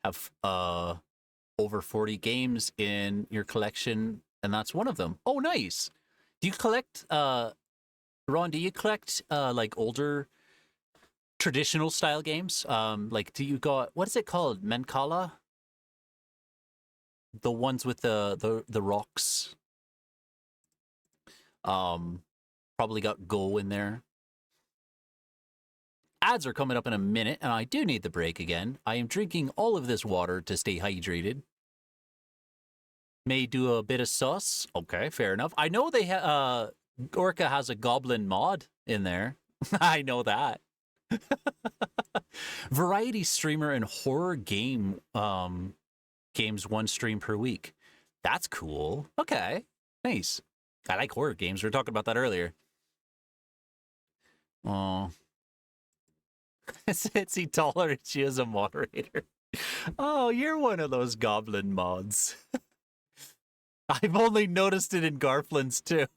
have over 40 games in your collection, and that's one of them. Oh, nice. Do you collect Ron, do you collect like older traditional style games? Like do you got, what is it called? Mancala? The ones with the rocks. Probably got Go in there. Ads are coming up in a minute, and I do need the break again. I am drinking all of this water to stay hydrated. May do a bit of sauce. Okay, fair enough. I know they Orca has a goblin mod in there. I know that. Variety streamer and horror game games one stream per week. That's cool. Okay, nice. I like horror games. We were talking about that earlier. Oh. Is he taller and she is a moderator? Oh, you're one of those goblin mods. I've only noticed it in Garflin's too.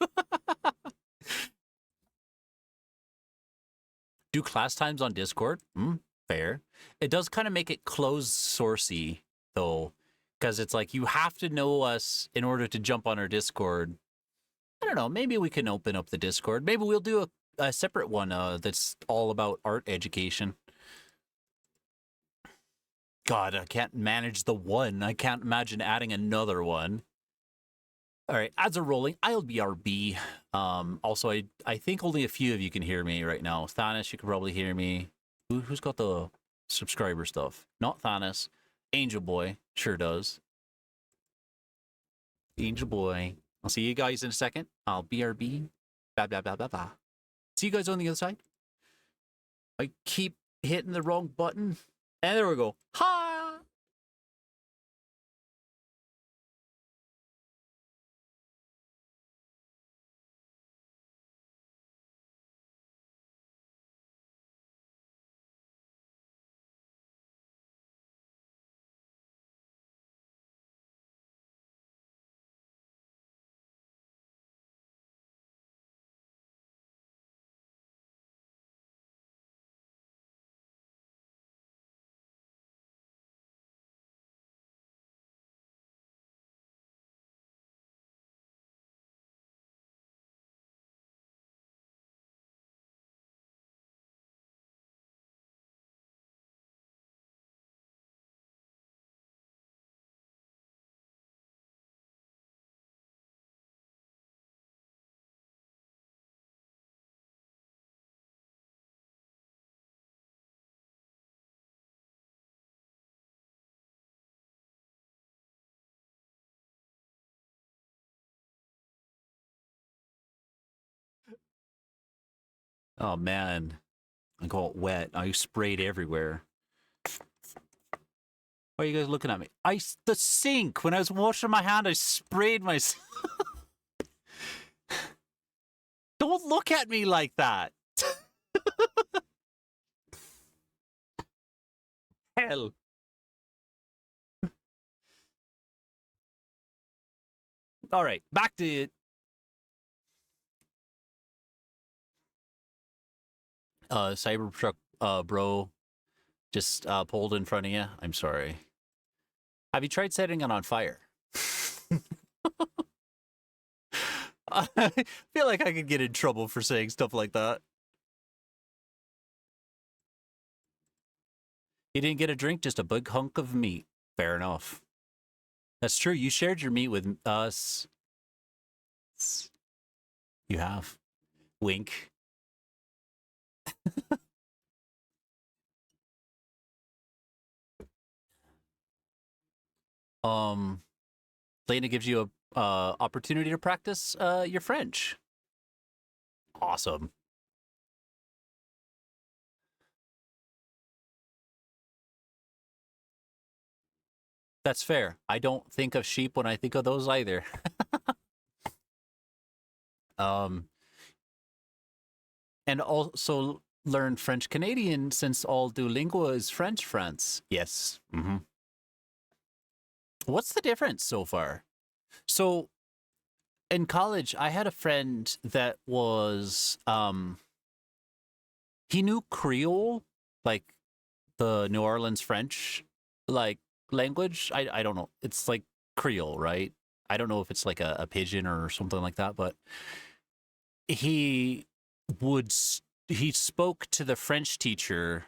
Do class times on Discord? Fair. It does kind of make it closed sourcey though, because it's like you have to know us in order to jump on our Discord. I don't know. Maybe we can open up the Discord. Maybe we'll do a separate one that's all about art education. God, I can't manage the one. I can't imagine adding another one. All right, ads are rolling. I'll be RB. Also, I think only a few of you can hear me right now. Thanos, you can probably hear me. Who's got the subscriber stuff? Not Thanos. Angel Boy sure does. Angel Boy. I'll see you guys in a second. I'll BRB. Blah, blah, blah, blah, blah. See you guys on the other side. I keep hitting the wrong button. And there we go. Ha! Oh, man. I got wet. I sprayed everywhere. Why are you guys looking at me? The sink. When I was washing my hand, I sprayed myself. Don't look at me like that. Hell. All right, back to it. Cybertruck, bro, just pulled in front of you. I'm sorry. Have you tried setting it on fire? I feel like I could get in trouble for saying stuff like that. You didn't get a drink, just a big hunk of meat. Fair enough. That's true. You shared your meat with us. You have. Wink. Lena gives you a opportunity to practice your French. Awesome. That's fair. I don't think of sheep when I think of those either. And also learn French Canadian since all Duolingo is French France. Yes. Mm-hmm. What's the difference so far? So in college, I had a friend that was he knew Creole, like the New Orleans French, like language. I don't know. It's like Creole, right? I don't know if it's like a pidgin or something like that, but he spoke to the French teacher,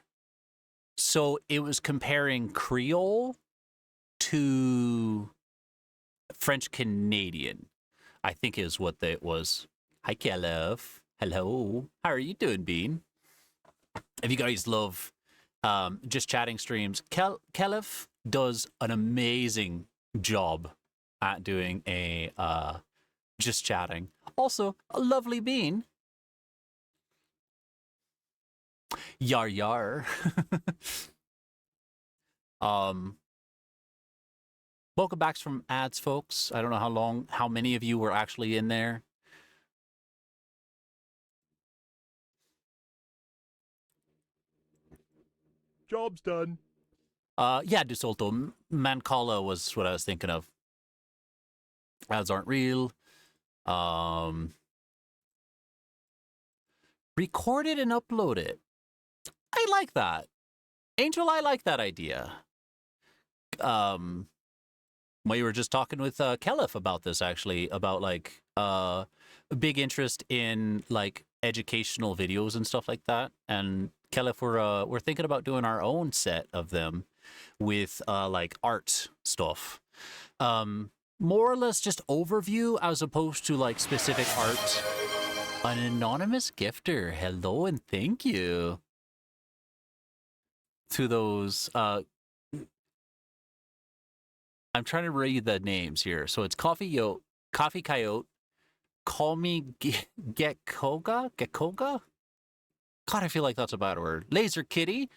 so it was comparing Creole to French Canadian, I think is what it was. Hi, Kelef. Hello. How are you doing, Bean? If you guys love just chatting streams, Kelef does an amazing job at doing a just chatting. Also, a lovely Bean. Yar yar. Welcome back from ads, folks. I don't know how many of you were actually in there. Job's done. Yeah, Dusolto. Mancala was what I was thinking of. Ads aren't real. Record it and upload it. I like that. Angel, I like that idea. We were just talking with Kelef about this, actually, about like a big interest in like educational videos and stuff like that. And Kelif, we're thinking about doing our own set of them with like art stuff. More or less just overview as opposed to like specific art. An anonymous gifter. Hello and thank you to those. I'm trying to read the names here. So it's Coffee Coyote, Call Me Gekkoga? God, I feel like that's a bad word. Laser Kitty,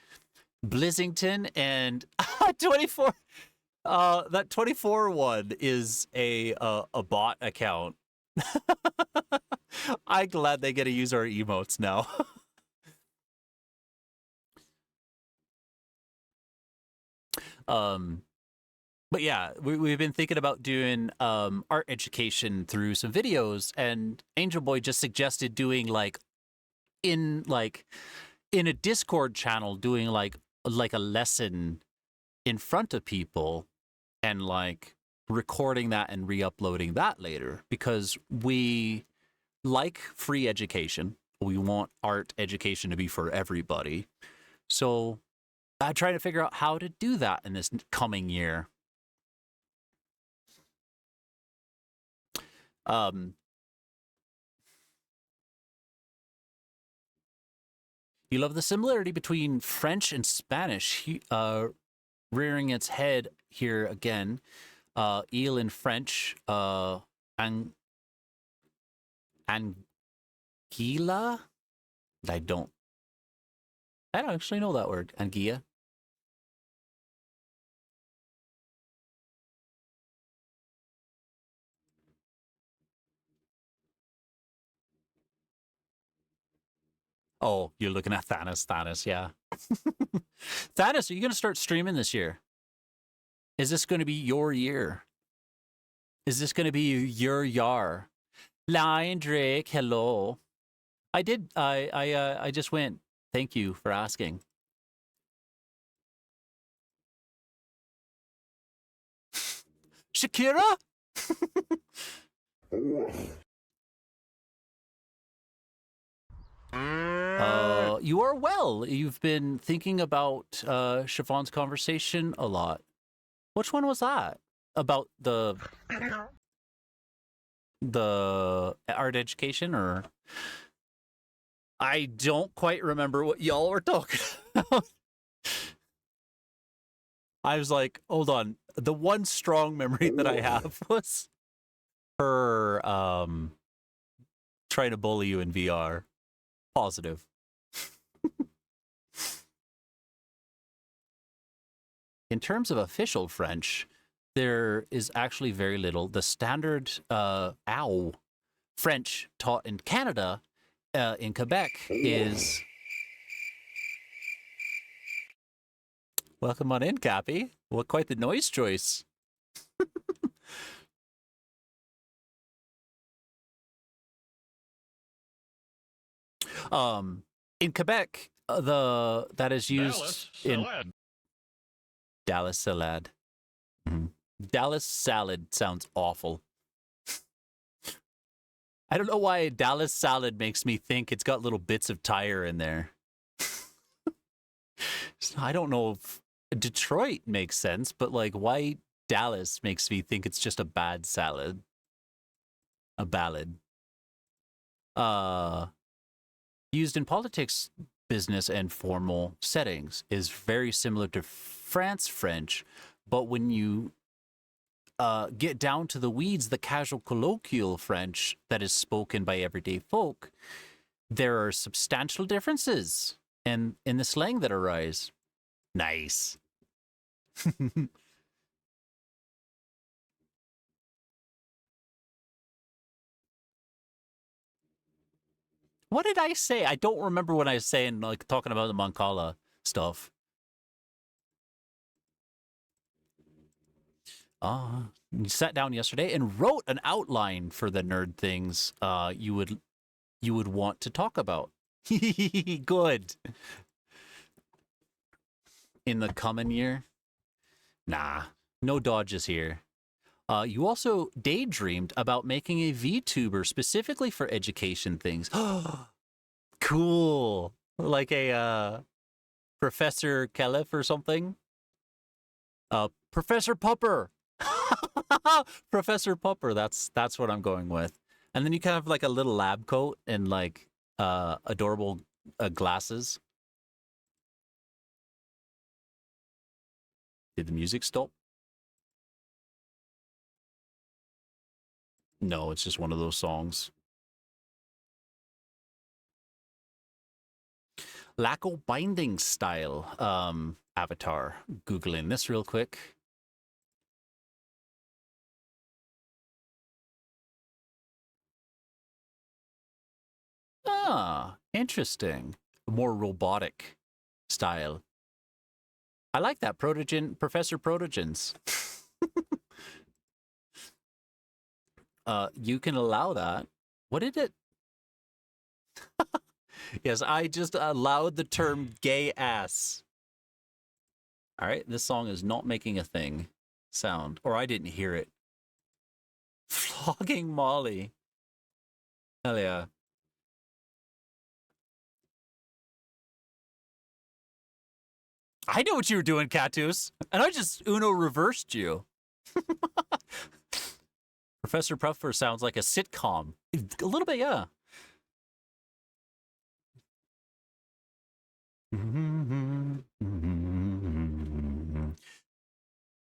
Blizzington, and 24. That 24 one is a bot account. I'm glad they get to use our emotes now. But yeah, we've been thinking about doing art education through some videos, and Angel Boy just suggested doing like in a Discord channel, doing like a lesson in front of people and like recording that and re-uploading that later, because we like free education. We want art education to be for everybody. So I'm trying to figure out how to do that in this coming year. You love the similarity between French and Spanish. Rearing its head here again. Eel in French. Anguilla? I don't actually know that word. Anguilla. Oh, you're looking at Thanos. Thanos, yeah. Thanos, are you going to start streaming this year? Is this going to be your year? Is this going to be your Yarr? Lion Drake, hello. I did. I just went. Thank you for asking. Shakira? You are well. You've been thinking about Chiffon's conversation a lot. Which one was that? About the art education, or I don't quite remember what y'all were talking about. I was like, hold on. The one strong memory that I have was her trying to bully you in VR. Positive. In terms of official French, there is actually very little. The standard ow French taught in Canada, in Quebec, is... Welcome on in, Cappy. What quite the noise choice. In Quebec, that is used in Dallas salad. Mm-hmm. Dallas salad sounds awful. I don't know why Dallas salad makes me think it's got little bits of tire in there. I don't know if Detroit makes sense, but like why Dallas makes me think it's just a bad salad. A ballad. Used in politics, business, and formal settings, is very similar to France French, but when you get down to the weeds, the casual colloquial French that is spoken by everyday folk, there are substantial differences in the slang that arise. Nice. What did I say? I don't remember what I was saying, like talking about the Moncala stuff. You sat down yesterday and wrote an outline for the nerd things you would want to talk about. Good. In the coming year? Nah, no dodges here. You also daydreamed about making a VTuber specifically for education things. Cool. Like a Professor Caliph or something. Professor Pupper. Professor Pupper. That's what I'm going with. And then you kind of have like a little lab coat and like adorable glasses. Did the music stop? No, it's just one of those songs. Lacquer binding style avatar. Googling this real quick. Ah, interesting. More robotic style. I like that. Professor Protogens. You can allow that. What did it? Yes, I just allowed the term gay ass. All right, this song is not making a thing sound, or I didn't hear it. Flogging Molly. Hell yeah. I know what you were doing, Catus, and I just Uno reversed you. Professor Puffer sounds like a sitcom. A little bit, yeah.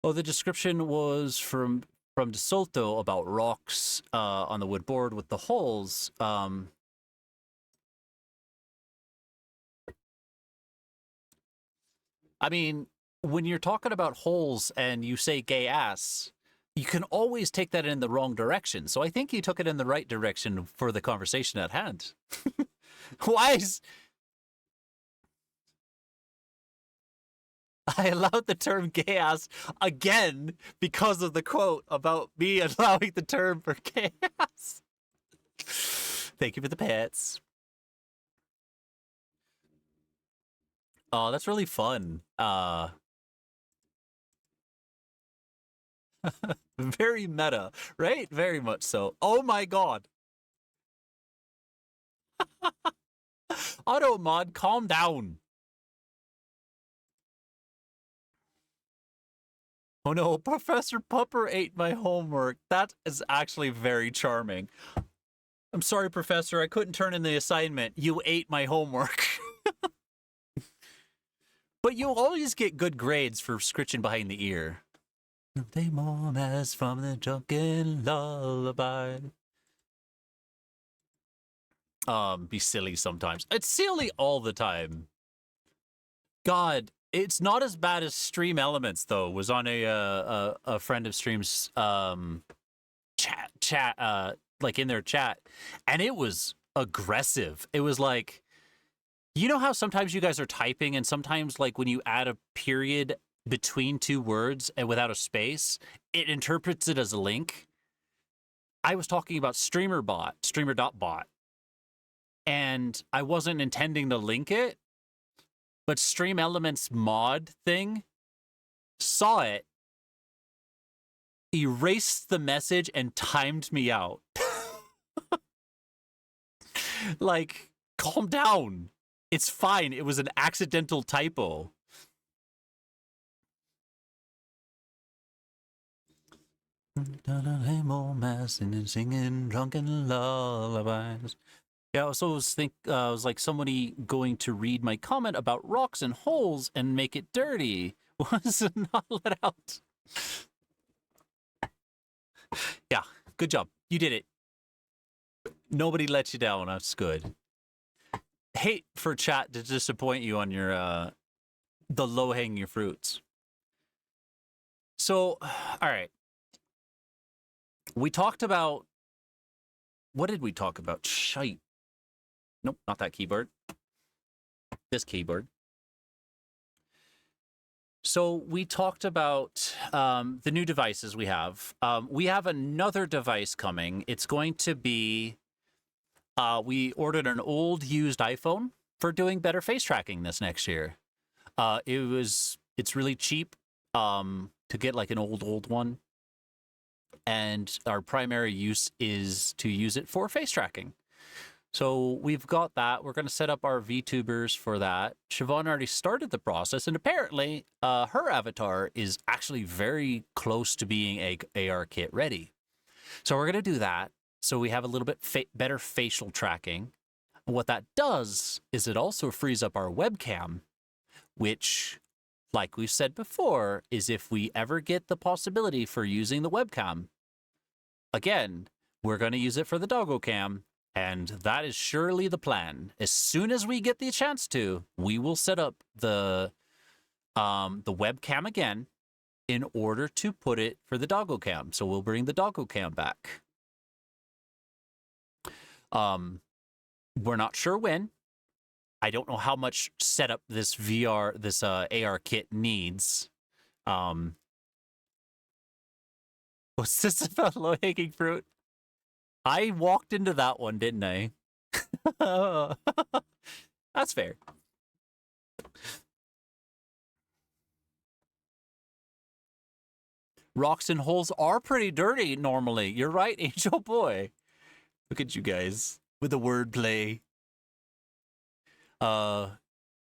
Oh, the description was from DeSolto about rocks on the wood board with the holes. I mean, when you're talking about holes and you say gay ass, you can always take that in the wrong direction. So I think you took it in the right direction for the conversation at hand. Why is... I allowed the term gay ass again because of the quote about me allowing the term for gay ass. Thank you for the pets. Oh, that's really fun. Very meta, right? Very much so. Oh my god. Auto mod, calm down. Oh no, Professor Pupper ate my homework. That is actually very charming. I'm sorry, Professor, I couldn't turn in the assignment. You ate my homework. But you'll always get good grades for scritching behind the ear. They mom as from the drunken lullaby. Be silly sometimes. It's silly all the time. God, it's not as bad as Stream Elements though. Was on a friend of Stream's chat like in their chat, and it was aggressive. It was like, you know how sometimes you guys are typing and sometimes like when you add a period between two words and without a space, it interprets it as a link. I was talking about streamer.bot, and I wasn't intending to link it, but Stream Elements mod thing saw it, erased the message, and timed me out. Like, calm down. It's fine. It was an accidental typo. Singing drunken lullabies. Yeah, I also was like somebody going to read my comment about rocks and holes and make it dirty. Was not let out. Yeah, good job. You did it. Nobody let you down. That's good. Hate for chat to disappoint you on your the low-hanging fruits. So, all right. We talked about, what did we talk about? Shite. Nope, not that keyboard. This keyboard. So we talked about the new devices we have. We have another device coming. It's going to be, we ordered an old used iPhone for doing better face tracking this next year. It's really cheap to get like an old one. and our primary use is to use it for face tracking. So we've got that. We're going to set up our VTubers for that. Siobhan already started the process, and apparently her avatar is actually very close to being a AR kit ready. So we're going to do that. So we have a little bit better facial tracking. And what that does is it also frees up our webcam, which, like we've said before, is if we ever get the possibility for using the webcam, again, we're going to use it for the doggo cam. And that is surely the plan. As soon as we get the chance to, we will set up the webcam again in order to put it for the doggo cam. So we'll bring the doggo cam back. We're not sure when. I don't know how much setup this AR kit needs. What's this about low-hanging fruit? I walked into that one, didn't I? That's fair. Rocks and holes are pretty dirty normally. You're right, Angel Boy. Look at you guys with the wordplay.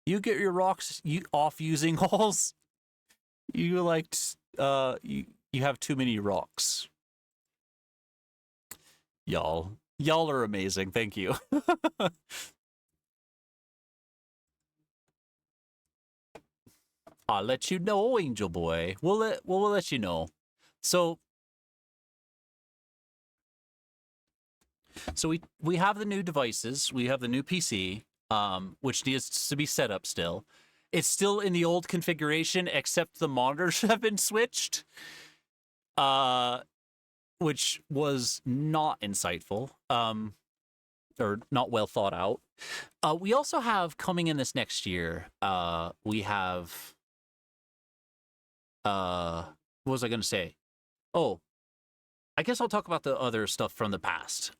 You get your rocks off using holes. You have too many rocks. Y'all are amazing. Thank you. I'll let you know, Angel Boy. We'll let you know. So we have the new devices. We have the new PC, which needs to be set up still. It's still in the old configuration, except the monitors have been switched. Which was not insightful, or not well thought out. We also have coming in this next year, we have, what was I going to say? Oh, I guess I'll talk about the other stuff from the past.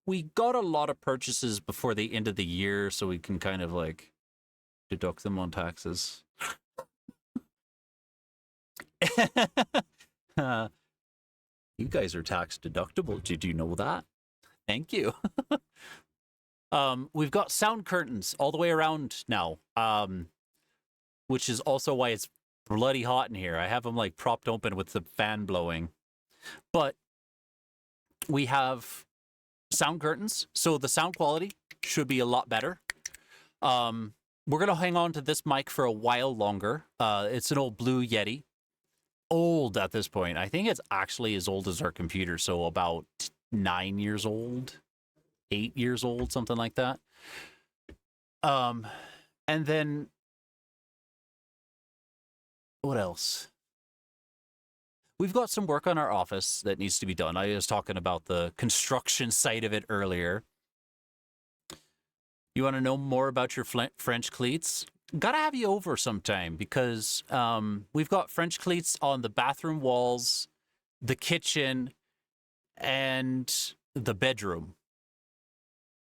We got a lot of purchases before the end of the year, so we can kind of like deduct them on taxes. You guys are tax deductible. Did you know that? Thank you. We've got sound curtains all the way around now, which is also why it's bloody hot in here. I have them like propped open with the fan blowing. But we have sound curtains, so the sound quality should be a lot better. We're going to hang on to this mic for a while longer. It's an old Blue Yeti. Old at this point. I think it's actually as old as our computer, so about 9 years old, 8 years old, something like that. And then what else? We've got some work on our office that needs to be done. I was talking about the construction side of it earlier. You want to know more about your French cleats? Gotta have you over sometime, because we've got French cleats on the bathroom walls, the kitchen, and the bedroom.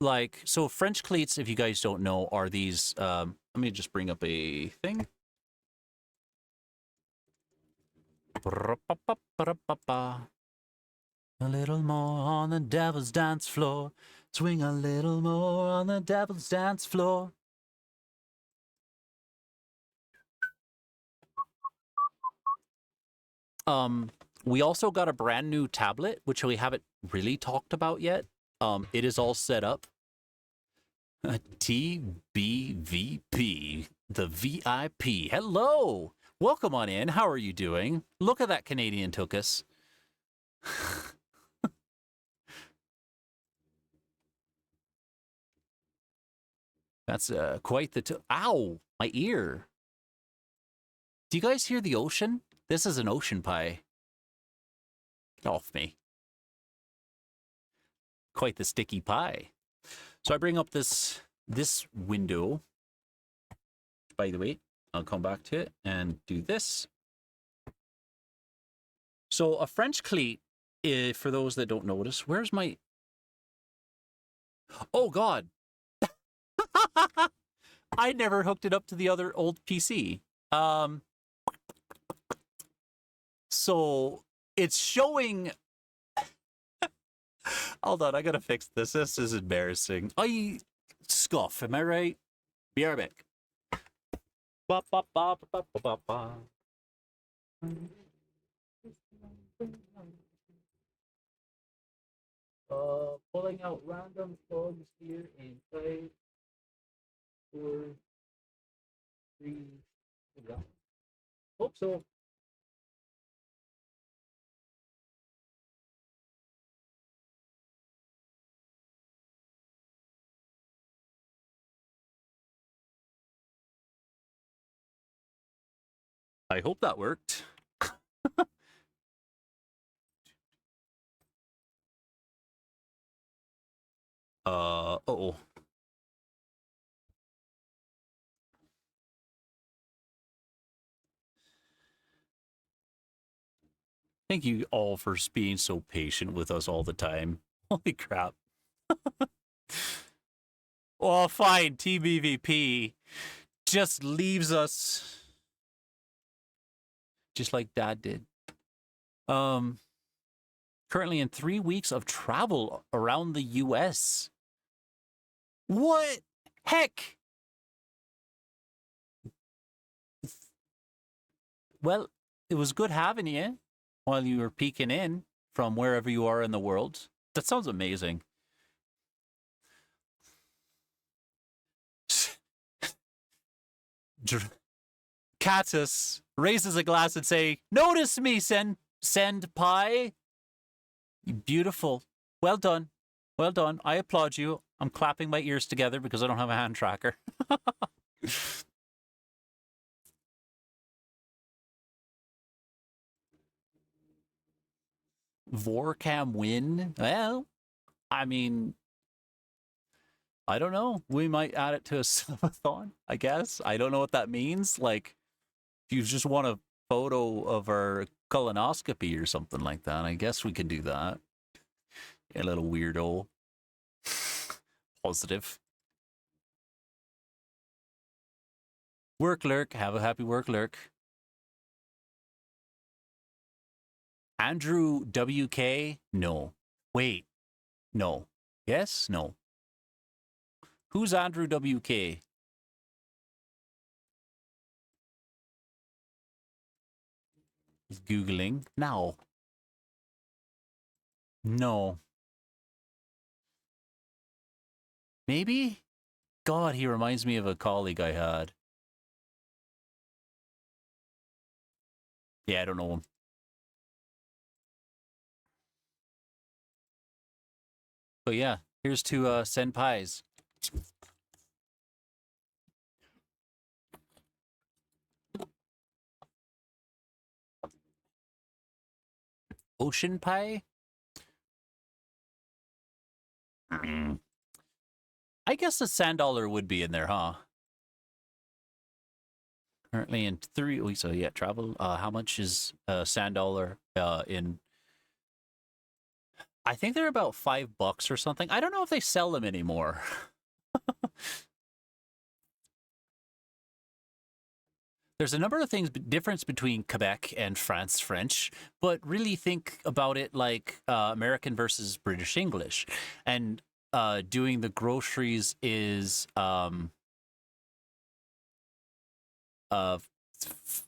Like, so French cleats, if you guys don't know, are these, let me just bring up a thing. A little more on the devil's dance floor. Swing a little more on the devil's dance floor. We also got a brand new tablet, which we haven't really talked about yet. It is all set up. TBVP, the VIP. Hello! Welcome on in. How are you doing? Look at that Canadian Tookus. That's quite the... Ow! My ear. Do you guys hear the ocean? This is an ocean pie. Get off me. Quite the sticky pie. So I bring up this window. By the way, I'll come back to it and do this. So a French cleat, for those that don't notice, where's my... Oh, God. I never hooked it up to the other old PC. So it's showing. Hold on, I gotta fix this. This is embarrassing. I scoff, am I right? Be right back. Ba, ba, ba, ba, ba, ba, ba. Pulling out random plugs here in 5, 4, 3. Yeah. Hope so. I hope that worked. Uh-oh. Thank you all for being so patient with us all the time. Holy crap. Well, fine. TBVP just leaves us just like Dad did. Currently in 3 weeks of travel around the US. What? Heck! Well, it was good having you while you were peeking in from wherever you are in the world. That sounds amazing. Catus raises a glass and say, "Notice me, senpai. Beautiful. Well done. Well done. I applaud you. I'm clapping my ears together because I don't have a hand tracker." Vorcam win? Well, I mean, I don't know. We might add it to a subathon, I guess. I don't know what that means. Like, if you just want a photo of our colonoscopy or something like that, I guess we can do that. A little weirdo. Positive. Work lurk. Have a happy work lurk. Andrew WK? No. Wait. No. Yes? No. Who's Andrew WK? He's Googling. Now. No. Maybe? God, he reminds me of a colleague I had. Yeah, I don't know him. But yeah, here's to senpais. Ocean pie? I guess a sand dollar would be in there, huh? Currently in 3 weeks, so yeah, travel. How much is sand dollar in? I think they're about $5 or something. I don't know if they sell them anymore. There's a number of things difference between Quebec and France French, but really think about it like American versus British English. And doing the groceries is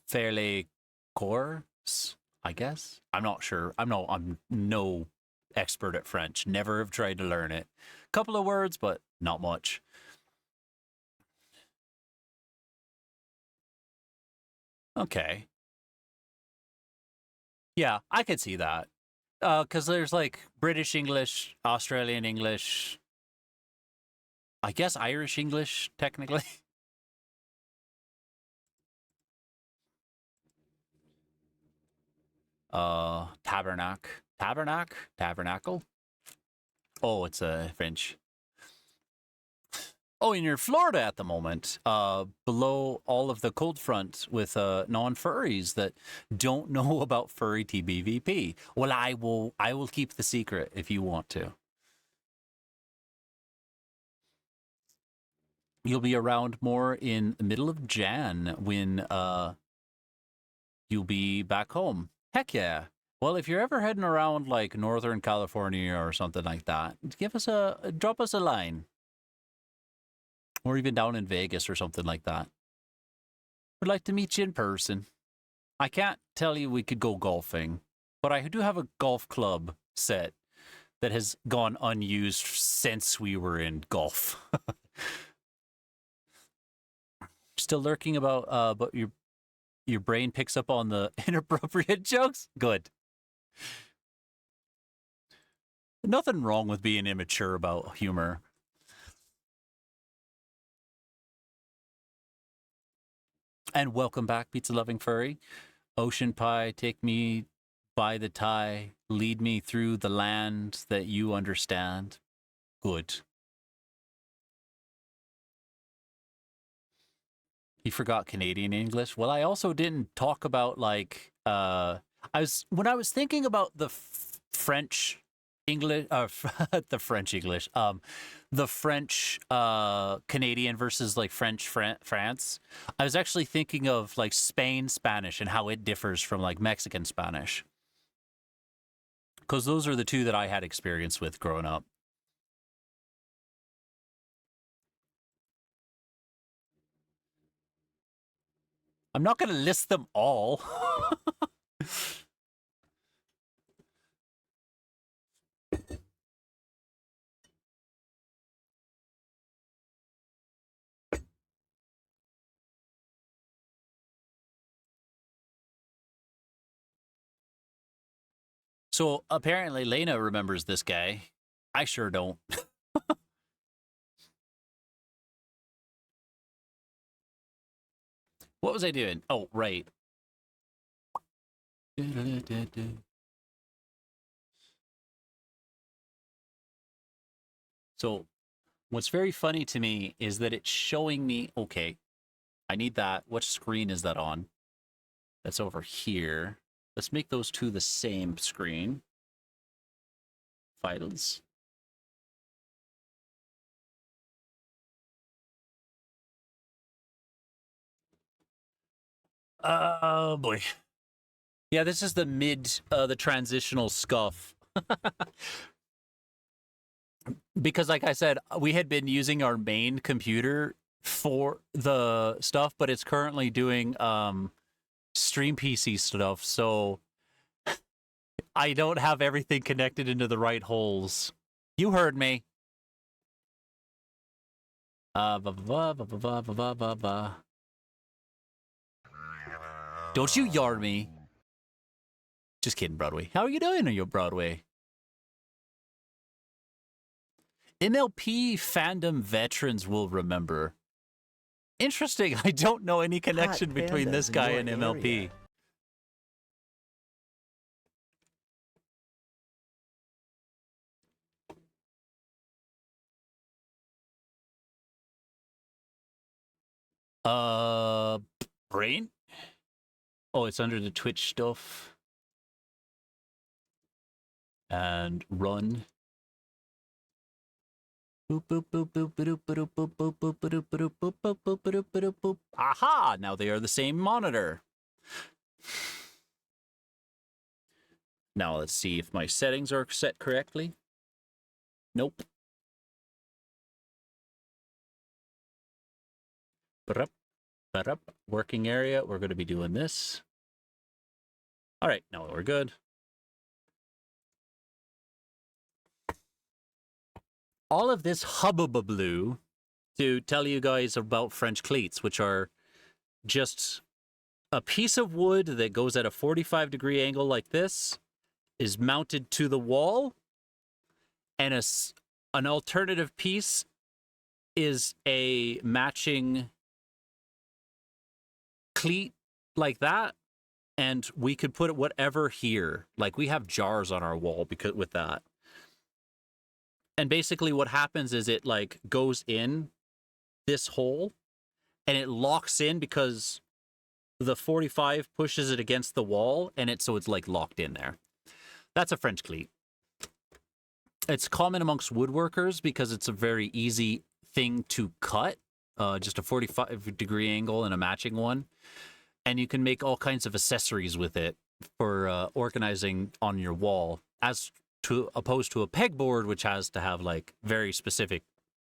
fairly coarse, I guess. I'm not sure. I'm no expert at French. Never have tried to learn it. Couple of words, but not much. Okay. Yeah, I could see that. Because there's like British English, Australian English, I guess Irish English, technically. Tabernacle. Oh, it's French. Oh, and you're in Florida at the moment, below all of the cold front with non-furries that don't know about furry TBVP. Well, I will keep the secret if you want to. You'll be around more in the middle of Jan when you'll be back home. Heck yeah. Well, if you're ever heading around like Northern California or something like that, drop us a line. Or even down in Vegas or something like that. Would like to meet you in person. I can't tell you we could go golfing, but I do have a golf club set that has gone unused since we were in golf. Still lurking about, but your brain picks up on the inappropriate jokes? Good. Nothing wrong with being immature about humor. And welcome back, Pizza Loving Furry. Ocean Pie, take me by the tie, lead me through the land that you understand. Good. He forgot Canadian English. Well, I also didn't talk about like when I was thinking about the French English, the French English, the French Canadian versus like French France. I was actually thinking of like Spain Spanish and how it differs from like Mexican Spanish, because those are the two that I had experience with growing up. I'm not going to list them all. So apparently Lena remembers this guy. I sure don't. What was I doing? Oh, right. So what's very funny to me is that it's showing me, okay, I need that. What screen is that on? That's over here. Let's make those two the same screen. Files. Oh boy. Yeah, this is the the transitional scuff. Because like I said, we had been using our main computer for the stuff, but it's currently doing stream PC stuff, so I don't have everything connected into the right holes. You heard me. Don't you yard me. Just kidding, Broadway. How are you doing on your Broadway? MLP fandom veterans will remember. Interesting. I don't know any connection between this guy and MLP. Brain? Oh, it's under the Twitch stuff. And run. Aha! Now they are the same monitor. Now let's see if my settings are set correctly. Nope. Working area, we're going to be doing this. All right, now we're good. All of this hubbubaloo to tell you guys about French cleats, which are just a piece of wood that goes at a 45-degree angle like this, is mounted to the wall, and an alternative piece is a matching cleat like that, and we could put whatever here. Like, we have jars on our wall because with that. And basically what happens is it like goes in this hole and it locks in because the 45 pushes it against the wall, and so it's like locked in there. That's a French cleat. It's common amongst woodworkers because it's a very easy thing to cut. Just a 45-degree angle and a matching one. And you can make all kinds of accessories with it. for organizing on your wall, as to opposed to a pegboard, which has to have like very specific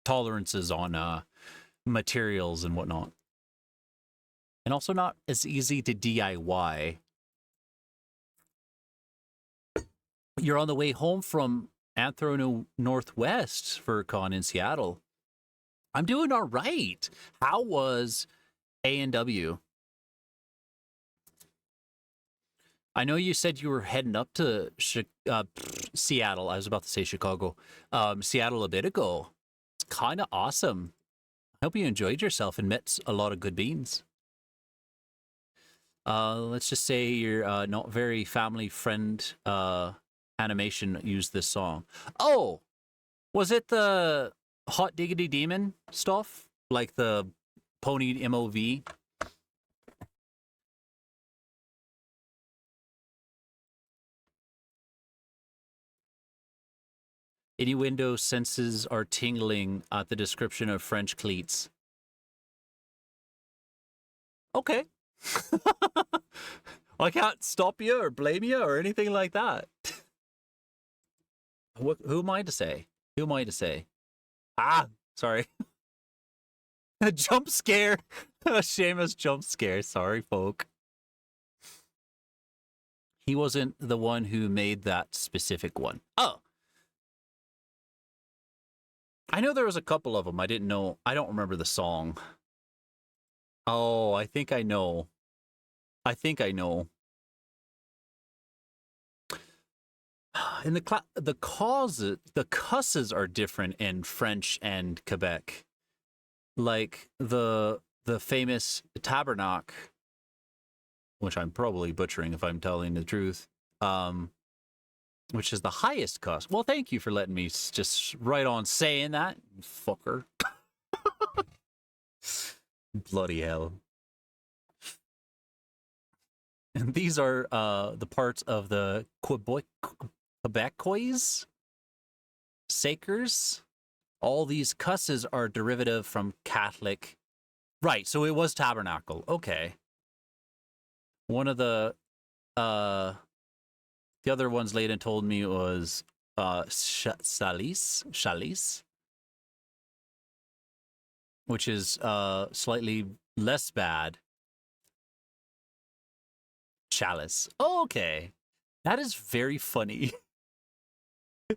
tolerances on materials and whatnot, and also not as easy to DIY. You're on the way home from Anthro Northwest for con in Seattle. I'm doing all right. How was A&W? I know you said you were heading up to Seattle. I was about to say Chicago. Seattle a bit ago. It's kind of awesome. I hope you enjoyed yourself and met a lot of good beans. Let's just say your not very family friend animation used this song. Oh, was it the Hot Diggity Demon stuff? Like the ponied MOV? Innuendo senses are tingling at the description of French cleats. Okay. I can't stop you or blame you or anything like that. Who am I to say? Who am I to say? Ah, sorry. A jump scare. A Seamus jump scare. Sorry, folk. He wasn't the one who made that specific one. Oh. I know there was a couple of them. I didn't know. I don't remember the song. Oh, I think I know. I think I know. And the cusses are different in French and Quebec. Like the famous tabernacle, which I'm probably butchering if I'm telling the truth. Which is the highest cuss. Well, thank you for letting me just right on saying that, fucker. Bloody hell. And these are the parts of the Quebecois, Sakers. All these cusses are derivative from Catholic. Right, so it was tabernacle. Okay. One of the other ones Layden told me was chalice, which is slightly less bad. Chalice. Oh, okay. That is very funny. You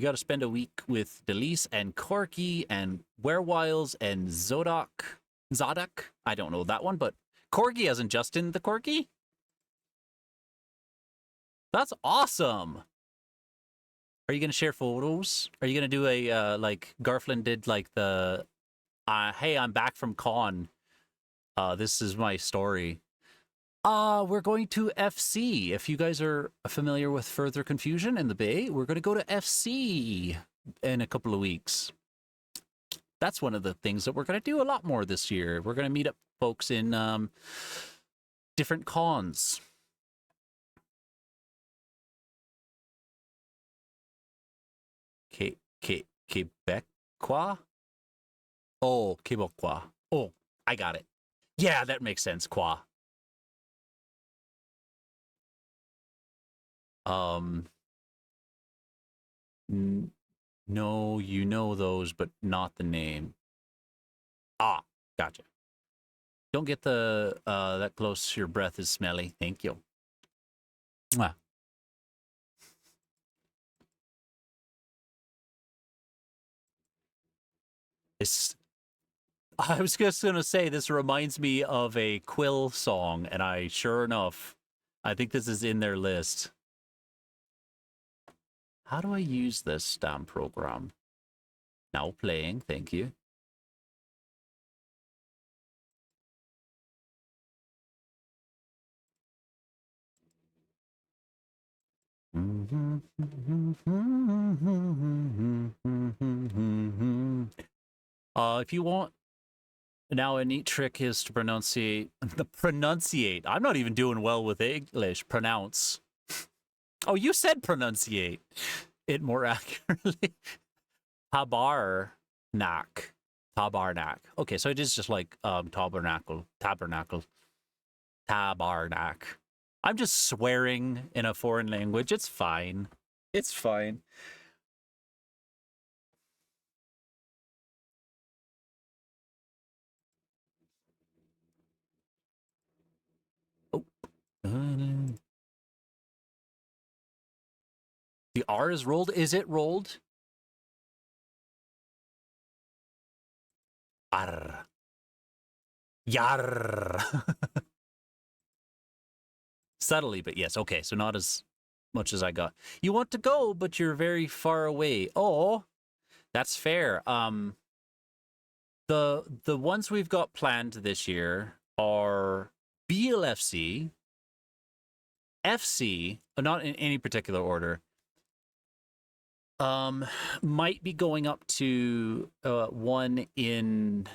got to spend a week with Delise and Corky and Werewilds and Zodok. I don't know that one, but Corky as in Justin the Corky? That's awesome. Are you going to share photos? Are you going to do a, like Garflin did, like the, hey, I'm back from con. This is my story. We're going to FC. If you guys are familiar with Further Confusion in the Bay, we're going to go to FC in a couple of weeks. That's one of the things that we're going to do a lot more this year. We're going to meet up folks in different cons. Quebecois? Oh, Quebecois. Oh, I got it. Yeah, that makes sense. Qua. No, you know those, but not the name. Ah, gotcha. Don't get the that close. Your breath is smelly. Thank you. Mwah. I was just going to say, this reminds me of a Quill song, and sure enough, I think this is in their list. How do I use this stamp program? Now playing, thank you. If you want, now a neat trick is to pronunciate. I'm not even doing well with English. Pronounce. Oh, you said pronunciate it more accurately. Tabarnak. Okay, so it is just like tabernacle. Tabarnak. I'm just swearing in a foreign language. It's fine. It's fine. Oh. The R is rolled. Is it rolled? Arr. Yarr. Subtly, but yes. Okay, so not as much as I got. You want to go, but you're very far away. Oh, that's fair. The ones we've got planned this year are BLFC, FC, not in any particular order. Might be going up to one in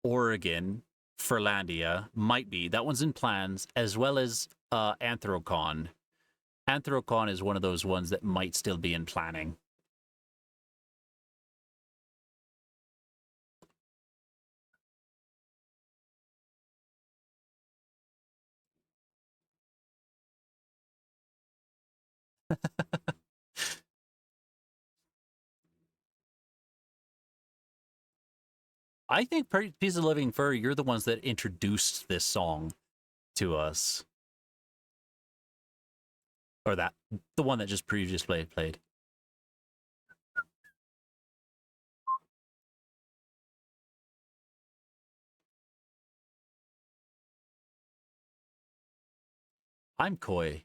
Oregon, Furlandia. Might be. That one's in plans, as well as Anthrocon. Anthrocon is one of those ones that might still be in planning. I think Piece of Living Fur, you're the ones that introduced this song to us. Or that, the one that just previously played. I'm coy.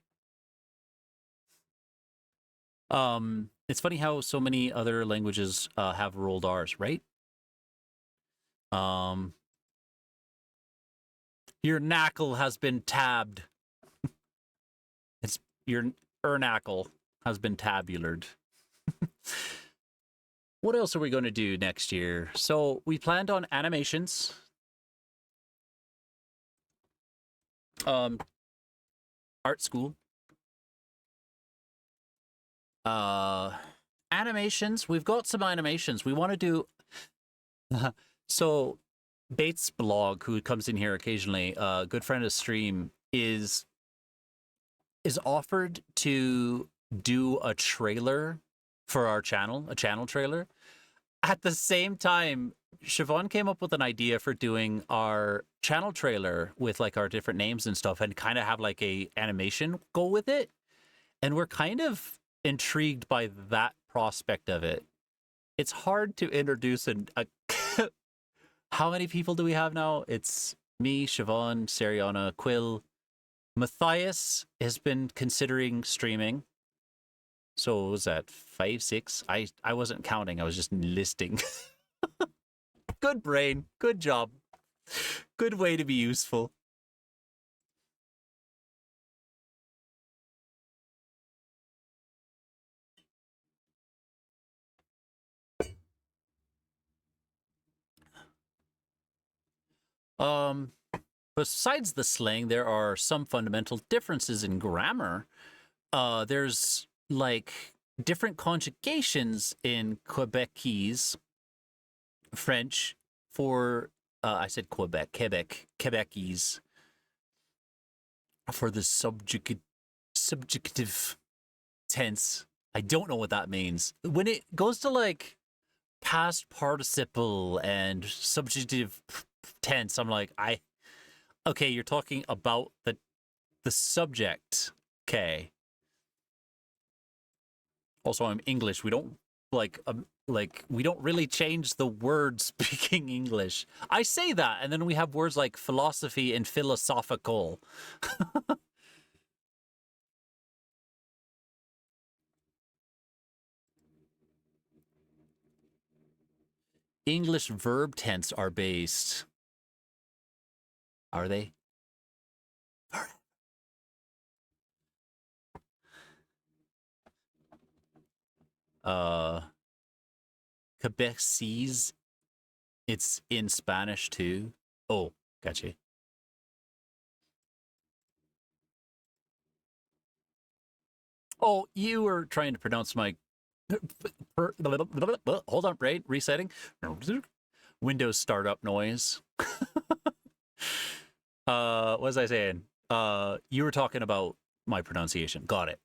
It's funny how so many other languages have rolled R's, right? Your knackle has been tabbed. It's your ernackle has been tabulared. What else are we going to do next year? So we planned on animations. Art school. Animations. We've got some animations. We want to do. So Bates blog, who comes in here occasionally, a good friend of stream, is offered to do a trailer for our channel, a channel trailer. At the same time, Siobhan came up with an idea for doing our channel trailer with like our different names and stuff, and kind of have like a animation go with it. And we're kind of intrigued by that prospect of it. It's hard to introduce a how many people do we have now? It's me, Siobhan, Seriana, Quill. Matthias has been considering streaming. So what was that, 5, 6? I wasn't counting. I was just listing. Good brain. Good job. Good way to be useful. Besides the slang, there are some fundamental differences in grammar. There's like different conjugations in Quebecese French for I said Quebecese for the subjunctive tense. I don't know what that means. When it goes to like past participle and subjunctive tense, I'm like, okay, you're talking about the subject. Okay. Also, I'm English. We don't like we don't really change the word speaking English. I say that, and then we have words like philosophy and philosophical. English verb tense are based. Are they? Quebecese, it's in Spanish too. Oh, gotcha. Oh, you were trying to pronounce my. Hold on, right? Resetting. Windows startup noise. What was I saying? You were talking about my pronunciation. Got it.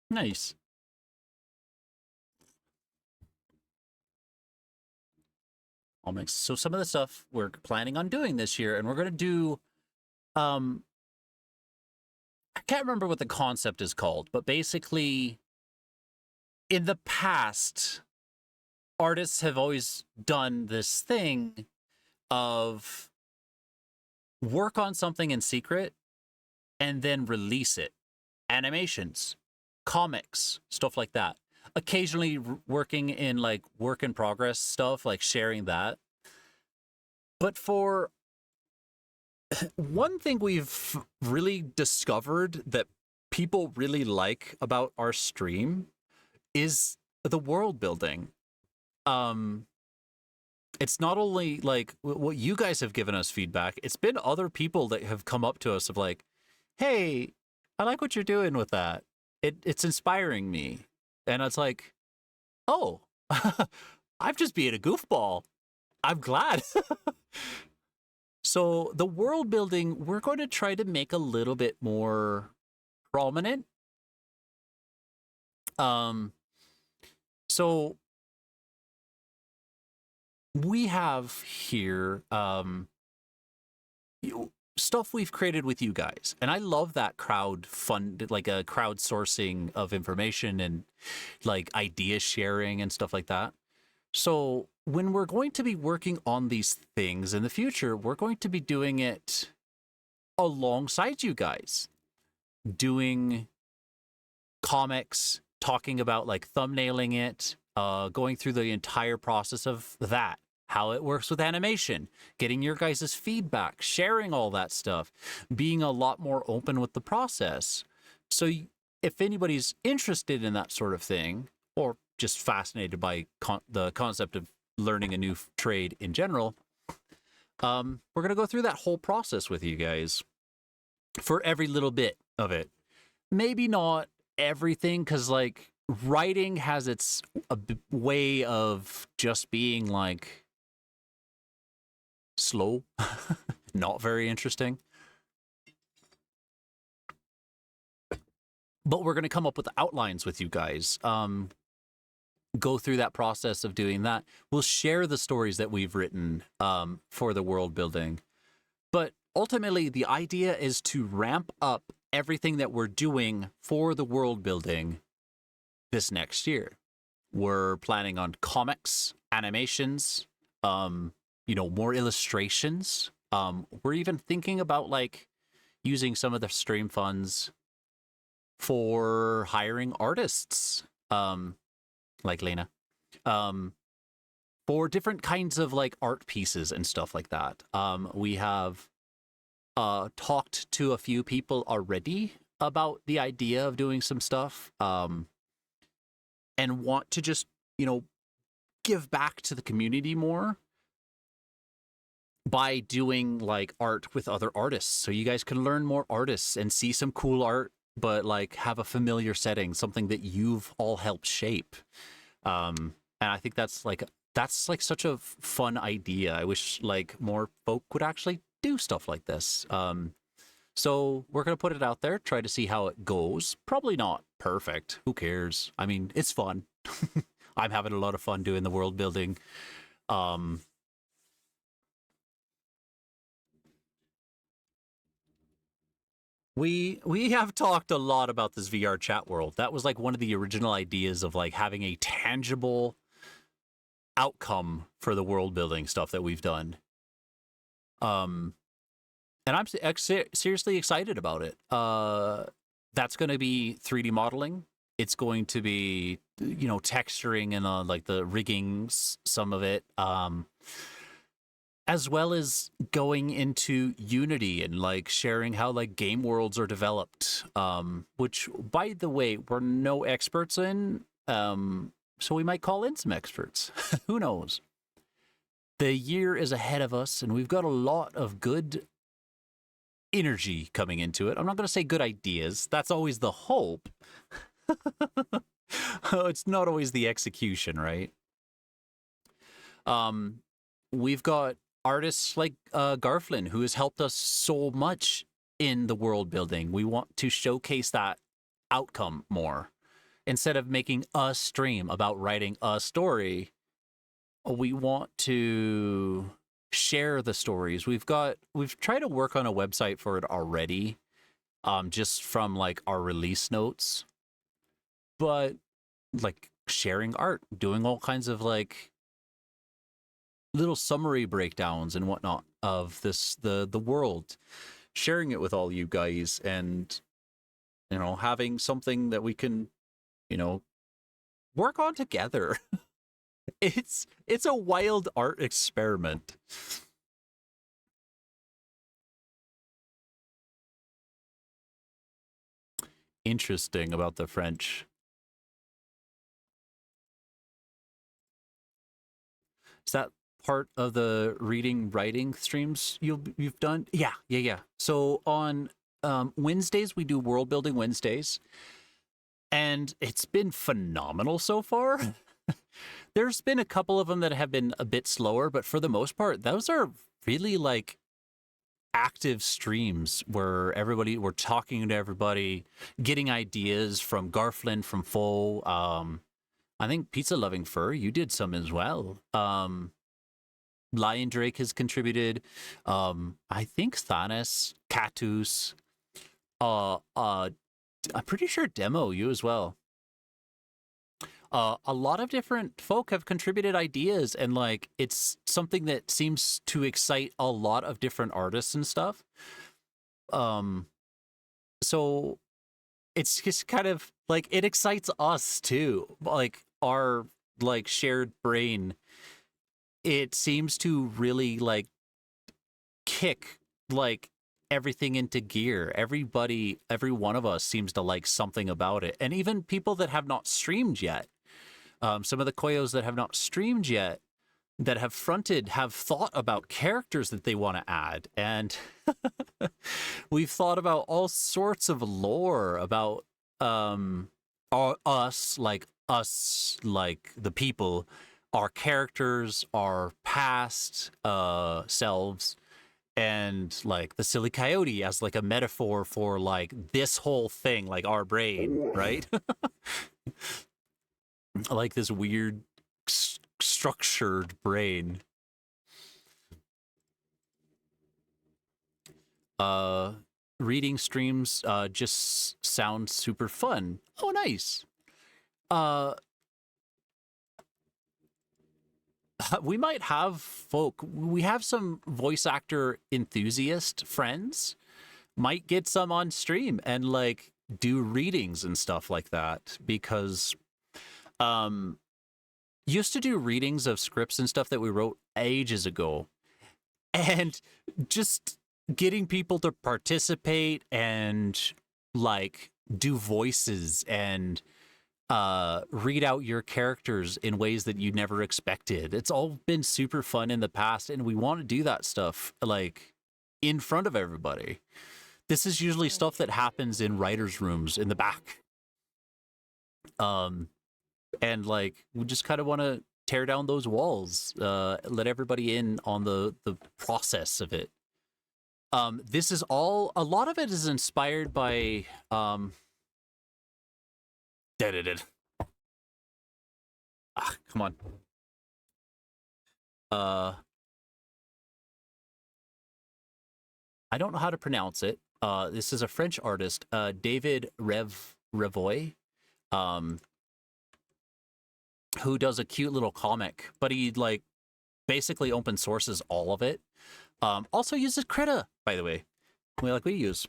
Nice. I'll mix. So some of the stuff we're planning on doing this year, and we're going to do, I can't remember what the concept is called, but basically, in the past, artists have always done this thing of work on something in secret and then release it. Animations, comics, stuff like that. Occasionally working in like work in progress stuff, like sharing that. But for one thing we've really discovered that people really like about our stream is the world building. It's not only like what you guys have given us feedback, it's been other people that have come up to us of like, hey, I like what you're doing with that. It's inspiring me. And it's like, oh, I'm just being a goofball. I'm glad. So the world building, we're going to try to make a little bit more prominent. So we have here stuff we've created with you guys, and I love that like a crowdsourcing of information and like idea sharing and stuff like that. So when we're going to be working on these things in the future, we're going to be doing it alongside you guys, doing comics, talking about like thumbnailing it, going through the entire process of that, how it works with animation, getting your guys' feedback, sharing all that stuff, being a lot more open with the process. So if anybody's interested in that sort of thing, or just fascinated by the concept of learning a new trade in general, we're going to go through that whole process with you guys for every little bit of it. Maybe not everything, because like writing has its way of just being like slow, not very interesting. But we're going to come up with outlines with you guys. Go through that process of doing that. We'll share the stories that we've written for the world building. But ultimately, the idea is to ramp up everything that we're doing for the world building this next year. We're planning on comics, animations, more illustrations. We're even thinking about like using some of the stream funds for hiring artists, like Lena, for different kinds of like art pieces and stuff like that. We have talked to a few people already about the idea of doing some stuff, and want to just, give back to the community more by doing like art with other artists. So you guys can learn more artists and see some cool art, but like have a familiar setting, something that you've all helped shape. And I think that's like such a fun idea. I wish like more folk would actually do stuff like this. So we're going to put it out there, try to see how it goes. Probably not perfect. Who cares? I mean, it's fun. I'm having a lot of fun doing the world building. We have talked a lot about this VR chat world. That was like one of the original ideas of like having a tangible outcome for the world building stuff that we've done. And I'm seriously excited about it. That's going to be 3D modeling. It's going to be, texturing and like the rigging, some of it, as well as going into Unity and like sharing how like game worlds are developed, which, by the way, we're no experts in. So we might call in some experts. Who knows? The year is ahead of us, and we've got a lot of good energy coming into it. I'm not going to say good ideas. That's always the hope. It's not always the execution, right? We've got artists like Garflin, who has helped us so much in the world building. We want to showcase that outcome more. Instead of making a stream about writing a story, we want to share the stories. We've tried to work on a website for it already, just from like our release notes. But like sharing art, doing all kinds of like little summary breakdowns and whatnot of the world, sharing it with all you guys, and having something that we can work on together. It's a wild art experiment. Interesting about the French. Is that part of the reading writing streams you've done? Yeah. So on Wednesdays we do world building Wednesdays, and it's been phenomenal so far. There's been a couple of them that have been a bit slower, but for the most part, those are really like active streams where we're talking to everybody, getting ideas from Garflin, from Foe. I think Pizza Loving Fur, you did some as well. Lion Drake has contributed. I think Thanos, Catus, I'm pretty sure Demo, you as well. A lot of different folk have contributed ideas, and like it's something that seems to excite a lot of different artists and stuff. So it's just kind of like it excites us too. Like our like shared brain, it seems to really like kick like everything into gear. Every one of us seems to like something about it. And even people that have not streamed yet, some of the Koyos that have not streamed yet, that have fronted, have thought about characters that they want to add. And we've thought about all sorts of lore about us, like the people, our characters, our past selves, and like the silly coyote as like a metaphor for like this whole thing, like our brain, right? Like this weird structured brain. Reading streams just sound super fun. Oh, nice. We might have folk. We have some voice actor enthusiast friends. Might get some on stream and like do readings and stuff like that, because used to do readings of scripts and stuff that we wrote ages ago, and just getting people to participate and like do voices and read out your characters in ways that you never expected. It's all been super fun in the past, and we want to do that stuff like in front of everybody. This is usually stuff that happens in writers' rooms in the back. And like we just kind of want to tear down those walls, let everybody in on the process of it. This is all, a lot of it is inspired by come on. I don't know how to pronounce it. This is a French artist, David Revoy, who does a cute little comic, but he like basically open sources all of it. Also uses Krita, by the way, we use.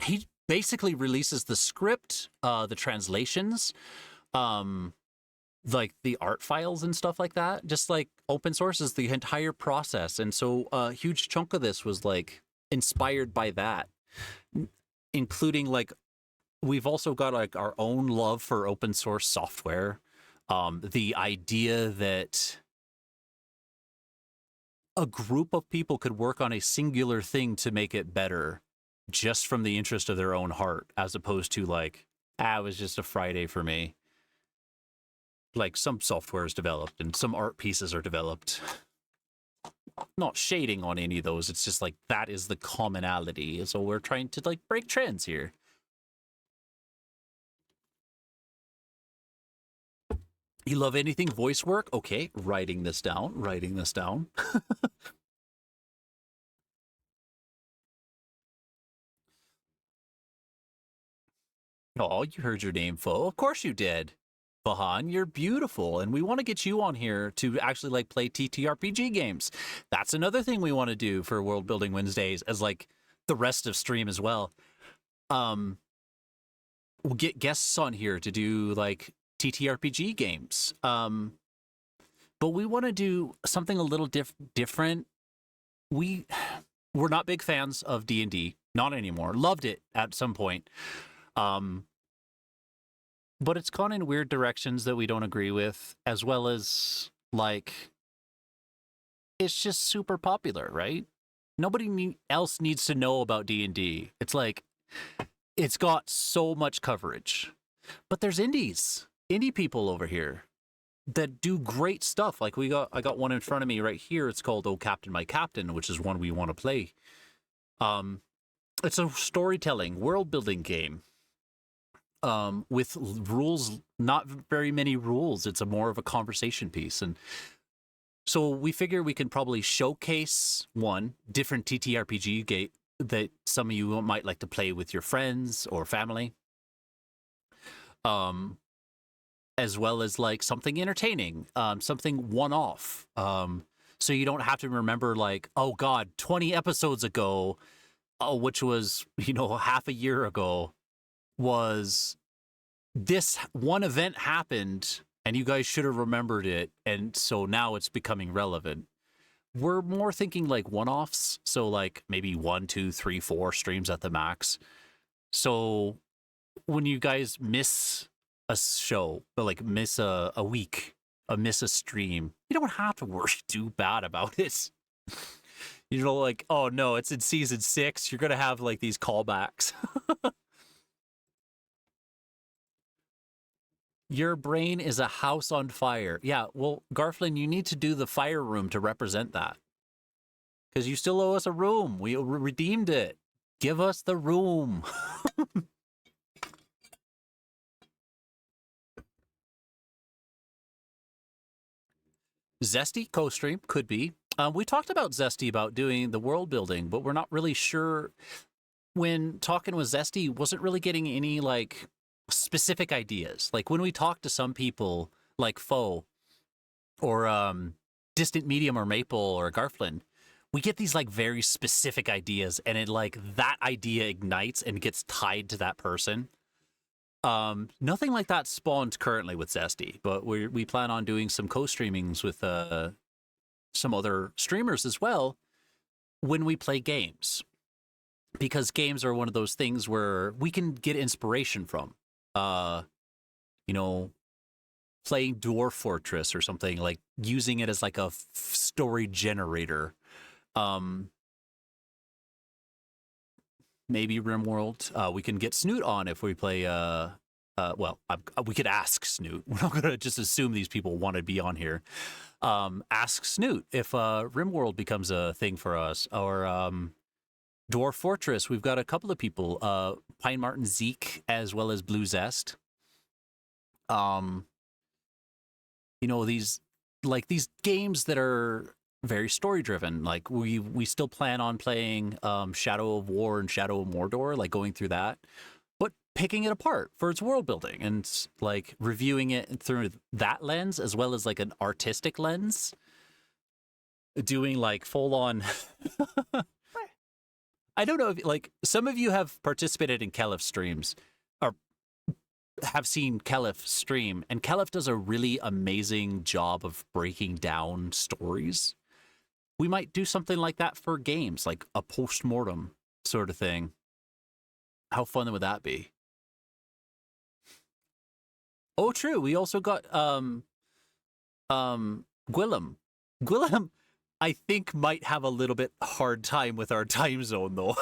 He basically releases the script, the translations, like the art files and stuff like that, just like open sources the entire process. And so a huge chunk of this was like inspired by that, including like we've also got like our own love for open source software. The idea that a group of people could work on a singular thing to make it better just from the interest of their own heart, as opposed to like It was just a Friday for me. Like, some software is developed and some art pieces are developed. Not shading on any of those. It's just like that is the commonality. So we're trying to like break trends here. You love anything voice work? Okay, writing this down. Oh, you heard your name, Fo. Of course you did. Bahan, you're beautiful, and we want to get you on here to actually like play TTRPG games. That's another thing we want to do for World Building Wednesdays, as like the rest of stream as well. We'll get guests on here to do like TTRPG games. But we want to do something a little different. We're not big fans of D&D, not anymore. Loved it at some point. But it's gone in weird directions that we don't agree with, as well as, like, it's just super popular, right? Nobody else needs to know about D&D. It's like, it's got so much coverage. But there's indie people over here that do great stuff. Like, I got one in front of me right here. It's called Oh Captain, My Captain, which is one we want to play. It's a storytelling, world-building game. With rules, not very many rules. It's more of a conversation piece. And so we figure we can probably showcase different TTRPG game that some of you might like to play with your friends or family. As well as like something entertaining, something one-off. So you don't have to remember like, oh God, 20 episodes ago, which was, half a year ago, was this one event happened and you guys should have remembered it, and so now it's becoming relevant. We're more thinking like one-offs, so like maybe 1, 2, 3, 4 streams at the max. So when you guys miss a show, but like miss a week, miss a stream, you don't have to worry too bad about it. Like, oh no, it's in season 6, you're gonna have like these callbacks. Your brain is a house on fire. Yeah, well, Garflin, you need to do the fire room to represent that. Because you still owe us a room. We redeemed it. Give us the room. Zesty co-stream could be. We talked about Zesty about doing the world building, but we're not really sure. When talking with Zesty, wasn't really getting any like specific ideas. Like when we talk to some people like Foe or Distant Medium or Maple or Garflin, we get these like very specific ideas, and it like that idea ignites and gets tied to that person. Nothing like that spawned currently with Zesty, but we plan on doing some co-streamings with some other streamers as well when we play games, because games are one of those things where we can get inspiration from. Playing Dwarf Fortress or something, like using it as like a story generator. Maybe RimWorld. We can get Snoot on if we play. We could ask Snoot. We're not gonna just assume these people want to be on here. Ask Snoot if RimWorld becomes a thing for us, or Dwarf Fortress. We've got a couple of people, Pine Martin Zeke as well as Blue Zest. These games that are very story driven. Like we still plan on playing Shadow of War and Shadow of Mordor, like going through that, but picking it apart for its world building and like reviewing it through that lens as well as like an artistic lens. Doing like full on. I don't know if like some of you have participated in Kelif streams or have seen Kelif stream, and Kelif does a really amazing job of breaking down stories. We might do something like that for games, like a post-mortem sort of thing. How fun would that be? Oh, true. We also got Gwillem. Gwillem, I think, might have a little bit hard time with our time zone, though.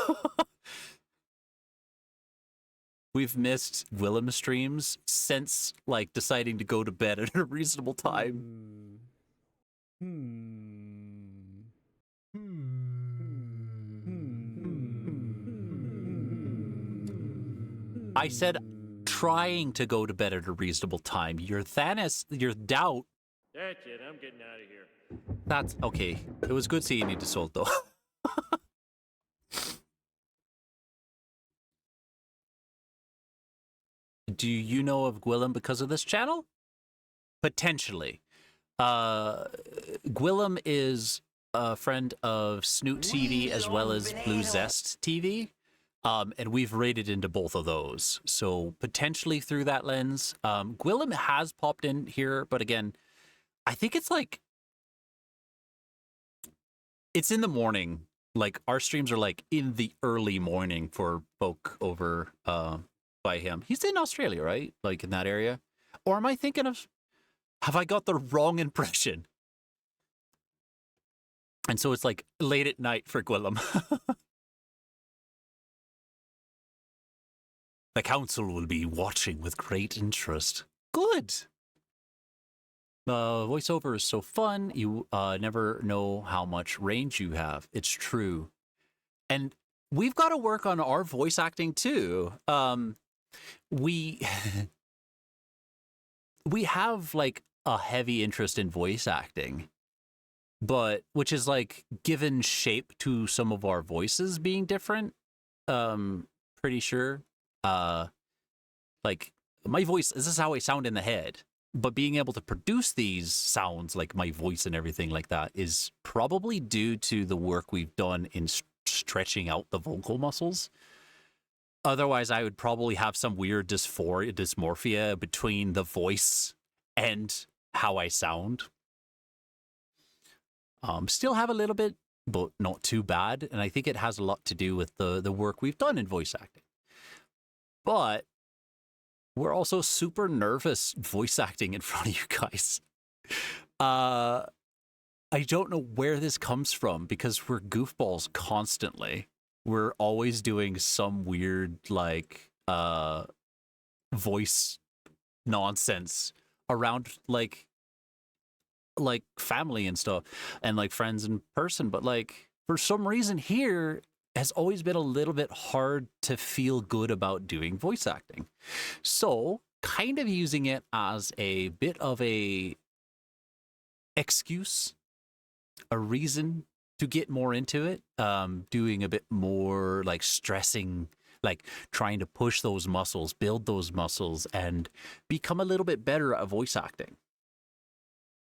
we've missed Willem streams since like deciding to go to bed at a reasonable time. I said trying to go to bed at a reasonable time. Your Thanos, your doubt. That's it. I'm getting out of here. That's okay. It was good seeing you, Desault, though. Do you know of Gwillem because of this channel? Potentially. Gwillem is a friend of Snoot TV as well as Blue Zest TV. And we've raided into both of those. So potentially through that lens. Gwillem has popped in here, but again, I think it's like, it's in the morning. Like our streams are like in the early morning for folk over by him. He's in Australia, right? Like in that area. Or am I thinking of, have I got the wrong impression? And so it's like late at night for Gwillem. The council will be watching with great interest. Good. Voiceover is so fun. You never know how much range you have. It's true. And we've got to work on our voice acting too. We we have like a heavy interest in voice acting, but which is like given shape to some of our voices being different. Pretty sure. Like my voice, this is how I sound in the head. But being able to produce these sounds, like my voice and everything like that, is probably due to the work we've done in stretching out the vocal muscles. Otherwise, I would probably have some weird dysmorphia between the voice and how I sound. Still have a little bit, but not too bad. And I think it has a lot to do with the work we've done in voice acting. But we're also super nervous voice acting in front of you guys. I don't know where this comes from because we're goofballs constantly. We're always doing some weird, like, voice nonsense around, like family and stuff and, like, friends in person. But, like, for some reason here has always been a little bit hard to feel good about doing voice acting. So kind of using it as a bit of a excuse, a reason to get more into it, doing a bit more like stressing, like trying to push those muscles, build those muscles and become a little bit better at voice acting.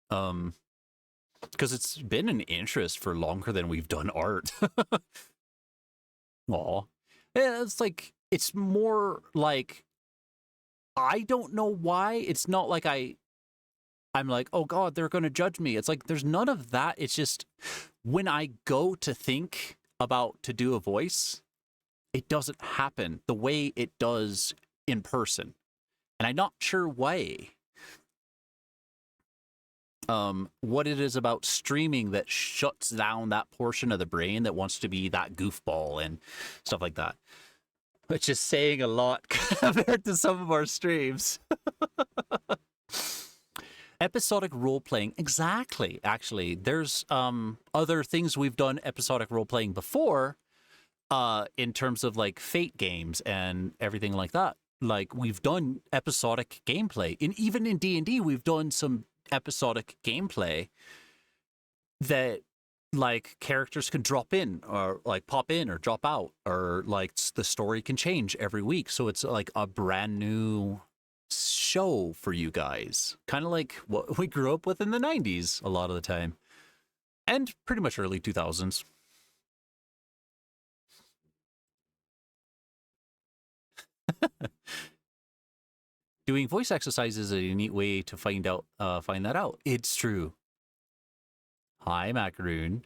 Because it's been an interest for longer than we've done art. Aw. Yeah, it's like, it's more like, I don't know why. It's not like I'm like, oh God, they're going to judge me. It's like, there's none of that. It's just, when I go to think about to do a voice, it doesn't happen the way it does in person. And I'm not sure why. What it is about streaming that shuts down that portion of the brain that wants to be that goofball and stuff like that. Which is saying a lot compared to some of our streams. Episodic role-playing, exactly. Actually, there's other things we've done episodic role-playing before in terms of like Fate games and everything like that. Like we've done episodic gameplay. Even in D&D, we've done some episodic gameplay that like characters can drop in or like pop in or drop out, or like the story can change every week. So it's like a brand new show for you guys. Kind of like what we grew up with in the 90s a lot of the time. And pretty much early 2000s. Doing voice exercises is a neat way to find that out. It's true. Hi, Macaroon.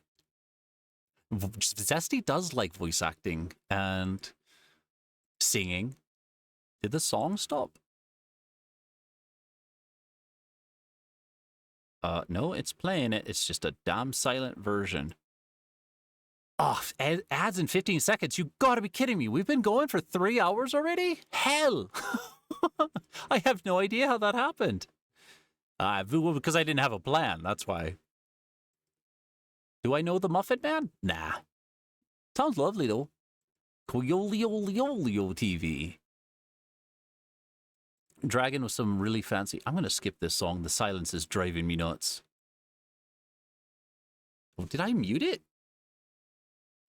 Zesty does like voice acting and singing. Did the song stop? No, it's playing it. It's just a damn silent version. Oh, ads in 15 seconds. You gotta be kidding me. We've been going for 3 hours already? Hell. I have no idea how that happened. Because I didn't have a plan. That's why. Do I know the Muffin Man? Nah. Sounds lovely, though. Coyolioliolio TV. Dragon with some really fancy... I'm going to skip this song. The silence is driving me nuts. Oh, did I mute it?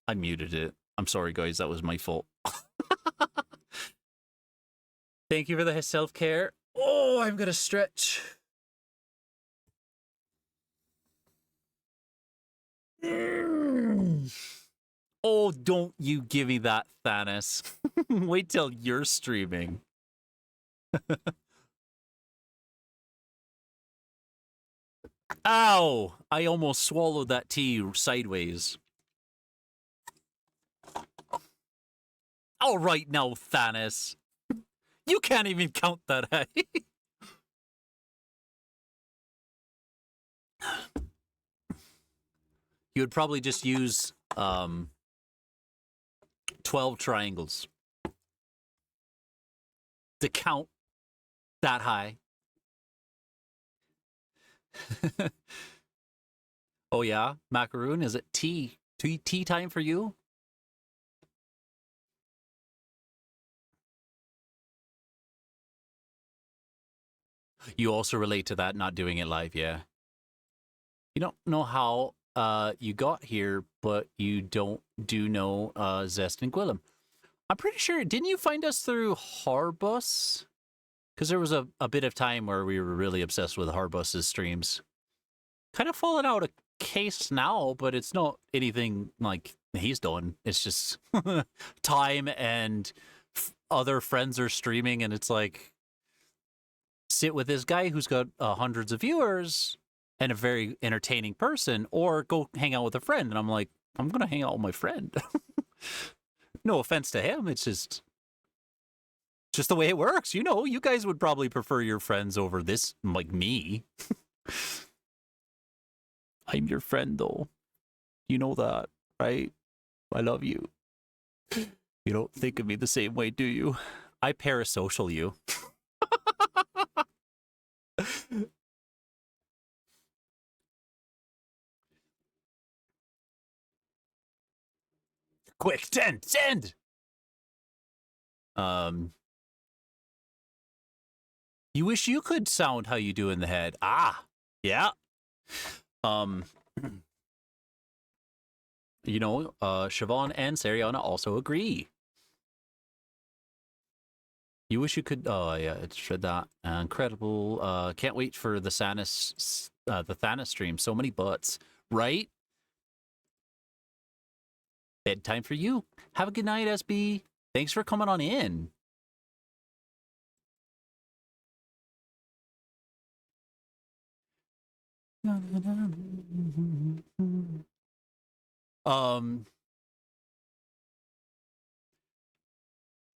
I muted it. I'm sorry, guys. That was my fault. Thank you for the self-care. Oh, I'm going to stretch. Oh, don't you give me that, Thanos. Wait till you're streaming. Ow! I almost swallowed that tea sideways. All right now, Thanos. You can't even count that, hey? You would probably just use 12 triangles to count that high. Oh yeah, Macaroon, is it tea time for you? You also relate to that, not doing it live, yeah. You don't know how you got here, but you do know Zest and Gwillem. I'm pretty sure, didn't you find us through Harbus? Because there was a bit of time where we were really obsessed with Harbus's streams. Kind of fallen out of case now, but it's not anything like he's done. It's just time and other friends are streaming, and it's like, sit with this guy who's got hundreds of viewers and a very entertaining person, or go hang out with a friend. And I'm like, I'm going to hang out with my friend. No offense to him. It's just the way it works. You know, you guys would probably prefer your friends over this, like me. I'm your friend, though. You know that, right? I love you. You don't think of me the same way, do you? I parasocial you. Quick, send! You wish you could sound how you do in the head. Ah, yeah. You know, Siobhan and Sariana also agree. You wish you could. Oh yeah, it said that. Incredible. Can't wait for the Thanos stream. So many butts, right? Bedtime for you. Have a good night, SB. Thanks for coming on in.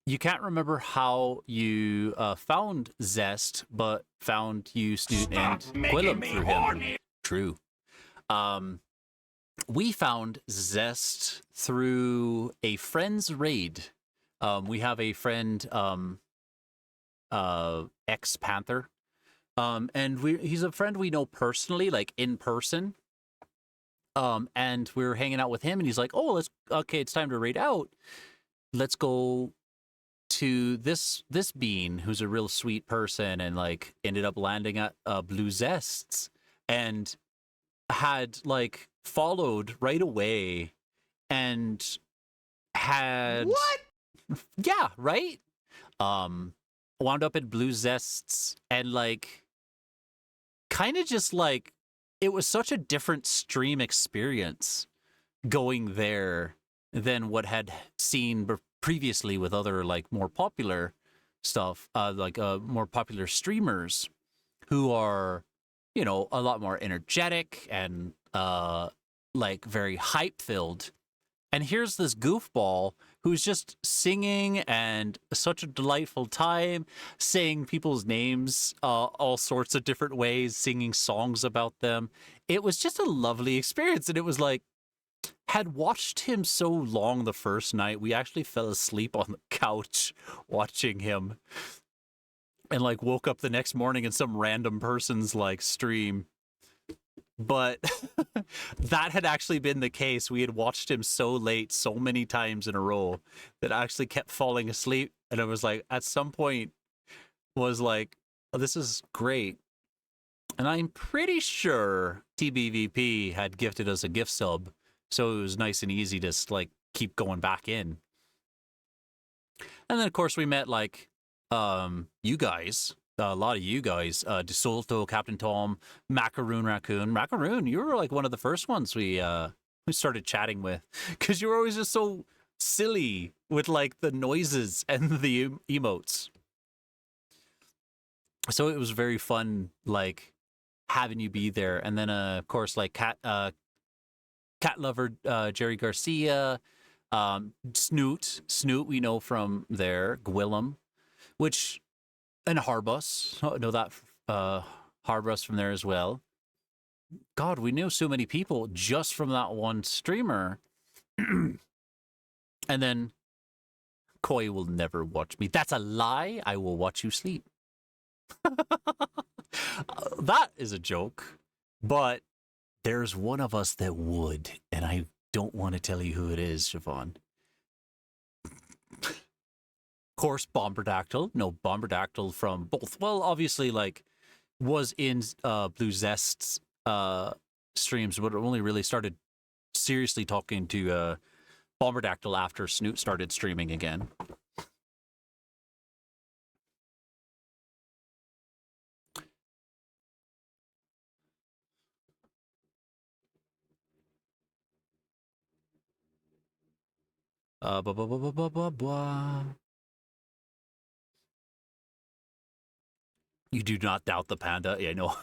You can't remember how you found Zest, but found you, Snoot, and Gwillem through him. True. We found Zest through a friend's raid. We have a friend, ex-Panther. And he's a friend we know personally, like in person. And we were hanging out with him, and he's like, "Oh, okay, it's time to raid out. Let's go to this bean who's a real sweet person," and like ended up landing at Blue Zests, and had like followed right away, and had What? Yeah, right. Wound up at Blue Zests, and like kind of just like, it was such a different stream experience going there than what had seen previously with other like more popular stuff, more popular streamers who are, you know, a lot more energetic and like very hype filled. And here's this goofball who's just singing, and such a delightful time, saying people's names all sorts of different ways, singing songs about them. It was just a lovely experience. And it was like, had watched him so long the first night, we actually fell asleep on the couch watching him, and like woke up the next morning in some random person's like stream. But that had actually been the case. We had watched him so late, so many times in a row, that I actually kept falling asleep. And I was like, at some point, was like, oh, this is great. And I'm pretty sure TBVP had gifted us a gift sub, so it was nice and easy to like keep going back in. And then of course we met like you guys, a lot of you guys, DeSolto, Captain Tom, Macaroon Raccoon. Macaroon, you were like one of the first ones we started chatting with, because you were always just so silly with like the noises and the emotes. So it was very fun, like having you be there. And then of course like cat lover Jerry Garcia, Snoot we know from there, Gwillem, which, and Harbus, I know that Harbus from there as well. God, we knew so many people just from that one streamer. And then Koi will never watch me. That's a lie. I will watch you sleep. That is a joke, but there's one of us that would, and I don't want to tell you who it is, Siobhan. Of course, Bomberdactyl. No, Bomberdactyl from both. Well, obviously, like, was in Blue Zest's streams, but only really started seriously talking to Bomberdactyl after Snoot started streaming again. Blah, blah, blah, blah, blah, blah, blah. You do not doubt the panda. Yeah, I know.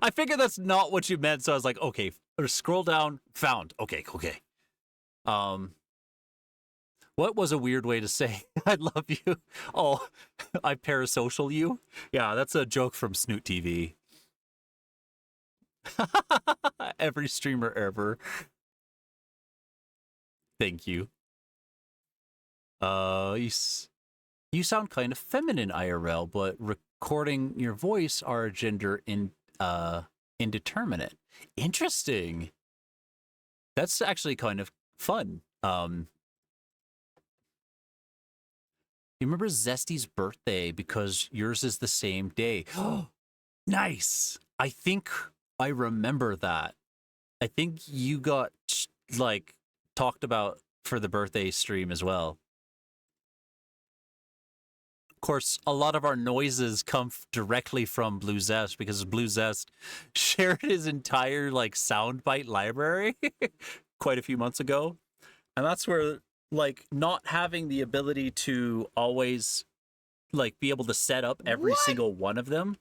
I figured that's not what you meant, so I was like, okay, or scroll down, found. Okay. What was a weird way to say I love you? Oh, I parasocial you? Yeah, that's a joke from Snoot TV. Every streamer ever. Thank you. You sound kind of feminine IRL, but recording your voice are gender indeterminate. Interesting. That's actually kind of fun. You remember Zesty's birthday because yours is the same day. Nice. I think I remember that. I think you got like talked about for the birthday stream as well. Of course, a lot of our noises come directly from Blue Zest because Blue Zest shared his entire like soundbite library quite a few months ago. And that's where like not having the ability to always like be able to set up every single one of them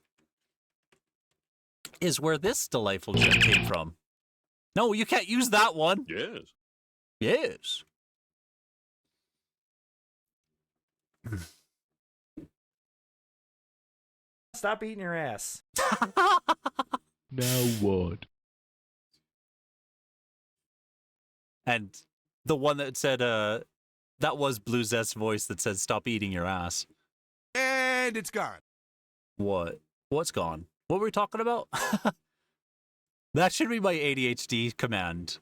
is where this delightful gem came from. No, you can't use that one. Yes. Yes. Stop eating your ass. Now what? And the one that said, that was Blue Zest's voice that said, stop eating your ass. And it's gone. What? What's gone? What were we talking about? That should be my ADHD command.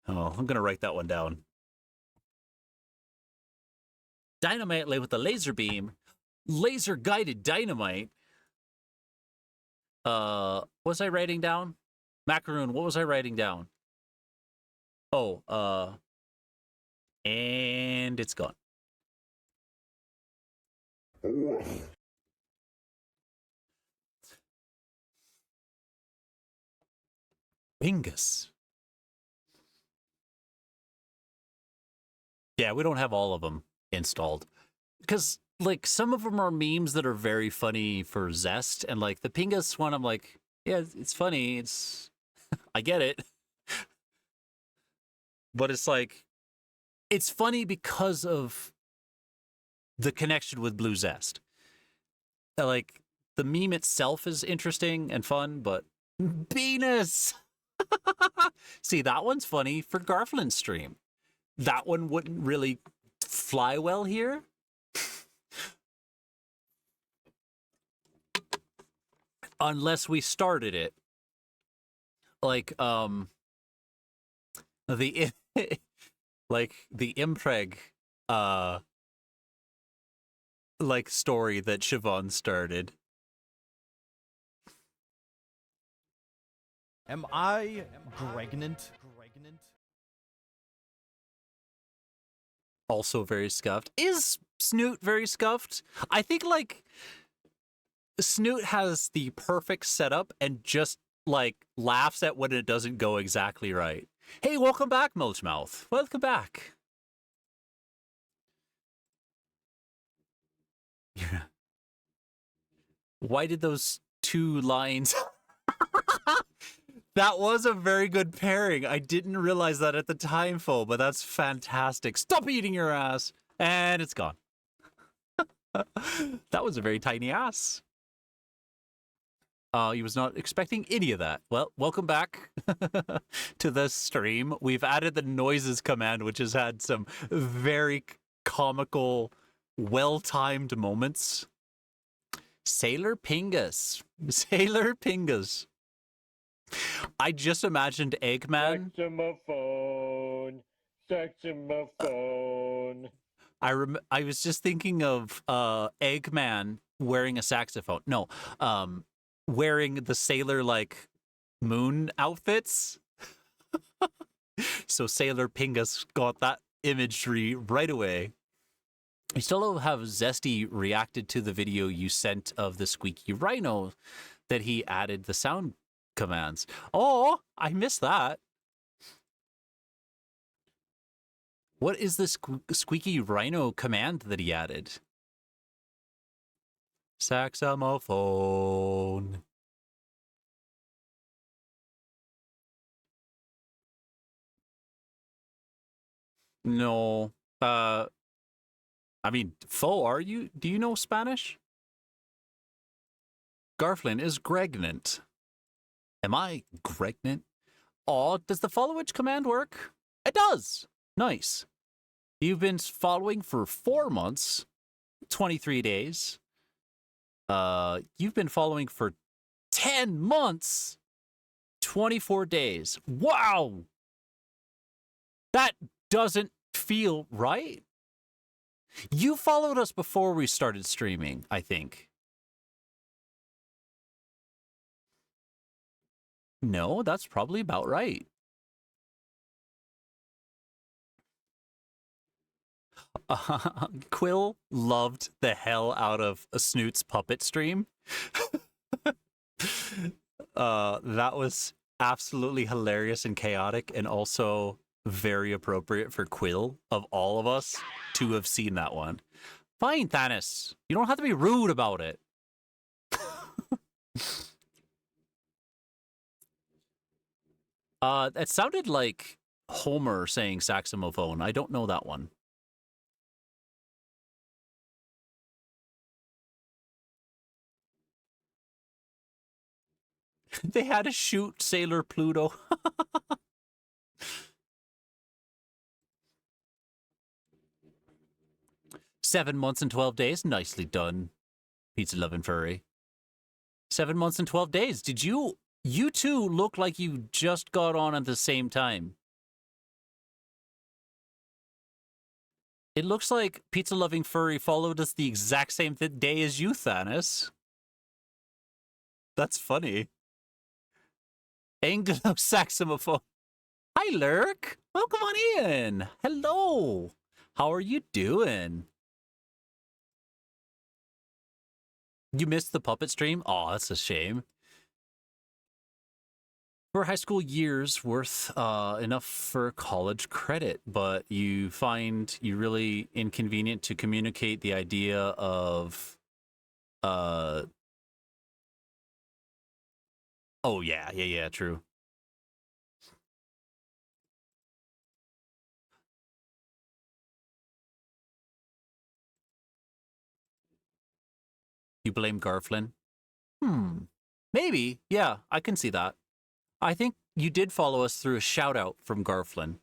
Oh, I'm going to write that one down. Dynamite lay with the laser beam. Laser guided dynamite. What was I writing down? Macaroon, what was I writing down? Oh, and it's gone. Bingus. Yeah, we don't have all of them installed. Because, like, some of them are memes that are very funny for Zest. And, like, the Pingus one, I'm like, yeah, it's funny. It's... I get it. But it's like... It's funny because of the connection with Blue Zest. Like, the meme itself is interesting and fun, but... Venus! See, that one's funny for Garflin's stream. That one wouldn't really fly well here. Unless we started it. Like, the like the impreg like story that Siobhan started. Am I pregnant? Also very scuffed. Is Snoot very scuffed? I think like Snoot has the perfect setup and just like laughs at when it doesn't go exactly right. Hey, welcome back, Mulchmouth. Welcome back. Yeah. Why did those two lines? That was a very good pairing. I didn't realize that at the time, Fo, but that's fantastic. Stop eating your ass. And it's gone. That was a very tiny ass. He was not expecting any of that. Well, welcome back to this stream. We've added the noises command, which has had some very comical, well-timed moments. Sailor Pingus. Sailor Pingus. I just imagined Eggman. Saxophone. I was just thinking of Eggman wearing a saxophone. No, wearing the sailor like moon outfits. So Sailor Pingus got that imagery right away. I still have Zesty reacted to the video you sent of the squeaky rhino that he added the sound commands. Oh, I missed that. What is this squeaky rhino command that he added? Saxophone. No. I mean, Fo, do you know Spanish? Garflin is pregnant. Am I pregnant? Aw, does the followage command work? It does. Nice. You've been following for 4 months, 23 days. You've been following for 10 months, 24 days. Wow! That doesn't feel right. You followed us before we started streaming, I think. No, that's probably about right. Quill loved the hell out of a Snoot's puppet stream. That was absolutely hilarious and chaotic, and also very appropriate for Quill, of all of us, to have seen that one. Fine, Thanos. You don't have to be rude about it. It sounded like Homer saying saxophone. I don't know that one. They had to shoot Sailor Pluto. 7 months and 12 days. Nicely done, Pizza Lovin' Furry. 7 months and 12 days. Did you two look like you just got on at the same time? It looks like Pizza Loving Furry followed us the exact same day as you, Thanos. That's funny. Anglo-Saxophone. Hi, Lurk. Welcome on in. Hello. How are you doing? You missed the puppet stream? Oh, that's a shame. For high school years worth enough for college credit, but you find you really inconvenient to communicate the idea of oh yeah, true. You blame Garflin? Maybe. Yeah, I can see that. I think you did follow us through a shout out from Garflin.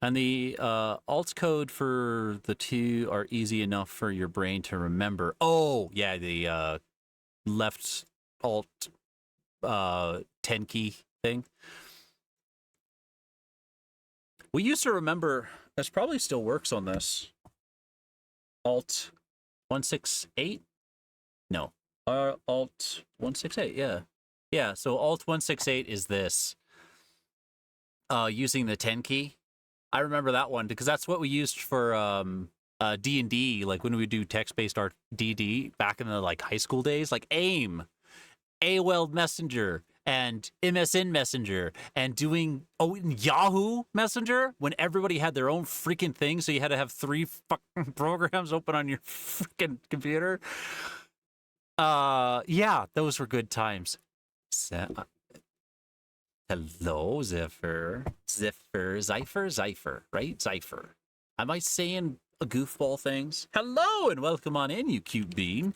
And the alt code for the two are easy enough for your brain to remember. Oh, yeah, the left alt 10 key thing. We used to remember, this probably still works on this. Alt 168? No. Alt 168, yeah. Yeah, so Alt 168 is this. Using the 10 key. I remember that one because that's what we used for D&D, like when we do text-based art DD back in the like high school days, like AIM, AOL Messenger, and MSN Messenger, and doing Yahoo Messenger when everybody had their own freaking thing, so you had to have 3 fucking programs open on your freaking computer. Yeah, those were good times. Hello, Zephyr, right? Zephyr. Am I saying a goofball things? Hello and welcome on in, you cute bean.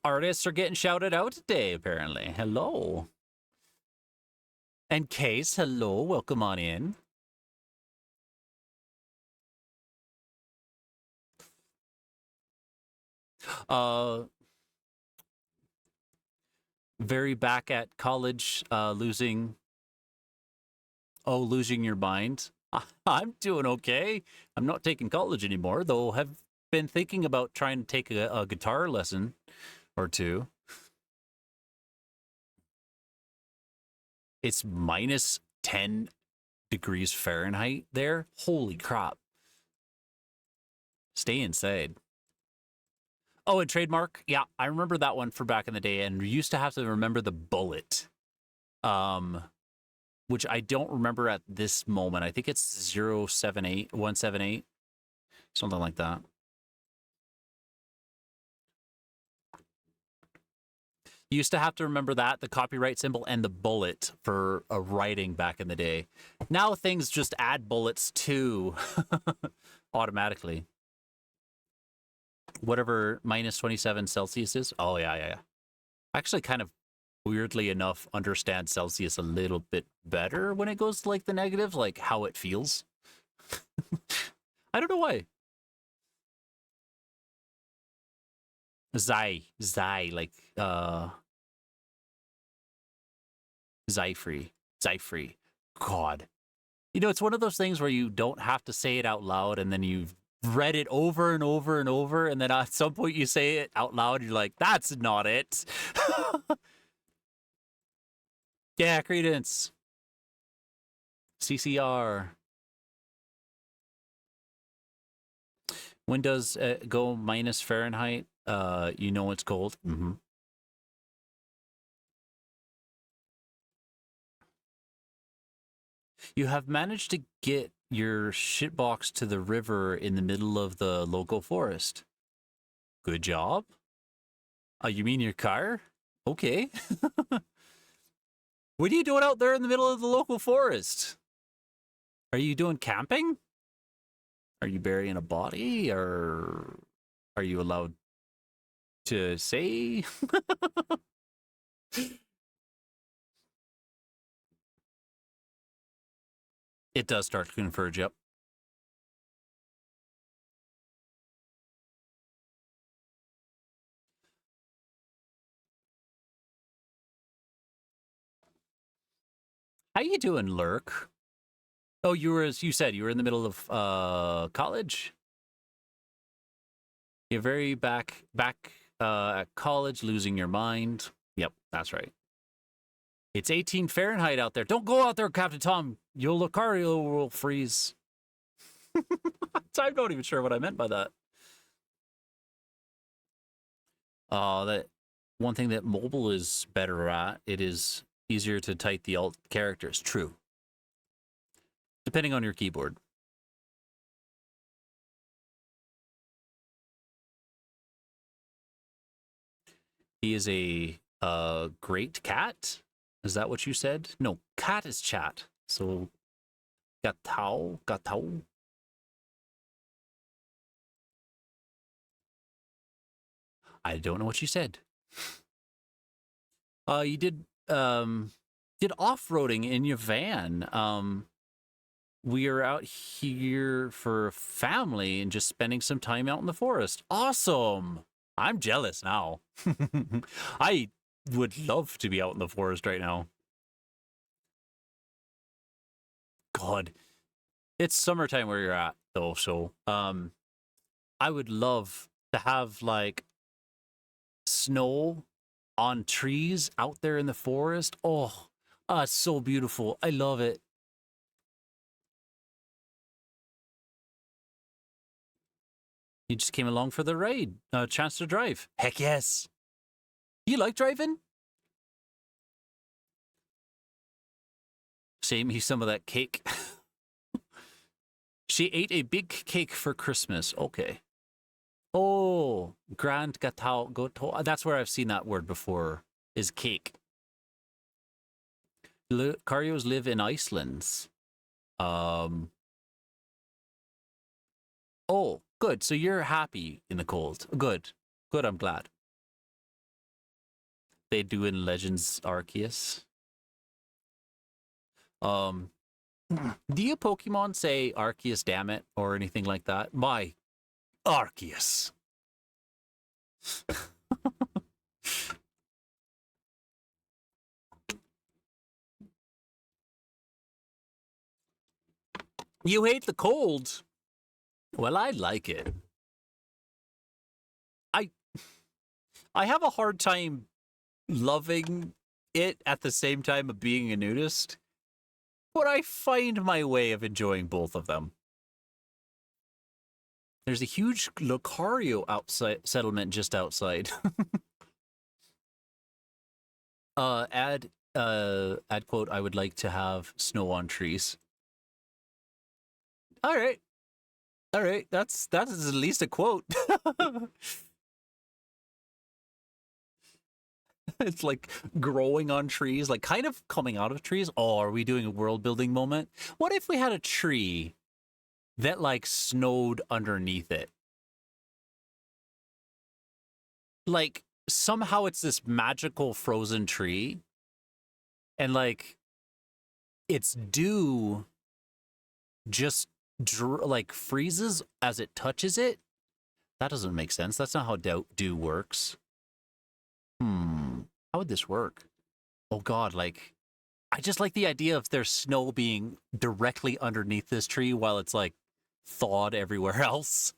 Artists are getting shouted out today, apparently. Hello. And Case, hello, welcome on in. Very back at college, losing your mind. I'm doing okay. I'm not taking college anymore, though have been thinking about trying to take a guitar lesson or two. It's minus 10 degrees Fahrenheit there. Holy crap. Stay inside. Oh, and trademark. Yeah, I remember that one for back in the day, and we used to have to remember the bullet. Which I don't remember at this moment. I think it's 178, something like that. You used to have to remember that, the copyright symbol, and the bullet for a writing back in the day. Now things just add bullets too automatically. Whatever minus 27 Celsius is. Oh, yeah. Actually, kind of weirdly enough, understand Celsius a little bit better when it goes to like the negatives, like how it feels. I don't know why. Like Zyfree. God. You know, it's one of those things where you don't have to say it out loud, and then you've read it over and over and over, and then at some point you say it out loud, and you're like, that's not it. Yeah, Credence. CCR. When does go minus Fahrenheit? You know it's cold. Mm-hmm. You have managed to get your shitbox to the river in the middle of the local forest. Good job. You mean your car? Okay. What are you doing out there in the middle of the local forest? Are you doing camping? Are you burying a body? Or are you allowed to say? It does start to converge, yep. How you doing, Lurk? Oh, you said you were in the middle of college? You're very back at college, losing your mind. Yep, that's right. It's 18 Fahrenheit out there. Don't go out there, Captain Tom. Your Lucario will freeze. I'm not even sure what I meant by that. That one thing that mobile is better at, it is easier to type the alt characters. True. Depending on your keyboard. He is a great cat. Is that what you said? No, cat is chat. So, gatao. I don't know what you said. You did off-roading in your van. We are out here for family and just spending some time out in the forest. Awesome. I'm jealous now. I would love to be out in the forest right now. God. It's summertime where you're at though, so I would love to have like snow on trees out there in the forest. Oh, it's so beautiful. I love it. You just came along for the ride. Chance to drive. Heck yes. You like driving? Save me some of that cake. She ate a big cake for Christmas. Okay. Oh, grand gâteau. That's where I've seen that word before, is cake. Carios live in Iceland. Oh, good. So you're happy in the cold. Good. Good, I'm glad. They do in Legends Arceus. Do you Pokemon say Arceus, damn it, or anything like that? My Arceus. You hate the cold? Well, I like it. I have a hard time loving it at the same time of being a nudist, but I find my way of enjoying both of them. There's a huge Lucario settlement just outside. Add quote, I would like to have snow on trees. All right. That is at least a quote. It's like growing on trees, like kind of coming out of trees. Oh, are we doing a world building moment? What if we had a tree that like snowed underneath it? Like somehow it's this magical frozen tree and like its dew just like freezes as it touches it. That doesn't make sense. That's not how dew works. How would this work? Oh God, like, I just like the idea of there's snow being directly underneath this tree while it's like thawed everywhere else.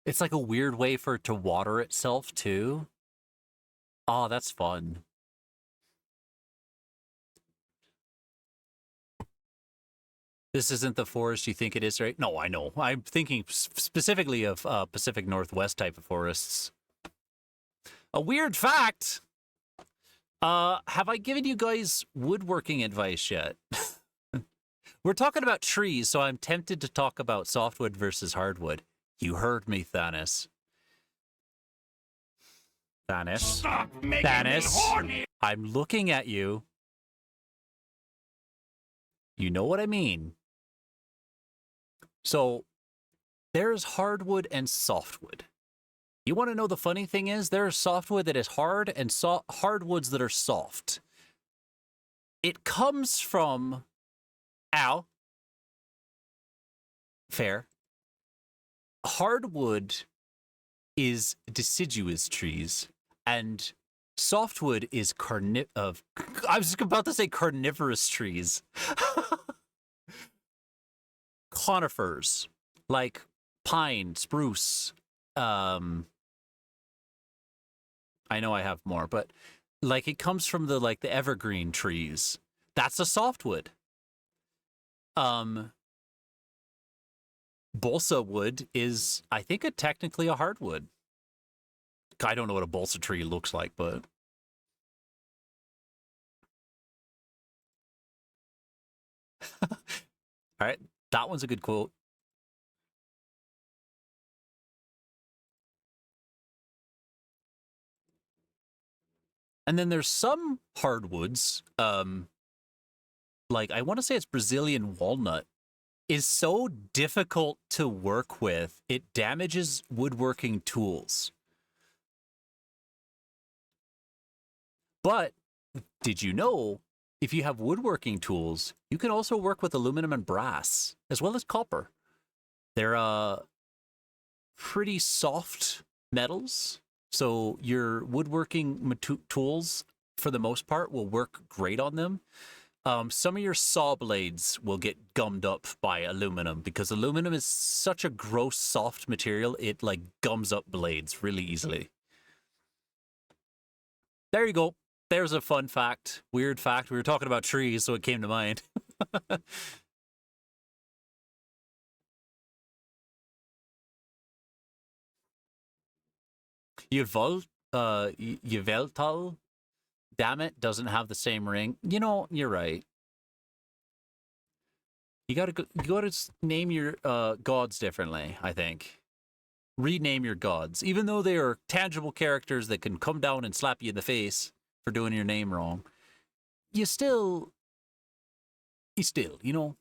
It's like a weird way for it to water itself too. Oh, that's fun. This isn't the forest you think it is, right? No, I know. I'm thinking specifically of Pacific Northwest type of forests. A weird fact. Have I given you guys woodworking advice yet? We're talking about trees, so I'm tempted to talk about softwood versus hardwood. You heard me, Thanos. Stop making Thanos. me horny. I'm looking at you. You know what I mean. So, there's hardwood and softwood. You want to know the funny thing is, there's softwood that is hard and hardwoods that are soft. It comes from... Ow. Fair. Hardwood is deciduous trees, and softwood is I was about to say carnivorous trees. Conifers, like pine, spruce. I know I have more, but like it comes from the evergreen trees. That's a softwood. Balsa wood is, I think, technically a hardwood. I don't know what a balsa tree looks like, but... All right, that one's a good quote. And then there's some hardwoods, like I want to say it's Brazilian walnut, is so difficult to work with, it damages woodworking tools. But did you know, if you have woodworking tools, you can also work with aluminum and brass, as well as copper. They're pretty soft metals, so your woodworking tools, for the most part, will work great on them. Some of your saw blades will get gummed up by aluminum because aluminum is such a gross, soft material. It like gums up blades really easily. There you go. There's a fun fact, weird fact. We were talking about trees, so it came to mind. Yveltal, damn it, doesn't have the same ring. You know, you're right. You gotta name your gods differently, I think. Rename your gods. Even though they are tangible characters that can come down and slap you in the face for doing your name wrong, you still, you know.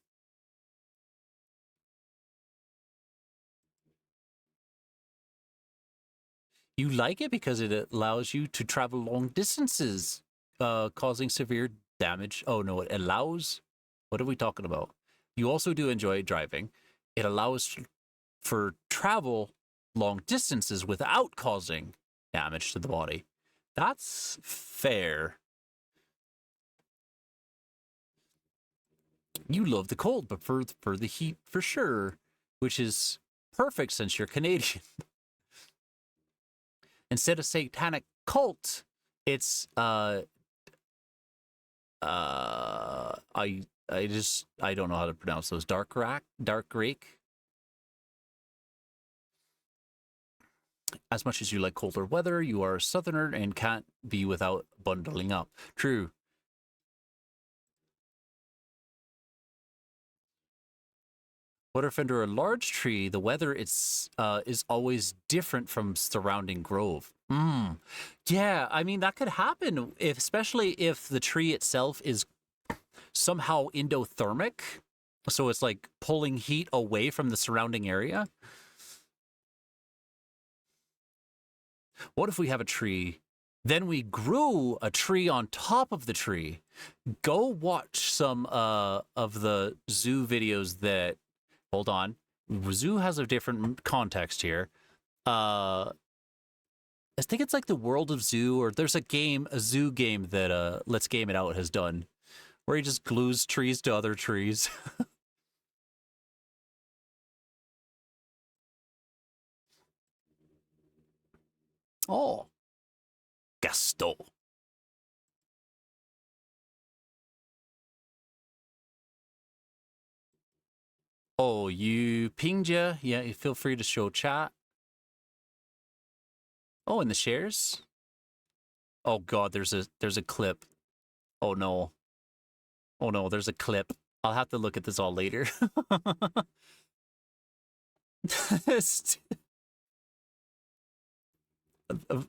You like it because it allows you to travel long distances, causing severe damage. Oh no, it allows, what are we talking about? You also do enjoy driving. It allows for travel long distances without causing damage to the body. That's fair. You love the cold, but for the heat for sure, which is perfect since you're Canadian. Instead of satanic cult, it's I don't know how to pronounce those. Dark rake. As much as you like colder weather, you are a southerner and can't be without bundling up. True. What if under a large tree, the weather is always different from surrounding grove? Yeah, I mean, that could happen, especially if the tree itself is somehow endothermic. So it's like pulling heat away from the surrounding area. What if we have a tree, then we grew a tree on top of the tree? Go watch some of the zoo videos that, hold on, zoo has a different context here. I think it's like the World of Zoo, or there's a zoo game that Let's Game It Out has done, where he just glues trees to other trees. Oh, Gaston. Oh, you pinged ya? Yeah, you feel free to show chat. Oh, in the shares? Oh god, there's a clip. Oh no. Oh no, there's a clip. I'll have to look at this all later.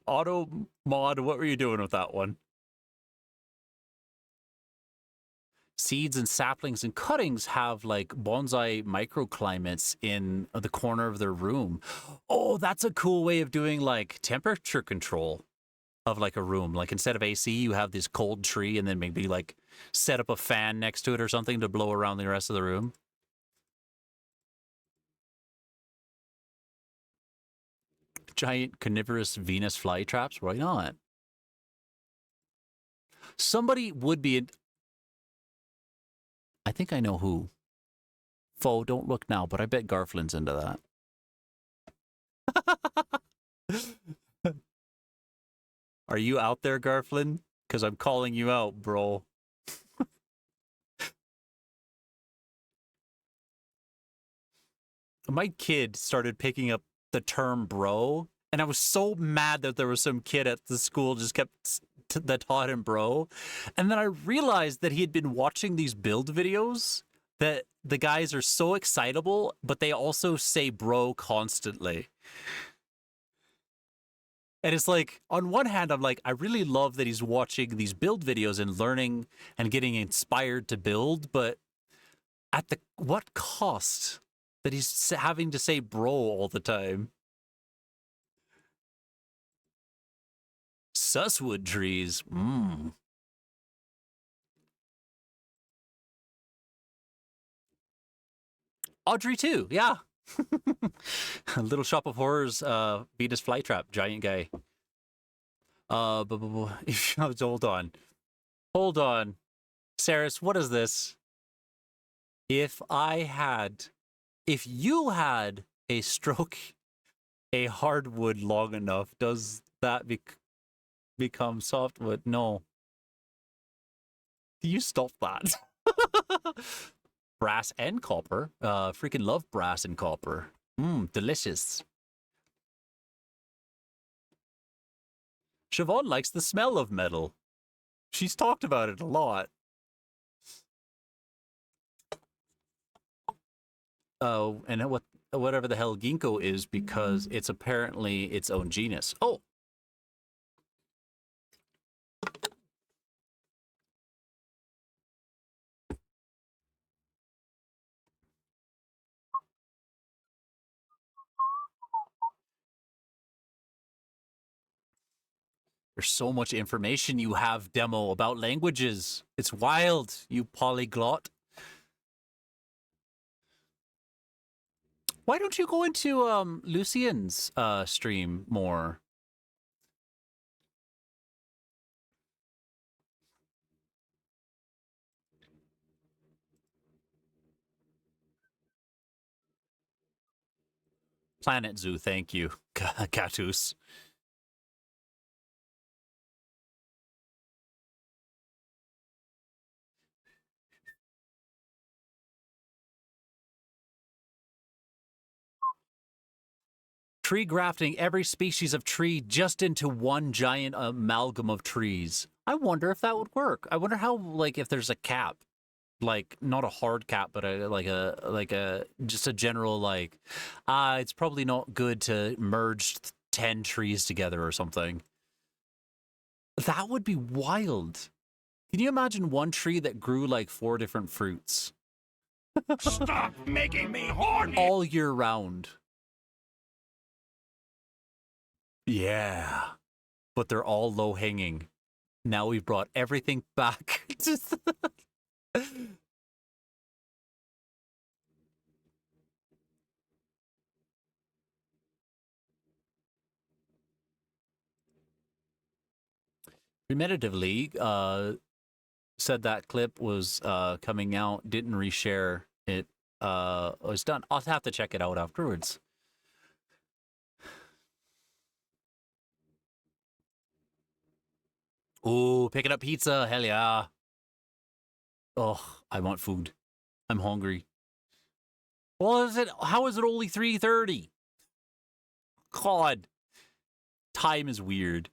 Auto mod, what were you doing with that one? Seeds and saplings and cuttings have like bonsai microclimates in the corner of their room. Oh, that's a cool way of doing like temperature control of like a room. Like instead of AC, you have this cold tree and then maybe like set up a fan next to it or something to blow around the rest of the room. Giant carnivorous Venus flytraps, why not? Somebody would be... I think I know who. Foe, don't look now, but I bet Garflin's into that. Are you out there, Garflin? Because I'm calling you out, bro. My kid started picking up the term bro, and I was so mad that there was some kid at the school just kept that taught him bro. And then I realized that he had been watching these build videos that the guys are so excitable, but they also say bro constantly. And it's like, on one hand, I'm like, I really love that he's watching these build videos and learning and getting inspired to build, but At the what cost that he's having to say bro all the time? Susswood trees. Mmm. Audrey too, yeah. Little Shop of Horrors, Venus Flytrap, giant guy. Hold on. Hold on. Saris, what is this? If you had a stroke, a hardwood long enough, does that become softwood? No. You stop that. Brass and copper. Freaking love brass and copper. Mmm, delicious. Siobhan likes the smell of metal. She's talked about it a lot. Oh, and whatever the hell ginkgo is, because it's apparently its own genus. Oh! There's so much information you have, Demo, about languages. It's wild, you polyglot. Why don't you go into Lucian's stream more? Planet Zoo, thank you, Catus. Tree grafting every species of tree just into one giant amalgam of trees. I wonder if that would work. I wonder how, like, if there's a cap, like not a hard cap, but just a general like, it's probably not good to merge 10 trees together or something. That would be wild. Can you imagine one tree that grew like 4 different fruits? Stop making me horny! All year round. Yeah, but they're all low hanging. Now we've brought everything back. Premeditatively, said that clip was coming out, didn't reshare it. Was done. I'll have to check it out afterwards. Ooh, picking up pizza, hell yeah. Oh, I want food. I'm hungry. Well, how is it only 3:30? God. Time is weird.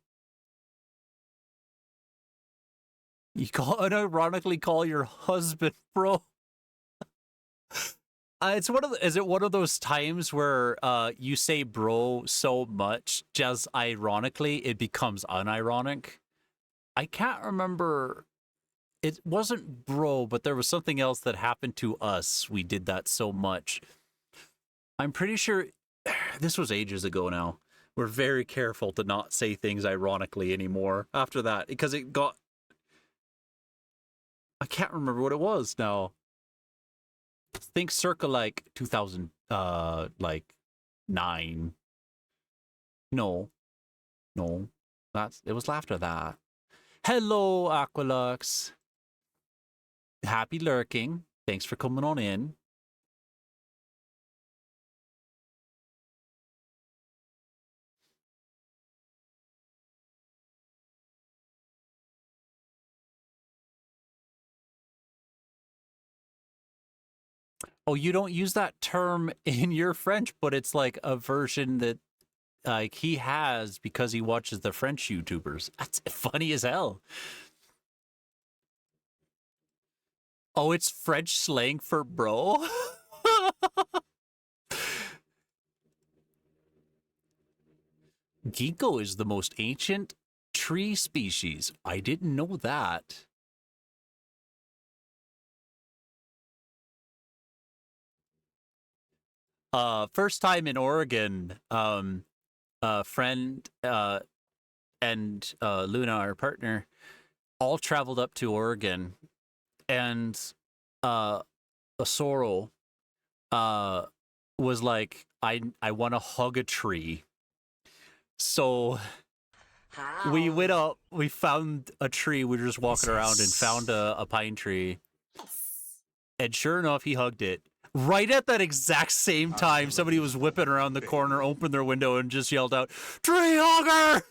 You unironically call your husband, bro. Is it one of those times where you say bro so much, just ironically, it becomes unironic? I can't remember. It wasn't bro, but there was something else that happened to us. We did that so much. I'm pretty sure this was ages ago now. We're very careful to not say things ironically anymore after that, because it got... I can't remember what it was now. Think circa like 2000, like 9. No. It was after that. Hello, Aqualux. Happy lurking. Thanks for coming on in. Oh, you don't use that term in your French, but it's like a version that like he has because he watches the French YouTubers. That's funny as hell. Oh, it's French slang for bro? Ginkgo is the most ancient tree species. I didn't know that. First time in Oregon, a friend and Luna, our partner, all traveled up to Oregon, and Sorrel was like, I want to hug a tree. So we went up, we found a tree, we were just walking around and found a pine tree. And sure enough, he hugged it. Right at that exact same time, somebody was whipping around the corner, opened their window, and just yelled out, "Tree hugger!"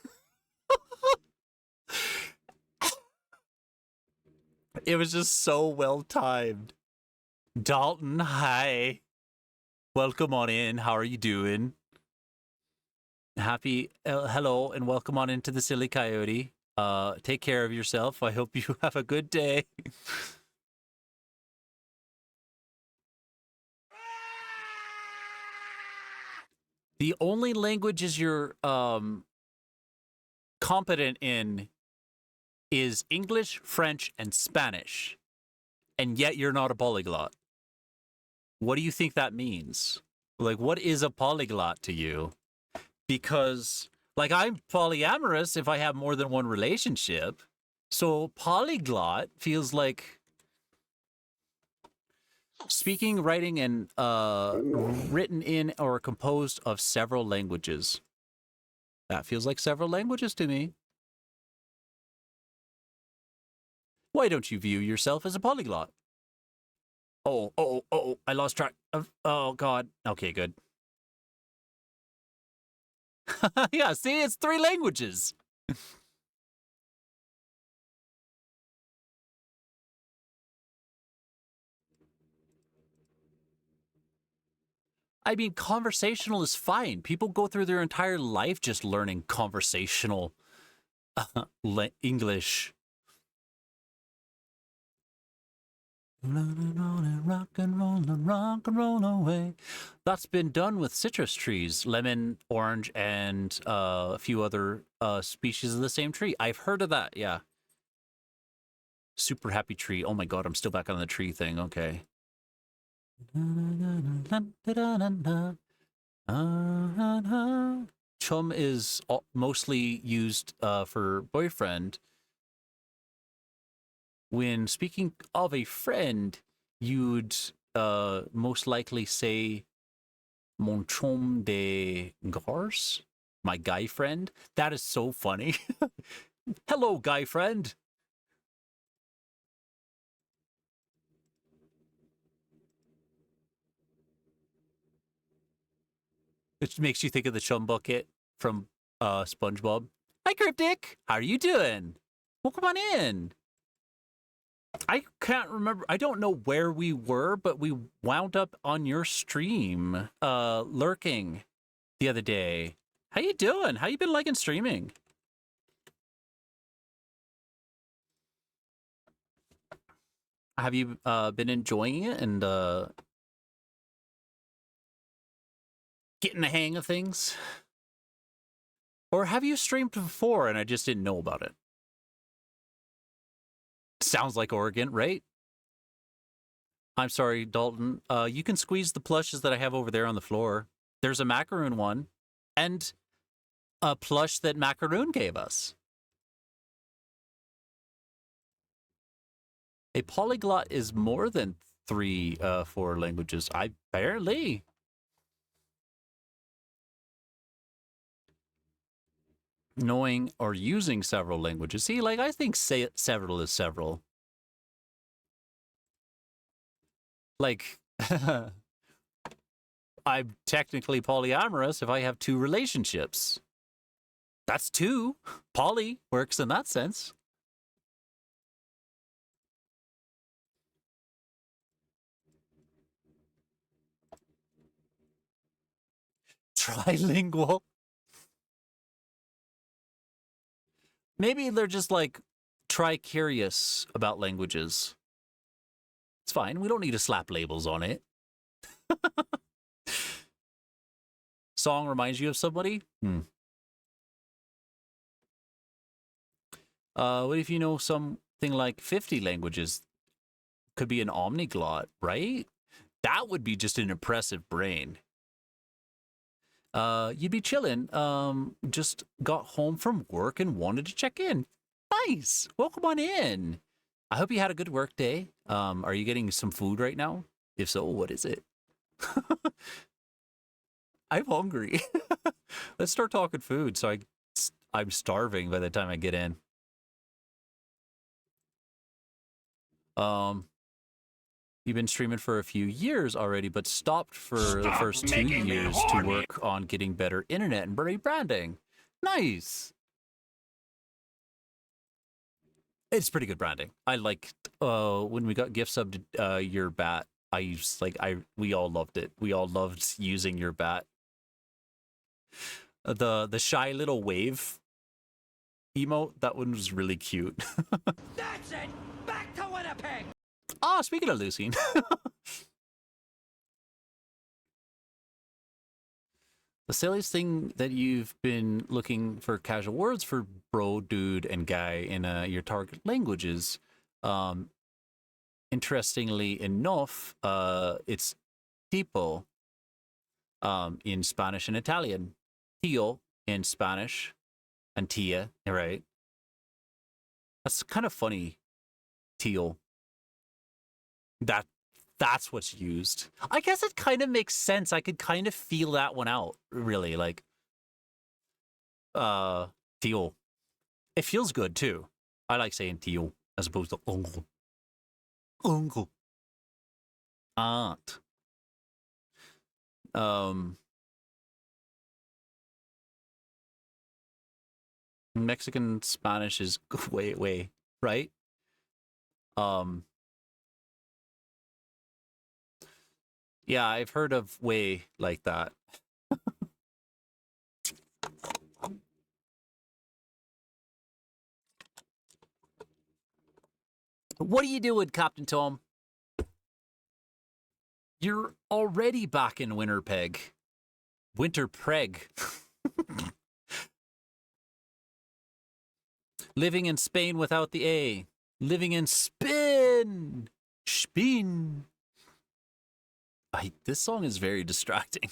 It was just so well timed. Dalton, hi. Welcome on in. How are you doing? Happy hello and welcome on into the Silly Coyote. Take care of yourself. I hope you have a good day. The only languages you're competent in is English, French, and Spanish. And yet you're not a polyglot. What do you think that means? Like, what is a polyglot to you? Because, like, I'm polyamorous if I have more than one relationship. So polyglot feels like speaking, writing, and written in or composed of several languages. That feels like several languages to me. Why don't you view yourself as a polyglot? Oh, I lost track of, oh, God. Okay, good. Yeah, see, it's 3 languages. I mean, conversational is fine. People go through their entire life just learning conversational English. Rock and roll away. That's been done with citrus trees, lemon, orange, and a few other species of the same tree. I've heard of that, yeah. Super happy tree. Oh my God, I'm still back on the tree thing. Okay. Chum is mostly used for boyfriend. When speaking of a friend, you'd most likely say mon chum de garce, my guy friend. That is so funny. Hello, guy friend. It makes you think of the chum bucket from SpongeBob. Hi, Cryptic. How are you doing? Well, come on in. I can't remember. I don't know where we were, but we wound up on your stream, lurking the other day. How you doing? How you been liking streaming? Have you been enjoying it and getting the hang of things? Or have you streamed before and I just didn't know about it? Sounds like Oregon, right? I'm sorry, Dalton. You can squeeze the plushes that I have over there on the floor. There's a macaroon one and a plush that Macaroon gave us. A polyglot is more than 4 languages. Apparently. Knowing or using several languages. See, like, I think several is several. Like, I'm technically polyamorous if I have 2 relationships. That's 2. Poly works in that sense. Trilingual. Maybe they're just like tri-curious about languages. It's fine. We don't need to slap labels on it. Song reminds you of somebody? What if you know something like 50 languages? Could be an omniglot, right? That would be just an impressive brain. You'd be chilling. Just got home from work and wanted to check in. Nice. Welcome on in. I hope you had a good work day. Are you getting some food right now? If so, what is it? I'm hungry. Let's start talking food. So I'm starving by the time I get in. You've been streaming for a few years already, but stopped for the first 2 years to work on getting better internet and branding. Nice. It's pretty good branding. I liked when we got gift subbed your bat. We all loved it. We all loved using your bat. The shy little wave emote, that one was really cute. That's it! Back to Winnipeg! Ah, speaking of Lucine. The silliest thing that you've been looking for casual words for bro, dude, and guy in your target languages. Interestingly enough, it's tipo in Spanish and Italian. Tío in Spanish and tia, right? That's kind of funny. Tío. That's what's used. I guess it kind of makes sense. I could kind of feel that one out, really. Like, tío. It feels good, too. I like saying tío as opposed to uncle. Uncle. Aunt. Mexican Spanish is way, right? Yeah, I've heard of way like that. What are you doing, Captain Tom? You're already back in Winterpeg. Winterpreg. Living in Spain without the A. Living in Spin. Spin. This song is very distracting.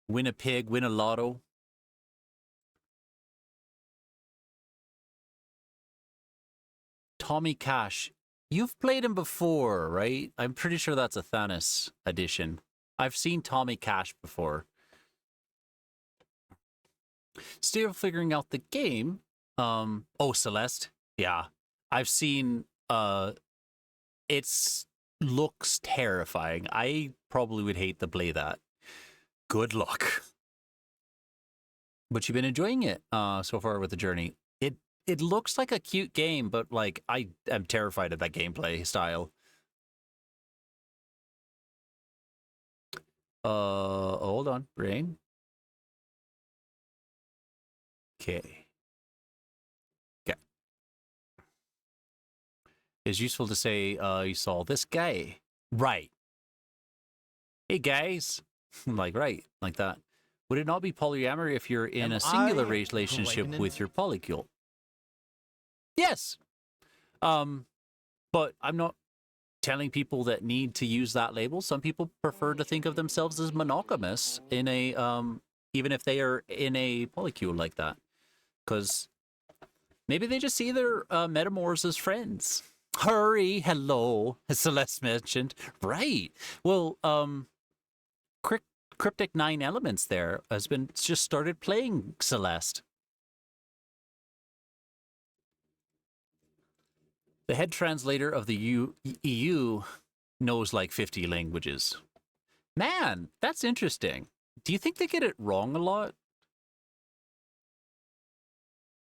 Win a pig, win a lotto. Tommy Cash. You've played him before, right? I'm pretty sure that's a Thanos edition. I've seen Tommy Cash before. Still figuring out the game. Oh, Celeste. Yeah. I've seen it's looks terrifying. I probably would hate to play that. Good luck. But you've been enjoying it so far with the journey. It looks like a cute game, but like I am terrified of that gameplay style. Hold on, brain. Okay. It's useful to say you saw this guy. Right. Hey guys. Like right, like that. Would it not be polyamory if you're in a singular relationship with your polycule? Yes. But I'm not telling people that need to use that label. Some people prefer to think of themselves as monogamous in a even if they are in a polycule like that. Because maybe they just see their metamors as friends. Hurry, hello, as Celeste mentioned. Right. Well, Cryptic 9 Elements there has been just started playing Celeste. The head translator of the EU knows like 50 languages. Man, that's interesting. Do you think they get it wrong a lot?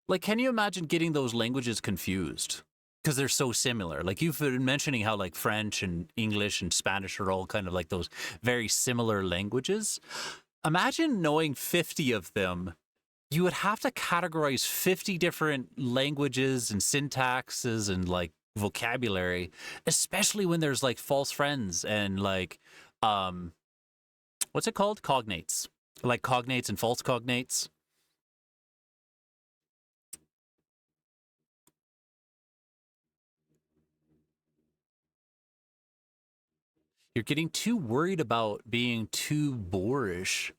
Like, can you imagine getting those languages confused? Because they're so similar. Like, you've been mentioning how, like, French and English and Spanish are all kind of like those very similar languages. Imagine knowing 50 of them. You would have to categorize 50 different languages and syntaxes and, like, vocabulary, especially when there's, like, false friends and, like, what's it called? Cognates. Like, cognates and false cognates. You're getting too worried about being too boorish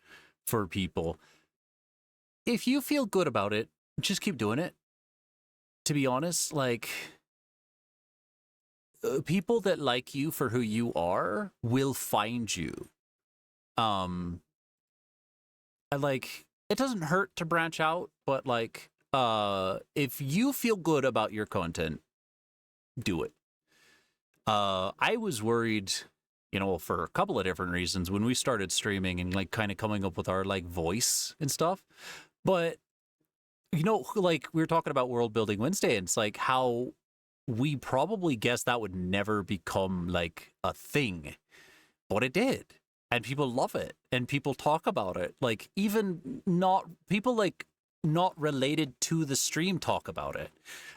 for people. If you feel good about it, just keep doing it. To be honest, like, people that like you for who you are will find you. And like, it doesn't hurt to branch out, but like, if you feel good about your content, do it. I was worried, you know, for a couple of different reasons when we started streaming and like kind of coming up with our like voice and stuff. But, you know, like we were talking about World Building Wednesday, and it's like how we probably guessed that would never become like a thing, but it did. And people love it and people talk about it. Like even not people like not related to the stream talk about it.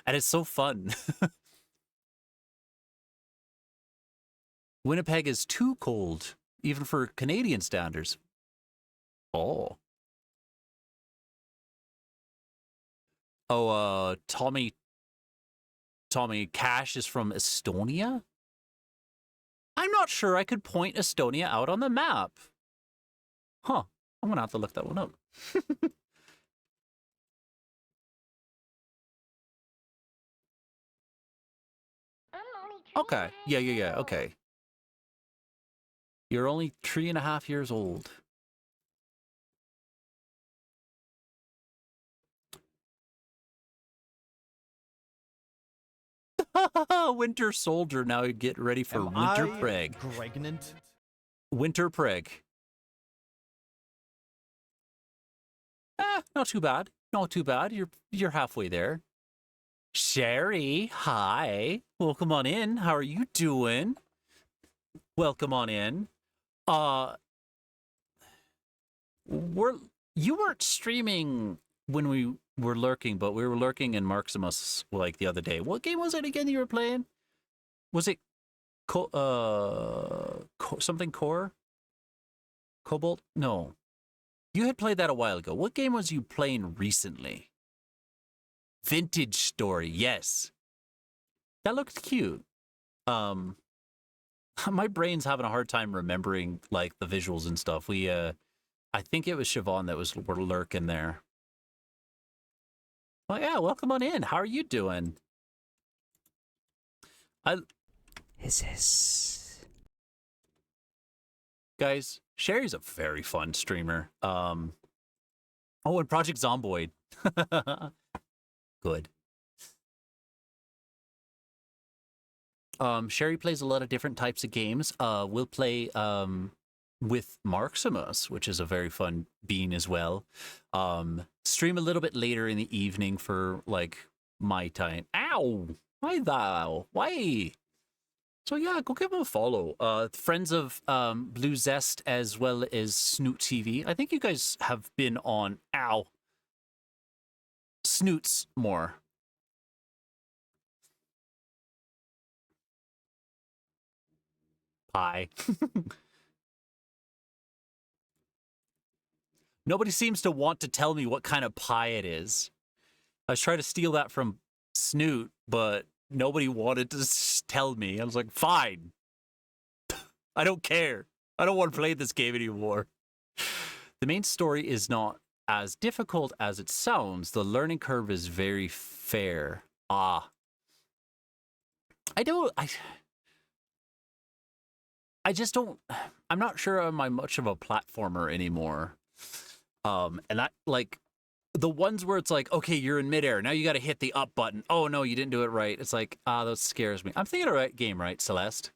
And it's so fun. Winnipeg is too cold, even for Canadian standards. Oh. Oh, Tommy Cash is from Estonia? I'm not sure I could point Estonia out on the map. Huh. I'm gonna have to look that one up. Okay. Yeah. Okay. You're only 3.5 years old. Winter Soldier. Now you get ready for Winter Preg. Pregnant? Winter Preg. Not too bad. Not too bad. You're halfway there. Sherry, hi. Welcome on in. How are you doing? Welcome on in. You weren't streaming when we were lurking, but we were lurking in Marximus like the other day. What game was it again you were playing? Was it something Core? Cobalt? No. You had played that a while ago. What game was you playing recently? Vintage Story, yes. That looked cute. My brain's having a hard time remembering like the visuals and stuff. I think it was Siobhan that were lurking there. Oh yeah, welcome on in. How are you doing? Guys, Sherry's a very fun streamer. Oh, and Project Zomboid. Good. Sherry plays a lot of different types of games. We'll play with Marximus, which is a very fun bean as well. Stream a little bit later in the evening for like my time. Ow! Why thou? Why? So yeah, go give him a follow. Friends of Blue Zest as well as Snoot TV. I think you guys have been on Snoots more. Pie. Nobody seems to want to tell me what kind of pie it is. I was trying to steal that from Snoot, but nobody wanted to tell me. I was like, fine. I don't care. I don't want to play this game anymore. The main story is not as difficult as it sounds. The learning curve is very fair. I'm not sure I'm much of a platformer anymore. And that, like, the ones where it's like, okay, you're in midair, now you got to hit the up button. Oh no, you didn't do it right. It's like, that scares me. I'm thinking of the right game, right, Celeste?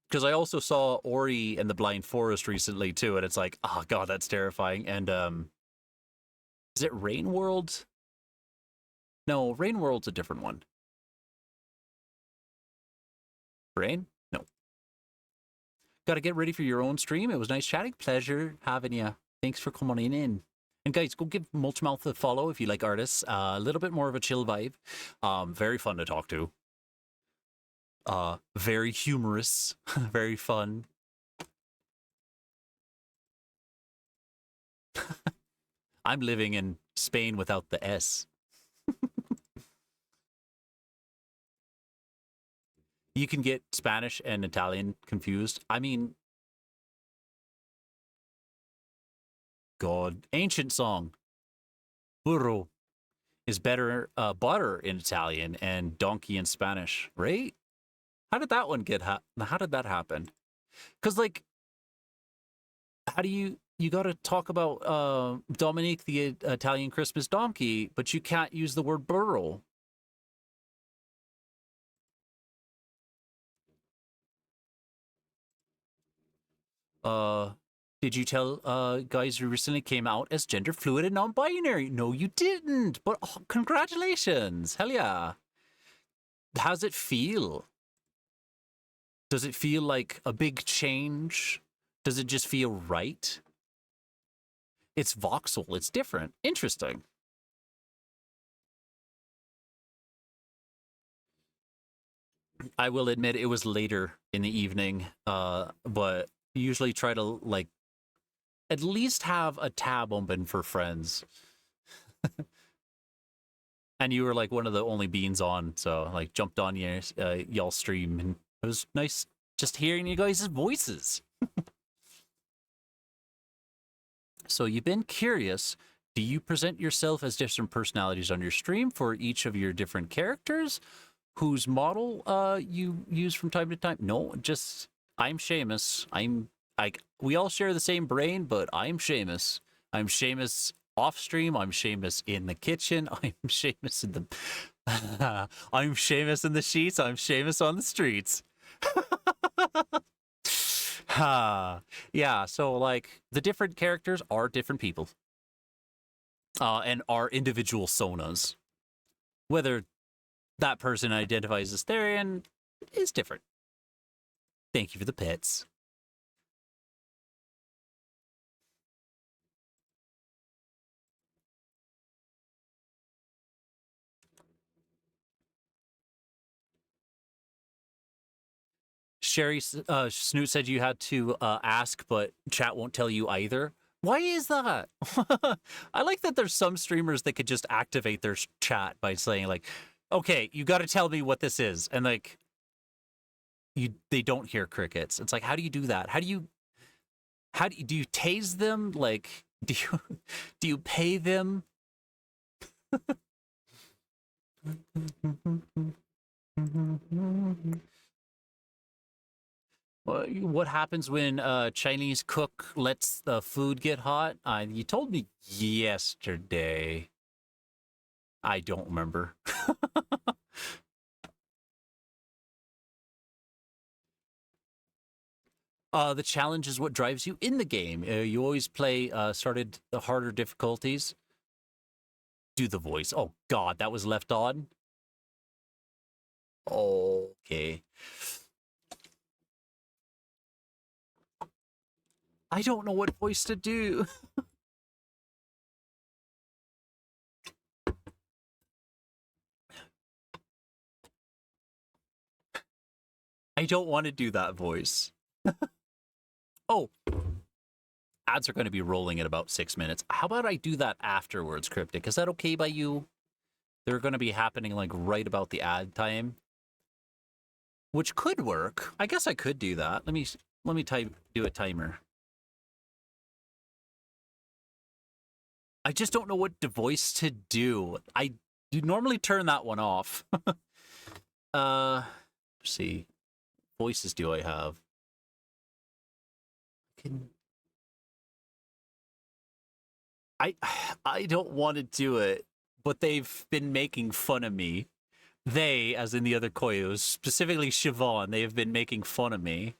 Because I also saw Ori and the Blind Forest recently too, and it's like, oh god, that's terrifying. And is it Rain World? No, Rain World's a different one. Rain? No. Got to get ready for your own stream. It was nice chatting. Pleasure having you. Thanks for coming in. And guys, go give Mulchmouth a follow if you like artists. A little bit more of a chill vibe. Very fun to talk to. Very humorous. Very fun. I'm living in Spain without the S. You can get Spanish and Italian confused. I mean, God, ancient song. Burro is better butter in Italian and donkey in Spanish, right? How did that one get how did that happen? Because like, how do you got to talk about Dominique the Italian Christmas donkey, but you can't use the word burro. Did you tell guys who recently came out as gender fluid and non-binary? No, you didn't. But oh, congratulations. Hell yeah. How's it feel? Does it feel like a big change? Does it just feel right? It's voxel. It's different. Interesting. I will admit it was later in the evening, but usually try to like at least have a tab open for friends. And you were like one of the only beans on, so like jumped on y'all stream, and it was nice just hearing you guys' voices. So you've been curious. Do you present yourself as different personalities on your stream for each of your different characters? Whose model you use from time to time? No, just I'm Seamus. We all share the same brain, but I'm Seamus. I'm Seamus off stream. I'm Seamus in the kitchen. I'm Seamus in the I'm Seamus in the sheets. I'm Seamus on the streets. Yeah, so like the different characters are different people. And are individual sonas. Whether that person identifies as Therian is different. Thank you for the pets. Sherry Snoot said you had to ask, but chat won't tell you either. Why is that? I like that there's some streamers that could just activate their chat by saying like, okay, you got to tell me what this is. And like, they don't hear crickets. It's like, how do you do that? Do you tase them? Like, do you pay them? What happens when a Chinese cook lets the food get hot? You told me yesterday. I don't remember. The challenge is what drives you in the game. You always play started the harder difficulties. Do the voice. Oh, God, that was left on? Okay. I don't know what voice to do. I don't want to do that voice. Oh, ads are going to be rolling in about 6 minutes. How about I do that afterwards, Cryptic? Is that okay by you? They're going to be happening like right about the ad time, which could work. I guess I could do that. Let me do a timer. I just don't know what voice to do. I do normally turn that one off. Let's see. Voices do I have? I don't want to do it, but they've been making fun of me. They, as in the other Koyos, specifically Siobhan, they have been making fun of me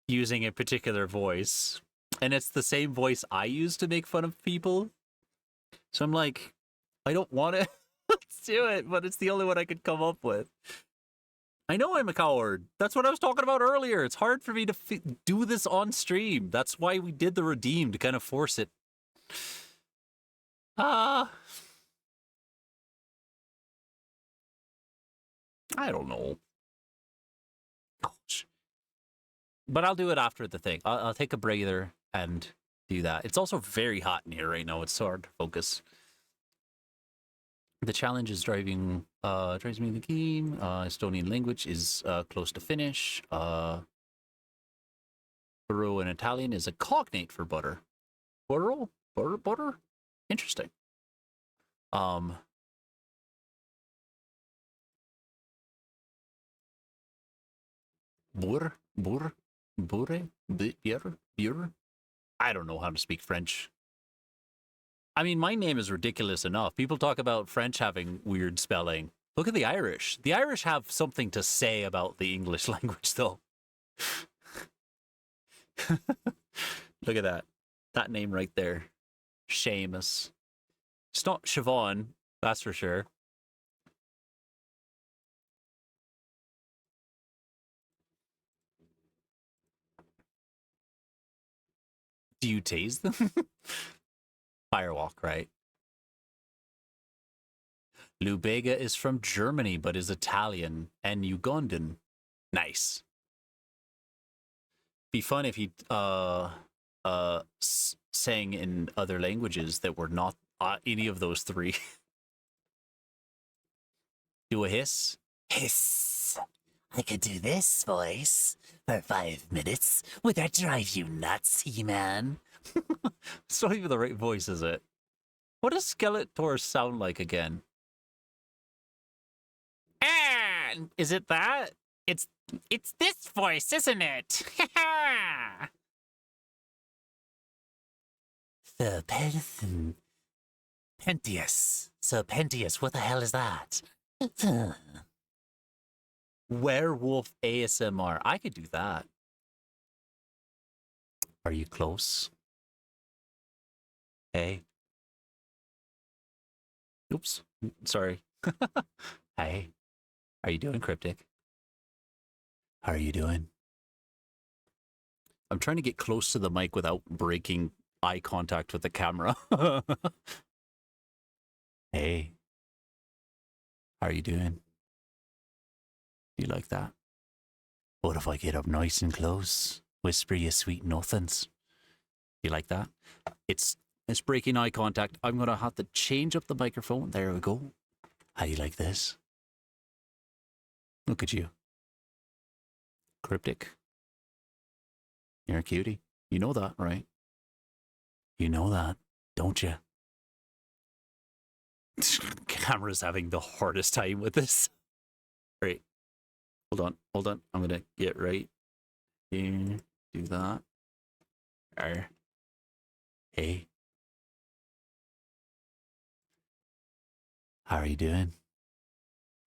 using a particular voice. And it's the same voice I use to make fun of people. So I'm like, I don't want to do it, but it's the only one I could come up with. I know I'm a coward. That's what I was talking about earlier. It's hard for me to do this on stream. That's why we did the redeem, to kind of force it. I don't know. Gosh. But I'll do it after the thing. I'll take a breather and do that. It's also very hot in here right now. It's so hard to focus. The challenge is drives me the game. Estonian language is close to finish. Burro in Italian is a cognate for butter. Burro? Butter? Interesting. Bur? Bure? Bure? I don't know how to speak French. I mean, my name is ridiculous enough. People talk about French having weird spelling. Look at the Irish. The Irish have something to say about the English language, though. Look at that. That name right there. Seamus. It's not Siobhan, that's for sure. Do you tase them? Firewalk, right? Lubega is from Germany, but is Italian and Ugandan. Nice. Be fun if he sang in other languages that were not any of those three. Do a hiss. Hiss. I could do this voice for 5 minutes. Would that drive you nuts, He-Man? It's not even the right voice, is it? What does Skeletor sound like again? Ah, Is it that? it's this voice, isn't it? Pentious. So Pentious, what the hell is that? Werewolf ASMR. I could do that. Are you close? Hey. Oops. Sorry. Hey. Are you doing, Cryptic? How are you doing? I'm trying to get close to the mic without breaking eye contact with the camera. Hey. How are you doing? Do you like that? What if I get up nice and close? Whisper you sweet nothings. Do you like that? It's breaking eye contact. I'm going to have to change up the microphone. There we go. How do you like this? Look at you. Cryptic. You're a cutie. You know that, right? You know that, don't you? Camera's having the hardest time with this. Right. Hold on. I'm gonna get right here. Do that. There. Hey. How are you doing?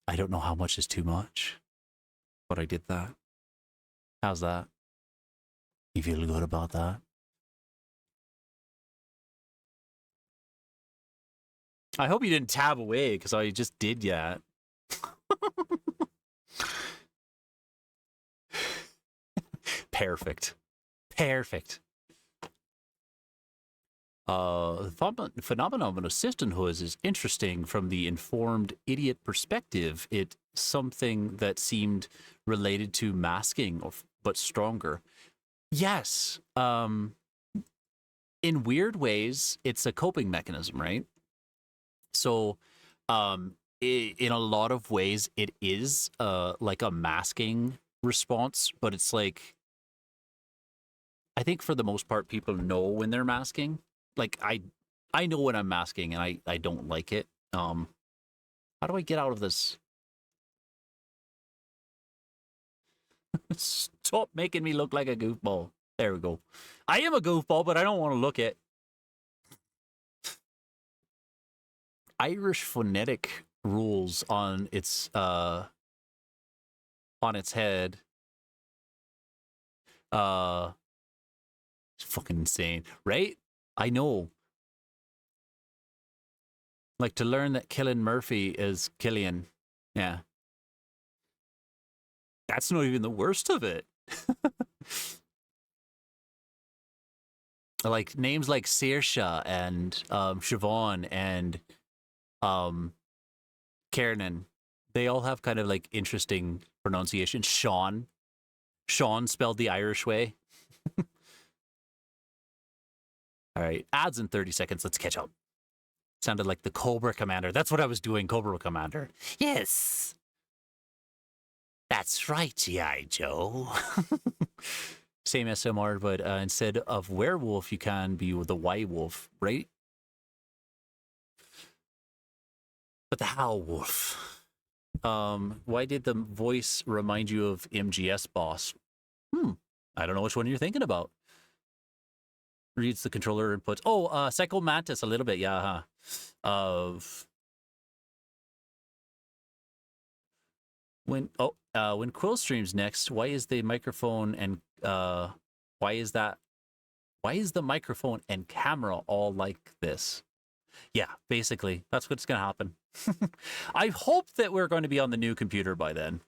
I don't know how much is too much, but I did that. How's that? You feel good about that? I hope you didn't tab away, because I just did yet. Perfect. Perfect. The phenomenon of sisterhood is interesting from the informed idiot perspective. It's something that seemed related to masking, but stronger. Yes. In weird ways, it's a coping mechanism, right? So, in a lot of ways, it is like a masking response, but it's like, I think for the most part, people know when they're masking. Like, I know when I'm masking, and I don't like it. How do I get out of this? Stop making me look like a goofball. There we go. I am a goofball, but I don't want to look it. Irish phonetic rules on its head. It's fucking insane, right? I know. Like, to learn that Cillian Murphy is Killian. Yeah. That's not even the worst of it. Like, names like Saoirse and Siobhan and Kiernan, they all have kind of like interesting pronunciation. Sean spelled the Irish way. All right, ads in 30 seconds. Let's catch up. Sounded like the Cobra Commander. That's what I was doing, Cobra Commander. Yes. That's right, G.I. Joe. Same SMR, but instead of werewolf, you can be the white wolf, right? But the Howl Wolf. Why did the voice remind you of MGS Boss? I don't know which one you're thinking about. Reads the controller inputs. Oh, Psycho Mantis a little bit, yeah, huh? When Quill streams next, why is the microphone and why is the microphone and camera all like this? Yeah, basically, that's what's gonna happen. I hope that we're going to be on the new computer by then.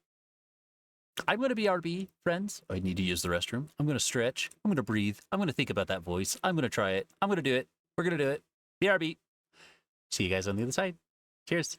I'm going to be RB, friends. I need to use the restroom. I'm going to stretch. I'm going to breathe. I'm going to think about that voice. I'm going to try it. I'm going to do it. We're going to do it. BRB. See you guys on the other side. Cheers.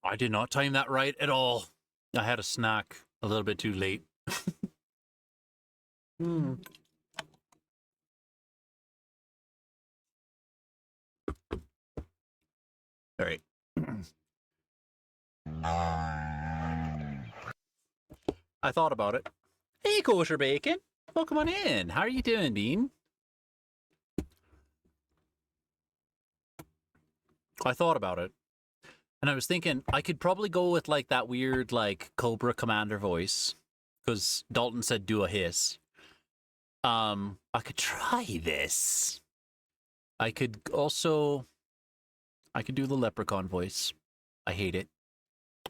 I did not time that right at all. I had a snack a little bit too late. All right. I thought about it. Hey, Kosher Bacon. Welcome on in. How are you doing, Bean? I thought about it. And I was thinking I could probably go with like that weird like Cobra Commander voice. Because Dalton said do a hiss. I could try this. I could do the leprechaun voice. I hate it.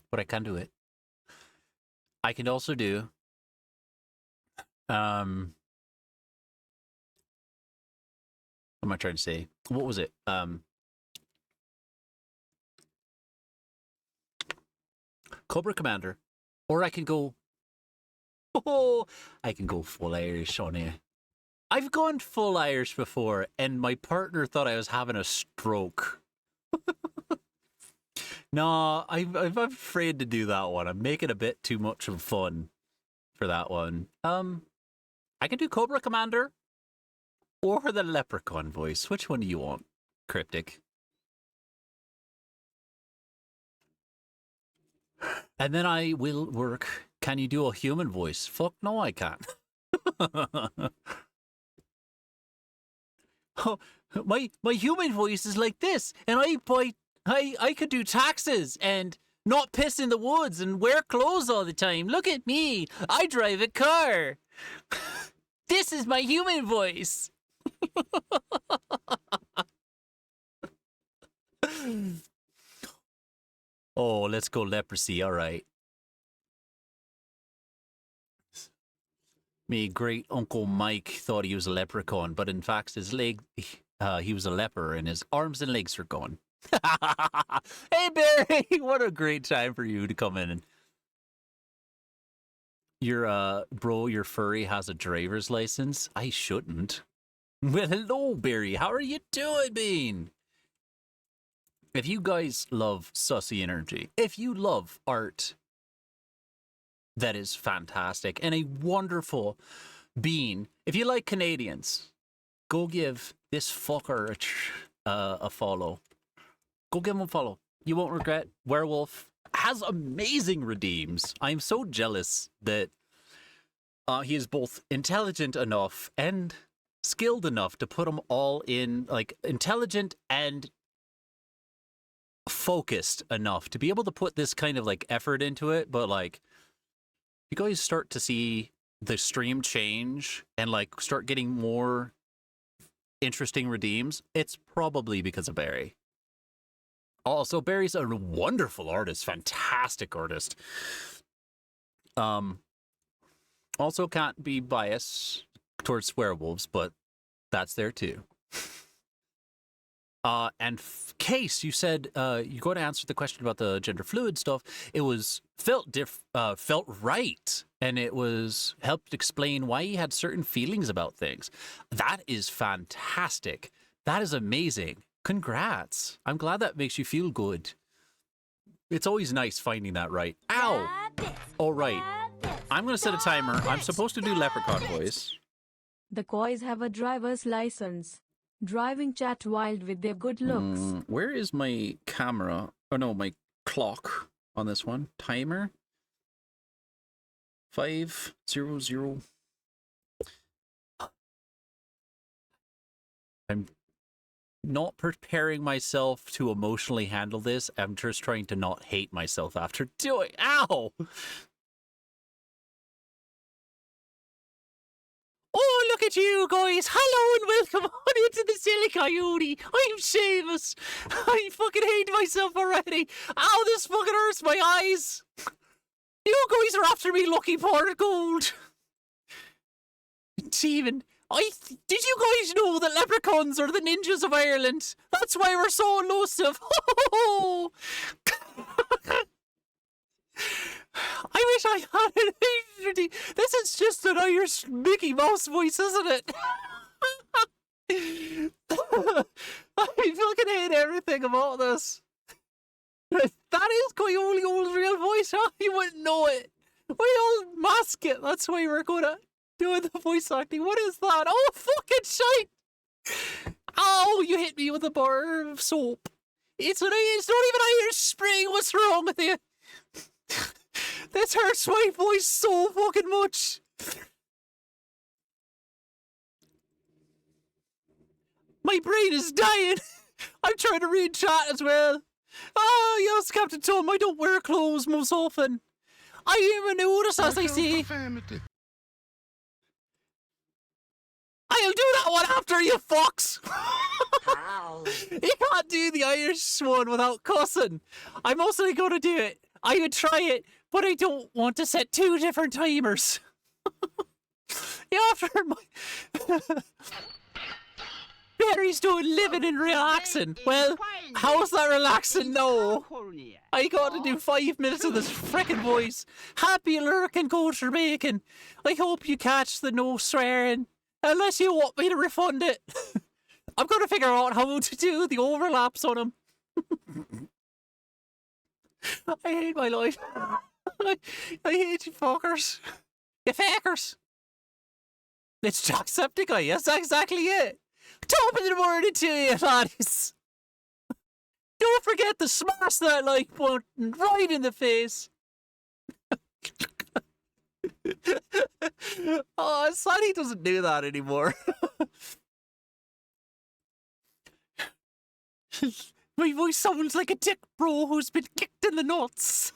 But I can do it. I can also do what am I trying to say? What was it? Cobra Commander. Or I can go I can go full Irish on you. I've gone full Irish before, and my partner thought I was having a stroke. No, I'm afraid to do that one. I'm making a bit too much of fun for that one. I can do Cobra Commander or the Leprechaun voice. Which one do you want, Cryptic? And then I will work. Can you do a human voice? Fuck no, I can't. Oh, my human voice is like this, and I could do taxes and not piss in the woods and wear clothes all the time. Look at me. I drive a car. This is my human voice. Oh, let's go leprosy. All right. Me great Uncle Mike thought he was a leprechaun, but in fact his leg, he was a leper and his arms and legs are gone. Hey Barry, what a great time for you to come in. And your bro, your furry has a driver's license. I shouldn't. Well, hello Barry, how are you doing, Bean? If you guys love sussy energy, if you love art that is fantastic and a wonderful bean, if you like Canadians, go give this fucker a follow. Go give him a follow. You won't regret. Werewolf has amazing redeems. I'm so jealous that he is both intelligent enough and skilled enough to put them all in, like, intelligent and focused enough to be able to put this kind of like effort into it. But like, you guys start to see the stream change and like start getting more interesting redeems, it's probably because of Barry. Also, Barry's a wonderful artist, fantastic artist. Also can't be biased towards werewolves, but that's there too. And Case, you said you're going to answer the question about the gender fluid stuff. It was felt right, and it was helped explain why he had certain feelings about things. That is fantastic. That is amazing. Congrats. I'm glad that makes you feel good. It's always nice finding that right. Ow! All right. I'm going to set a timer. I'm supposed to do leprechaun voice. The Coys have a driver's license. Driving chat wild with their good looks. Where is my camera? Oh no, my clock on this one. Timer. 5:00. I'm not preparing myself to emotionally handle this. I'm just trying to not hate myself after doing. Ow! Oh, look at you guys. Hello and welcome on into the Silly Coyote. I'm Seamus. I fucking hate myself already. Ow, this fucking hurts my eyes. You guys are after me, lucky pot of gold. Steven, did you guys know that leprechauns are the ninjas of Ireland? That's why we're so elusive. I wish I had an identity. This is just an Irish Mickey Mouse voice, isn't it? I fucking hate everything about this. That is Coyole's real voice, huh? You wouldn't know it. We all mask it. That's why we're gonna do the voice acting. What is that? Oh, fucking shite! Ow, you hit me with a bar of soap. It's not even Irish Spring. What's wrong with you? This hurts my voice so fucking much. My brain is dying. I'm trying to read chat as well. Oh, yes, Captain Tom, I don't wear clothes most often. I am a nudist, as I say. I'll do that one after you, fox. You can't do the Irish one without cussing. I'm mostly going to do it. I would try it, but I don't want to set 2 different timers. Yeah, after my... Barry's doing living and relaxing. Well, how's that relaxing? No. I got to do 5 minutes of this frickin' voice. Happy lurking, kosher bacon. I hope you catch the no swearing. Unless you want me to refund it. I'm going to figure out how to do the overlaps on them. I hate my life. I hate you fuckers. You fakers. It's Jacksepticeye. That's exactly it. Top of the morning to you, laddies. Don't forget to smash that like button right in the face. Oh, Sonny doesn't do that anymore. My voice sounds like a dick bro who's been kicked in the nuts.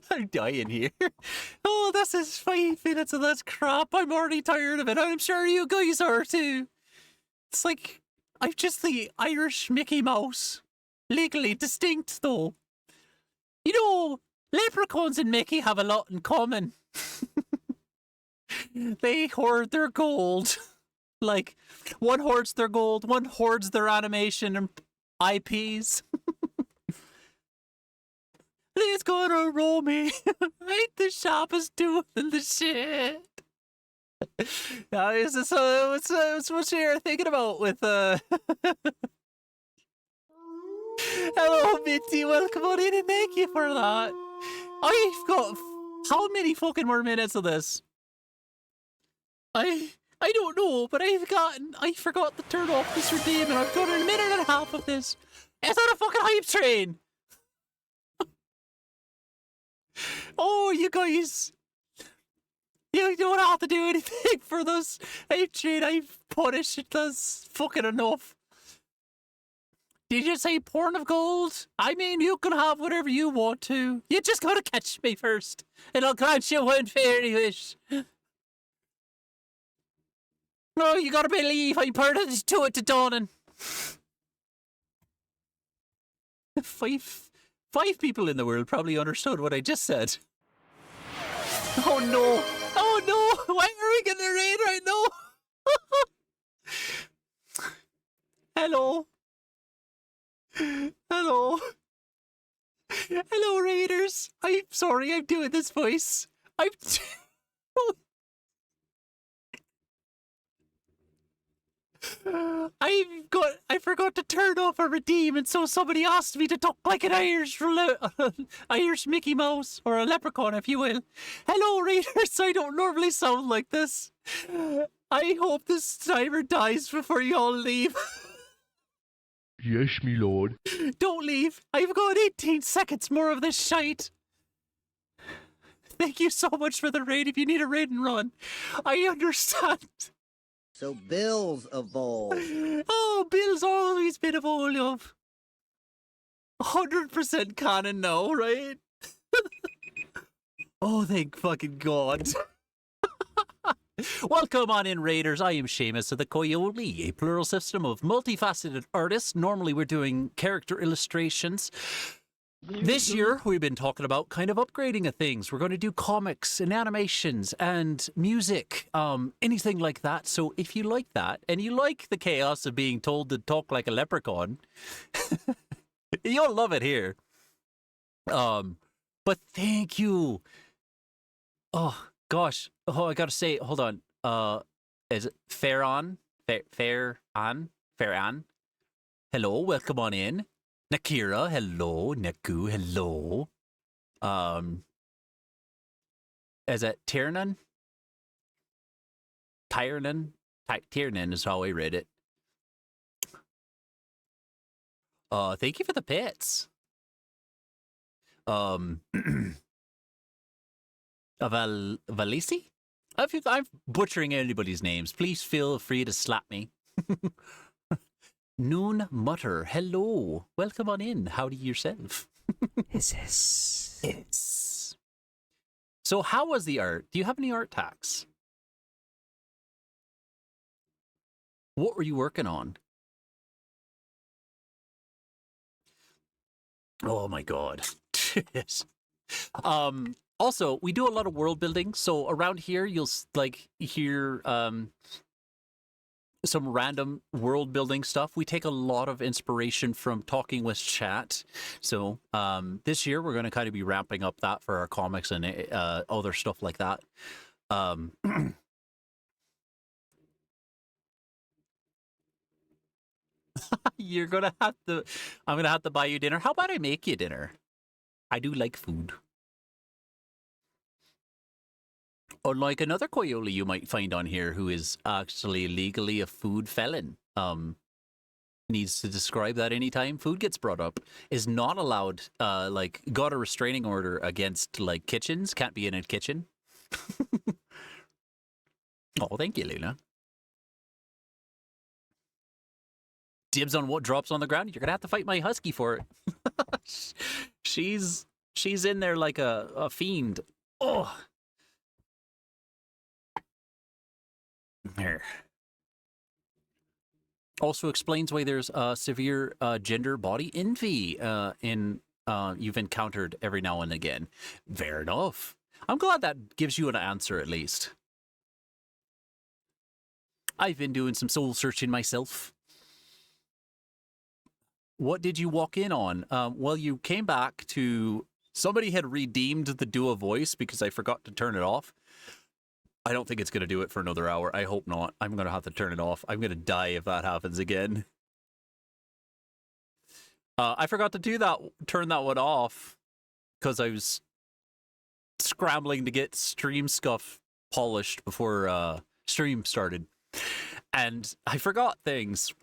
I'm dying here. Oh, this is 5 minutes of this crap. I'm already tired of it. I'm sure you guys are too. It's like, I'm just the Irish Mickey Mouse. Legally distinct, though. You know, leprechauns and Mickey have a lot in common. They hoard their gold. Like, one hoards their gold, one hoards their animation and IPs. Please go to roll me. Ain't the sharpest doing the shit. Now, is this what you're thinking about with Hello, Minty. Welcome on in and thank you for that. I've got how many fucking more minutes of this? I don't know, but I forgot to turn off this redeem and I've got a minute and a half of this. Is that a fucking hype train? Oh, you guys. You don't have to do anything for this hype train. I've punished it. That's fucking enough. Did you say porn of gold? I mean, you can have whatever you want to. You just gotta catch me first, and I'll grant you one fairy wish. No, you gotta believe I'm pertinent to it to dawning. Five people in the world probably understood what I just said. Oh no! Oh no! Why are we getting a raid right now? Hello. Hello. Hello, Raiders. I'm sorry I'm doing this voice. I forgot to turn off a redeem, and so somebody asked me to talk like an Irish Mickey Mouse, or a leprechaun, if you will. Hello, Raiders. I don't normally sound like this. I hope this timer dies before you all leave. Yes, me lord. Don't leave. I've got 18 seconds more of this shite. Thank you so much for the raid. If you need a raid and run, I understand. So Bill's evolved. Oh, Bill's always been evolved of. 100% canon now, right? Oh, thank fucking God. Welcome on in, Raiders. I am Seamus of the Coyote, a plural system of multifaceted artists. Normally we're doing character illustrations. This year, we've been talking about kind of upgrading of things. We're going to do comics and animations and music, anything like that. So if you like that, and you like the chaos of being told to talk like a leprechaun, you'll love it here. But thank you. Oh, gosh. Oh, I gotta say, hold on. Is it Fair-On? Fair-On? Hello, welcome on in. Nakira, hello. Naku, hello. Is it Tiernan? Tiernan is how I read it. Thank you for the pets. Valisi? If I'm butchering anybody's names, please feel free to slap me. Noon Mutter, hello. Welcome on in. Howdy yourself. Yes. So how was the art? Do you have any art tags? What were you working on? Oh my God. Also, we do a lot of world building. So around here, you'll like hear some random world building stuff. We take a lot of inspiration from talking with chat. So this year we're going to kind of be ramping up that for our comics and other stuff like that. You're gonna have to. I'm gonna have to buy you dinner. How about I make you dinner? I do like food. Unlike another Koyoli you might find on here who is actually legally a food felon. Needs to describe that anytime food gets brought up. Is not allowed, like, got a restraining order against, like, kitchens. Can't be in a kitchen. Oh, thank you, Luna. Dibs on what drops on the ground. You're gonna have to fight my husky for it. she's in there like a fiend. Oh. There. Also explains why there's severe gender body envy you've encountered every now and again. Fair enough. I'm glad that gives you an answer at least. I've been doing some soul searching myself. What did you walk in on? Well, you came back to... Somebody had redeemed the duo voice because I forgot to turn it off. I don't think it's going to do it for another hour. I hope not. I'm going to have to turn it off. I'm going to die if that happens again. I forgot to do that. Turn that one off because I was scrambling to get stream scuff polished before stream started. And I forgot things.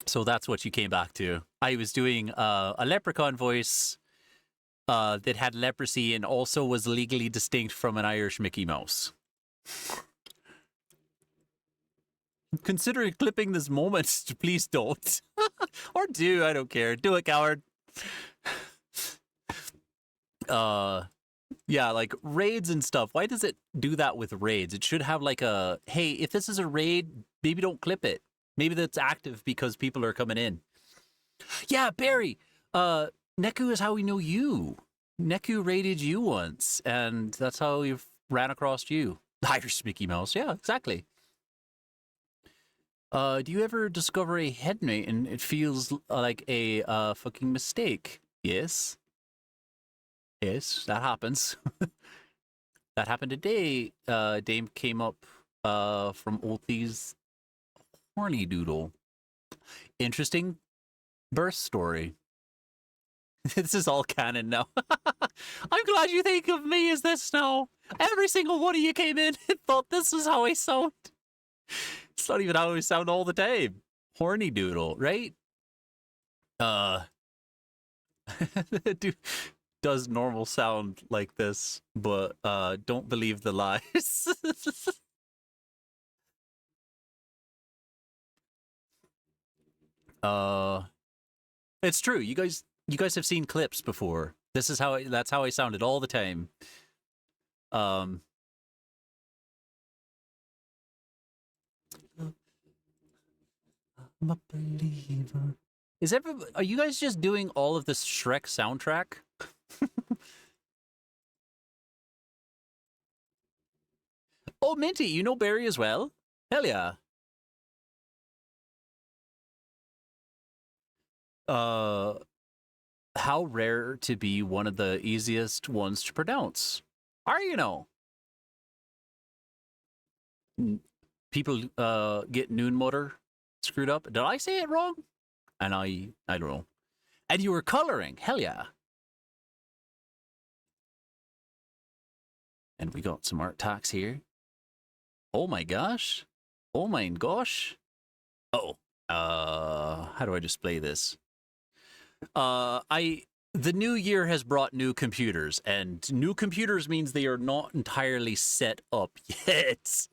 So that's what you came back to. I was doing a leprechaun voice that had leprosy and also was legally distinct from an Irish Mickey Mouse. Considering clipping this moment, please don't. Or do, I don't care. Do it, coward. Yeah, like raids and stuff. Why does it do that with raids? It should have like a, hey, if this is a raid, maybe don't clip it. Maybe that's active because people are coming in. Yeah, Barry, Neku is how we know you. Neku raided you once, and that's how we ran across you. Irish Mickey Mouse, yeah, exactly. Do you ever discover a headmate and it feels like a fucking mistake? Yes. Yes, that happens. That happened today. Dame came up from Olthie's horny doodle. Interesting birth story. This is all canon now. I'm glad you think of me as this now. Every single one of you came in and thought this is how I sound. It's not even how I sound all the time. Horny doodle, right? Does normal sound like this, but don't believe the lies. It's true. You guys have seen clips before. This is how that's how I sounded all the time. I'm a believer. Are you guys just doing all of this Shrek soundtrack? Oh, Minty, you know Barry as well? Hell yeah. How rare to be one of the easiest ones to pronounce. Are you know? People get noon mutter screwed up. Did I say it wrong? And I don't know. And you were coloring. Hell yeah. And we got some art tax here. Oh my gosh. Oh my gosh. Oh. How do I display this? The new year has brought new computers, and new computers means they are not entirely set up yet.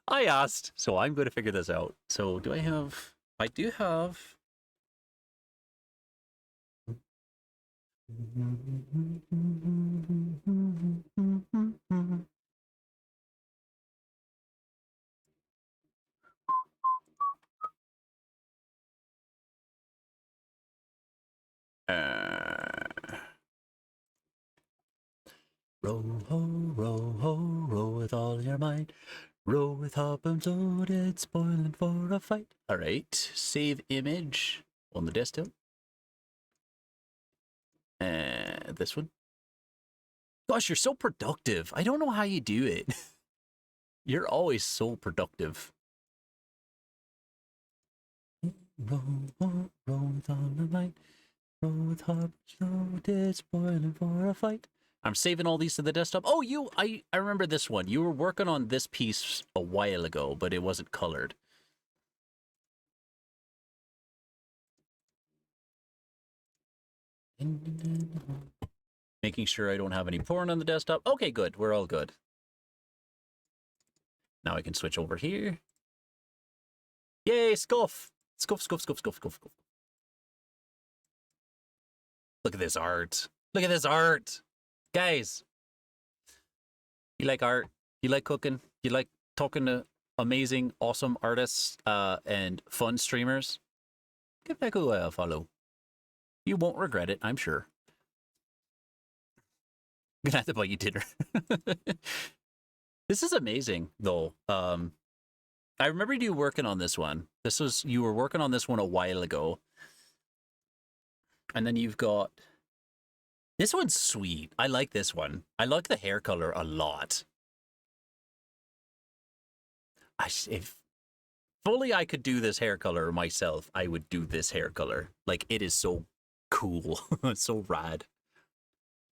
I asked, so I'm going to figure this out. So do I have... I do have... Row, ho, row with all your might. Row with hobbles loaded, spoiling for a fight. All right, save image on the desktop. This one. Gosh, you're so productive. I don't know how you do it. You're always so productive. Row with all the might. Row with hobbles loaded, spoiling for a fight. I'm saving all these to the desktop. Oh, I remember this one. You were working on this piece a while ago, but it wasn't colored. Making sure I don't have any porn on the desktop. Okay, good. We're all good. Now I can switch over here. Yay, scuff! Scuff, scuff, scuff, scuff, scuff, scuff. Look at this art. Look at this art. Guys, you like art? You like cooking? You like talking to amazing, awesome artists and fun streamers? Give that a follow. You won't regret it, I'm sure. I'm gonna have to buy you dinner. This is amazing, though. I remember you working on this one. You were working on this one a while ago. And then you've got... This one's sweet. I like this one. I like the hair color a lot. If fully I could do this hair color myself, I would do this hair color. Like, it is so cool. It's so rad.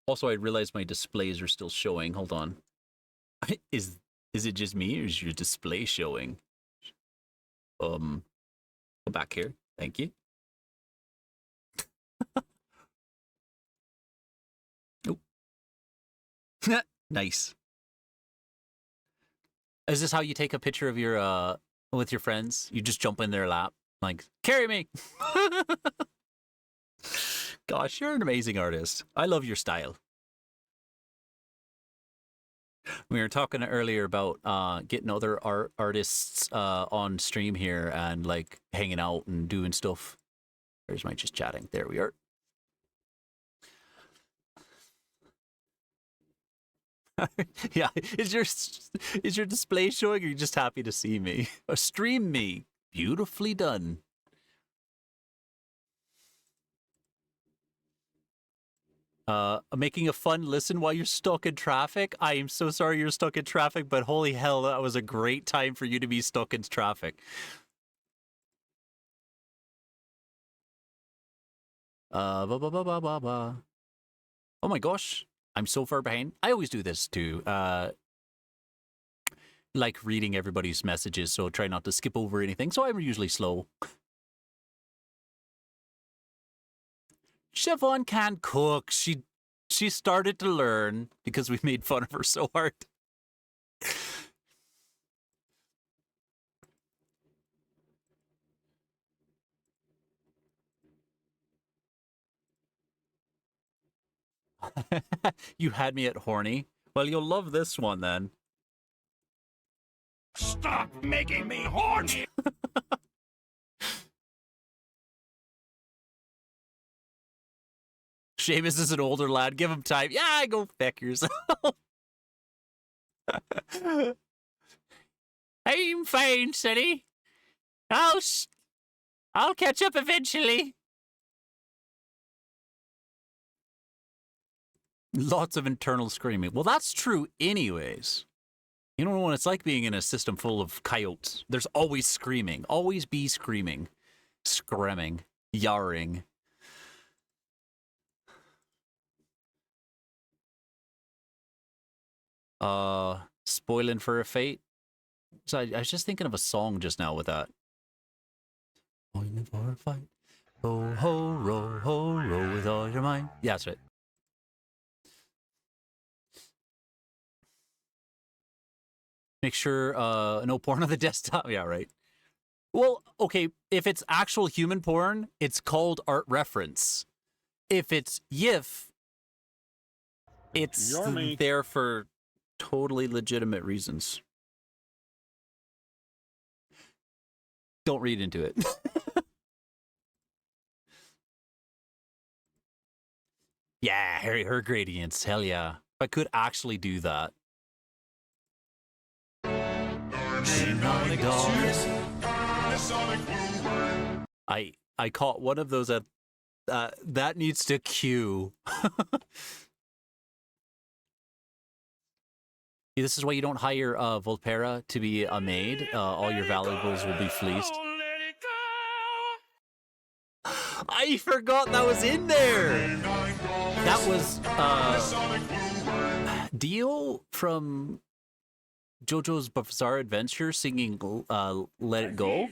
Also, I realized my displays are still showing. Hold on. Is it just me, or is your display showing? Go back here. Thank you. Nice. Is this how you take a picture of your with your friends? You just jump in their lap, like, carry me. Gosh, you're an amazing artist. I love your style. We were talking earlier about getting other artists on stream here and like hanging out and doing stuff. Where's my just chatting? There we are. Yeah, is your display showing, or are you just happy to see me? Or stream me. Beautifully done. Making a fun listen while you're stuck in traffic. I am so sorry you're stuck in traffic, but holy hell, that was a great time for you to be stuck in traffic. Oh my gosh. I'm so far behind. I always do this too. Like reading everybody's messages, so try not to skip over anything. So I'm usually slow. Siobhan can't cook. She started to learn because we made fun of her so hard. You had me at horny. Well, you'll love this one then. Stop making me horny! Seamus is an older lad. Give him time. Yeah, go feck yourself. I'm fine, Sonny. I'll catch up eventually. Lots of internal screaming. Well, that's true anyways. You don't know what it's like being in a system full of coyotes. There's always screaming. Always be screaming. Screaming. Yarring. Spoiling for a fate. So I was just thinking of a song just now with that. Spoiling for a fight. Ho, ho, row with all your might. Yeah, that's right. Make sure no porn on the desktop. Yeah, right. Well, okay, if it's actual human porn, it's called art reference. If it's YIF, it's there for totally legitimate reasons. Don't read into it. Yeah, her gradients. Hell yeah. If I could actually do that. I caught one of those at that needs to queue. This is why you don't hire Volpera to be a maid. All your valuables will be fleeced. I forgot that was in there. That was Dio from JoJo's Bizarre Adventure singing Let It Go.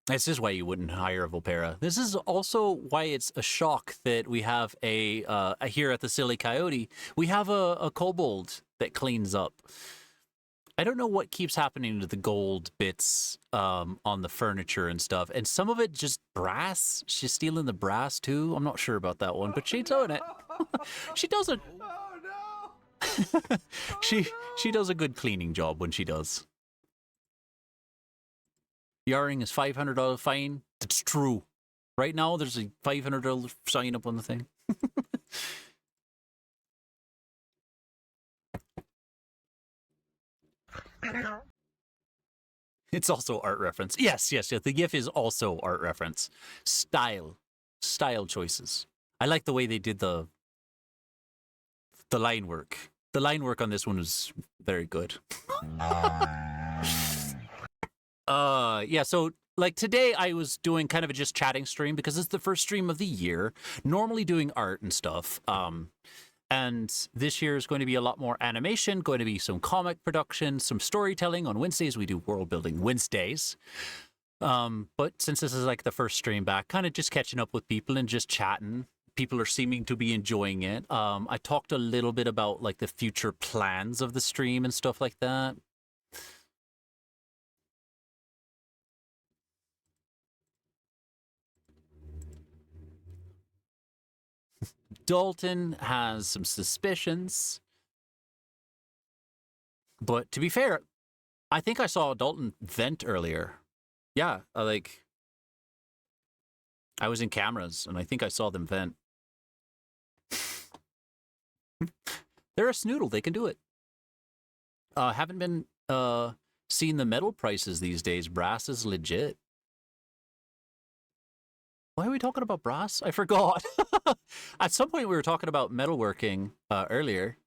This is why you wouldn't hire a Volpera. This is also why it's a shock that we have a here at the Silly Coyote, we have a kobold that cleans up. I don't know what keeps happening to the gold bits on the furniture and stuff. And some of it just brass. She's stealing the brass too. I'm not sure about that one, but she's doing it. She does a... Oh, no. she does a good cleaning job when she does. Yarring is $500 fine. That's true. Right now, there's a $500 sign up on the thing. It's also art reference. Yes. The GIF is also art reference. Style choices. I like the way they did the line work. The line work on this one was very good. Yeah, so like today I was doing kind of a just chatting stream because it's the first stream of the year, normally doing art and stuff. And this year is going to be a lot more animation, going to be some comic production, some storytelling. On Wednesdays we do world building Wednesdays. But since this is like the first stream back, kind of just catching up with people and just chatting. People are seeming to be enjoying it. I talked a little bit about like the future plans of the stream and stuff like that. Dalton has some suspicions. But to be fair, I think I saw Dalton vent earlier. Yeah, I was in cameras and I think I saw them vent. They're a snoodle, they can do it. Haven't been seeing the metal prices these days. Brass is legit. Why are we talking about brass? I forgot. At some point we were talking about metalworking earlier,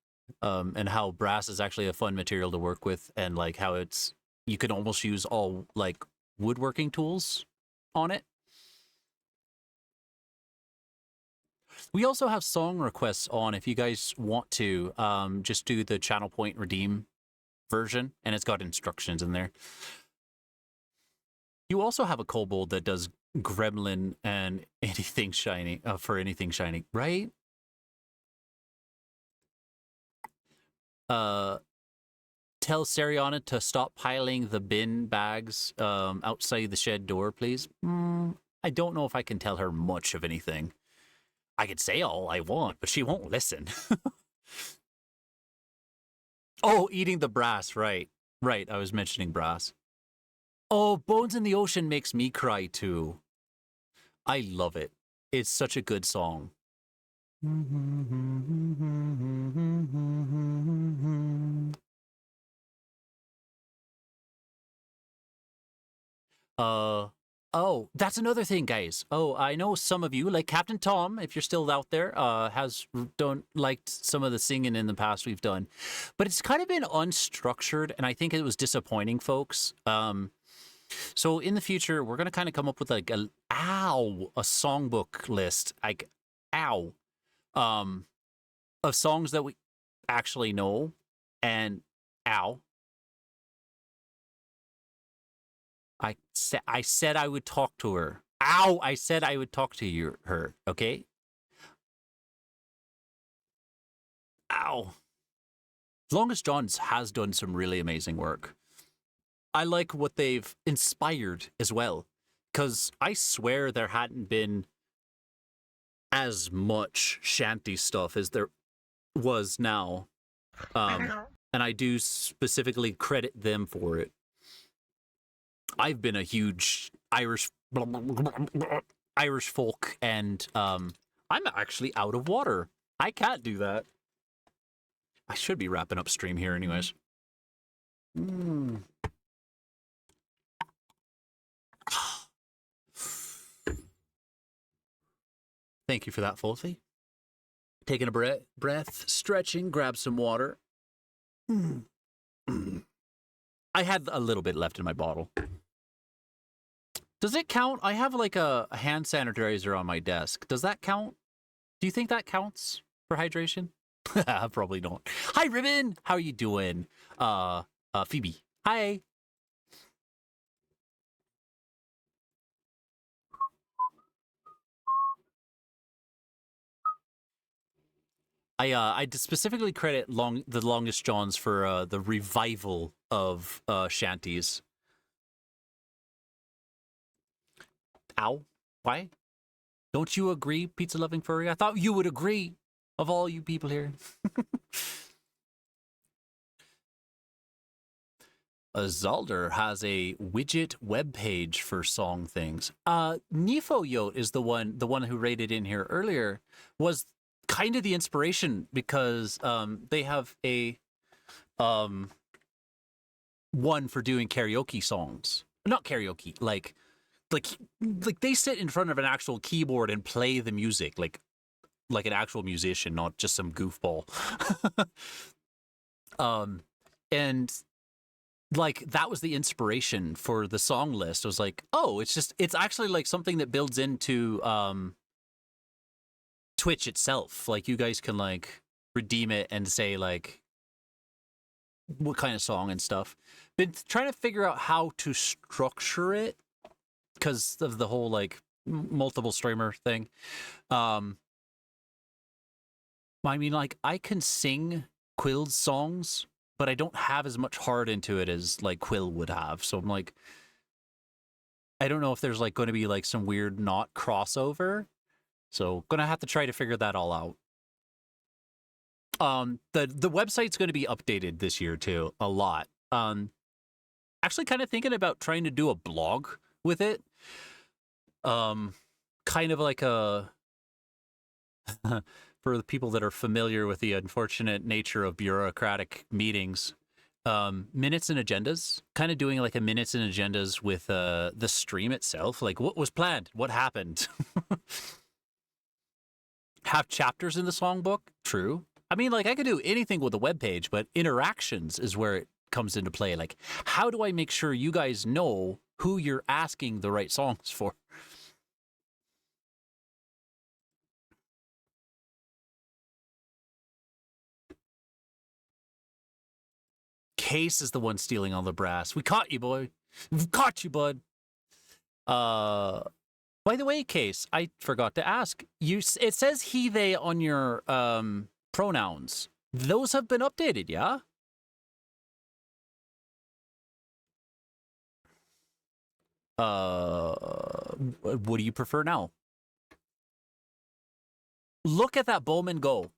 and how brass is actually a fun material to work with, and like how you can almost use all like woodworking tools on it. We also have song requests on if you guys want to just do the channel point redeem version, and it's got instructions in there. You also have a kobold that does gremlin and anything shiny for anything shiny, right? Tell Seriana to stop piling the bin bags outside the shed door, please. I don't know if I can tell her much of anything. I could say all I want, but she won't listen. Oh, eating the brass, right. Right, I was mentioning brass. Oh, Bones in the Ocean makes me cry too. I love it. It's such a good song. Oh, that's another thing, guys. Oh, I know some of you, like Captain Tom, if you're still out there, has liked some of the singing in the past we've done. But it's kind of been unstructured, and I think it was disappointing, folks. So in the future, we're going to kind of come up with like a songbook list, like, of songs that we actually know, and I said I would talk to her. I said I would talk to her, okay? Longest Johns has done some really amazing work. I like what they've inspired as well, because I swear there hadn't been as much shanty stuff as there was now. And I do specifically credit them for it. I've been a huge Irish Irish folk, and I'm actually out of water. I can't do that. I should be wrapping up stream here anyways. Thank you for that, Folsey. Taking a breath, stretching, grab some water. I had a little bit left in my bottle. Does it count? I have like a hand sanitizer on my desk. Does that count? Do you think that counts for hydration? Probably don't. Hi, Ribbon. How are you doing? Phoebe. Hi. I specifically credit the Longest Johns for the revival of shanties. Ow. Why? Don't you agree, pizza loving furry? I thought you would agree, of all you people here. Zalder has a widget web page for song things. Nifo Yote is the one who rated in here earlier, was kind of the inspiration, because they have a one for doing karaoke songs. Not karaoke, like they sit in front of an actual keyboard and play the music like an actual musician, not just some goofball. And like that was the inspiration for the song list. I was like, oh, it's actually like something that builds into Twitch itself. Like you guys can like redeem it and say like what kind of song and stuff. Been trying to figure out how to structure it because of the whole like multiple streamer thing. I mean, like I can sing Quill's songs, but I don't have as much heart into it as like Quill would have. So I'm like, I don't know if there's like going to be like some weird not crossover. So gonna have to try to figure that all out. The website's going to be updated this year too, a lot. Actually kind of thinking about trying to do a blog with it. Kind of like a for the people that are familiar with the unfortunate nature of bureaucratic meetings, minutes and agendas, kind of doing like a minutes and agendas with the stream itself, like what was planned, what happened. Have chapters in the songbook, true. I mean, like I could do anything with a web page, but interactions is where it comes into play. Like, how do I make sure you guys know who you're asking the right songs for? Case is the one stealing all the brass. We caught you, boy. We've caught you, bud. By the way, Case, I forgot to ask you. It says he, they on your pronouns. Those have been updated, yeah? What do you prefer now? Look at that Bowman go.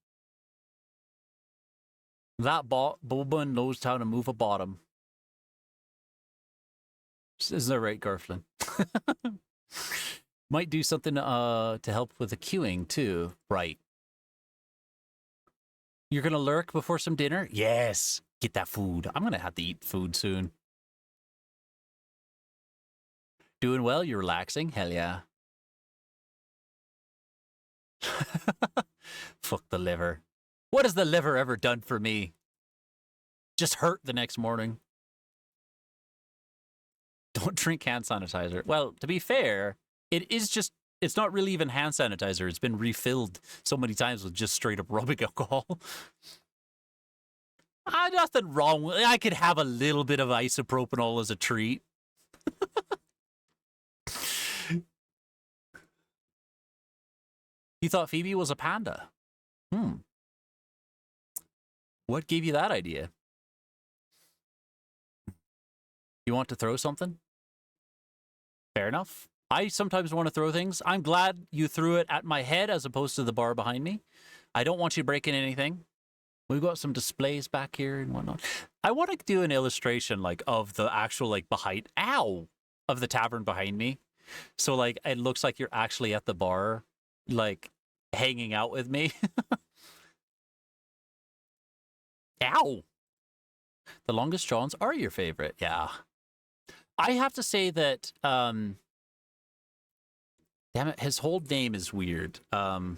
That Bowman knows how to move a bottom. Isn't that right, Garflin? Might do something to help with the queuing too. Right. You're gonna lurk before some dinner? Yes. Get that food. I'm gonna have to eat food soon. Doing well? You're relaxing? Hell yeah. Fuck the liver. What has the liver ever done for me? Just hurt the next morning. Don't drink hand sanitizer. Well, to be fair, it is just, it's not really even hand sanitizer. It's been refilled so many times with just straight up rubbing alcohol. Nothing wrong with it. I could have a little bit of isopropanol as a treat. You thought Phoebe was a panda? What gave you that idea? You want to throw something? Fair enough. I sometimes want to throw things. I'm glad you threw it at my head as opposed to the bar behind me. I don't want you breaking anything. We've got some displays back here and whatnot. I want to do an illustration like of the actual like behind, ow, of the tavern behind me. So like it looks like you're actually at the bar, like hanging out with me. Ow! The longest Johns are your favorite. Yeah. I have to say that damn it, his whole name is weird. Ow!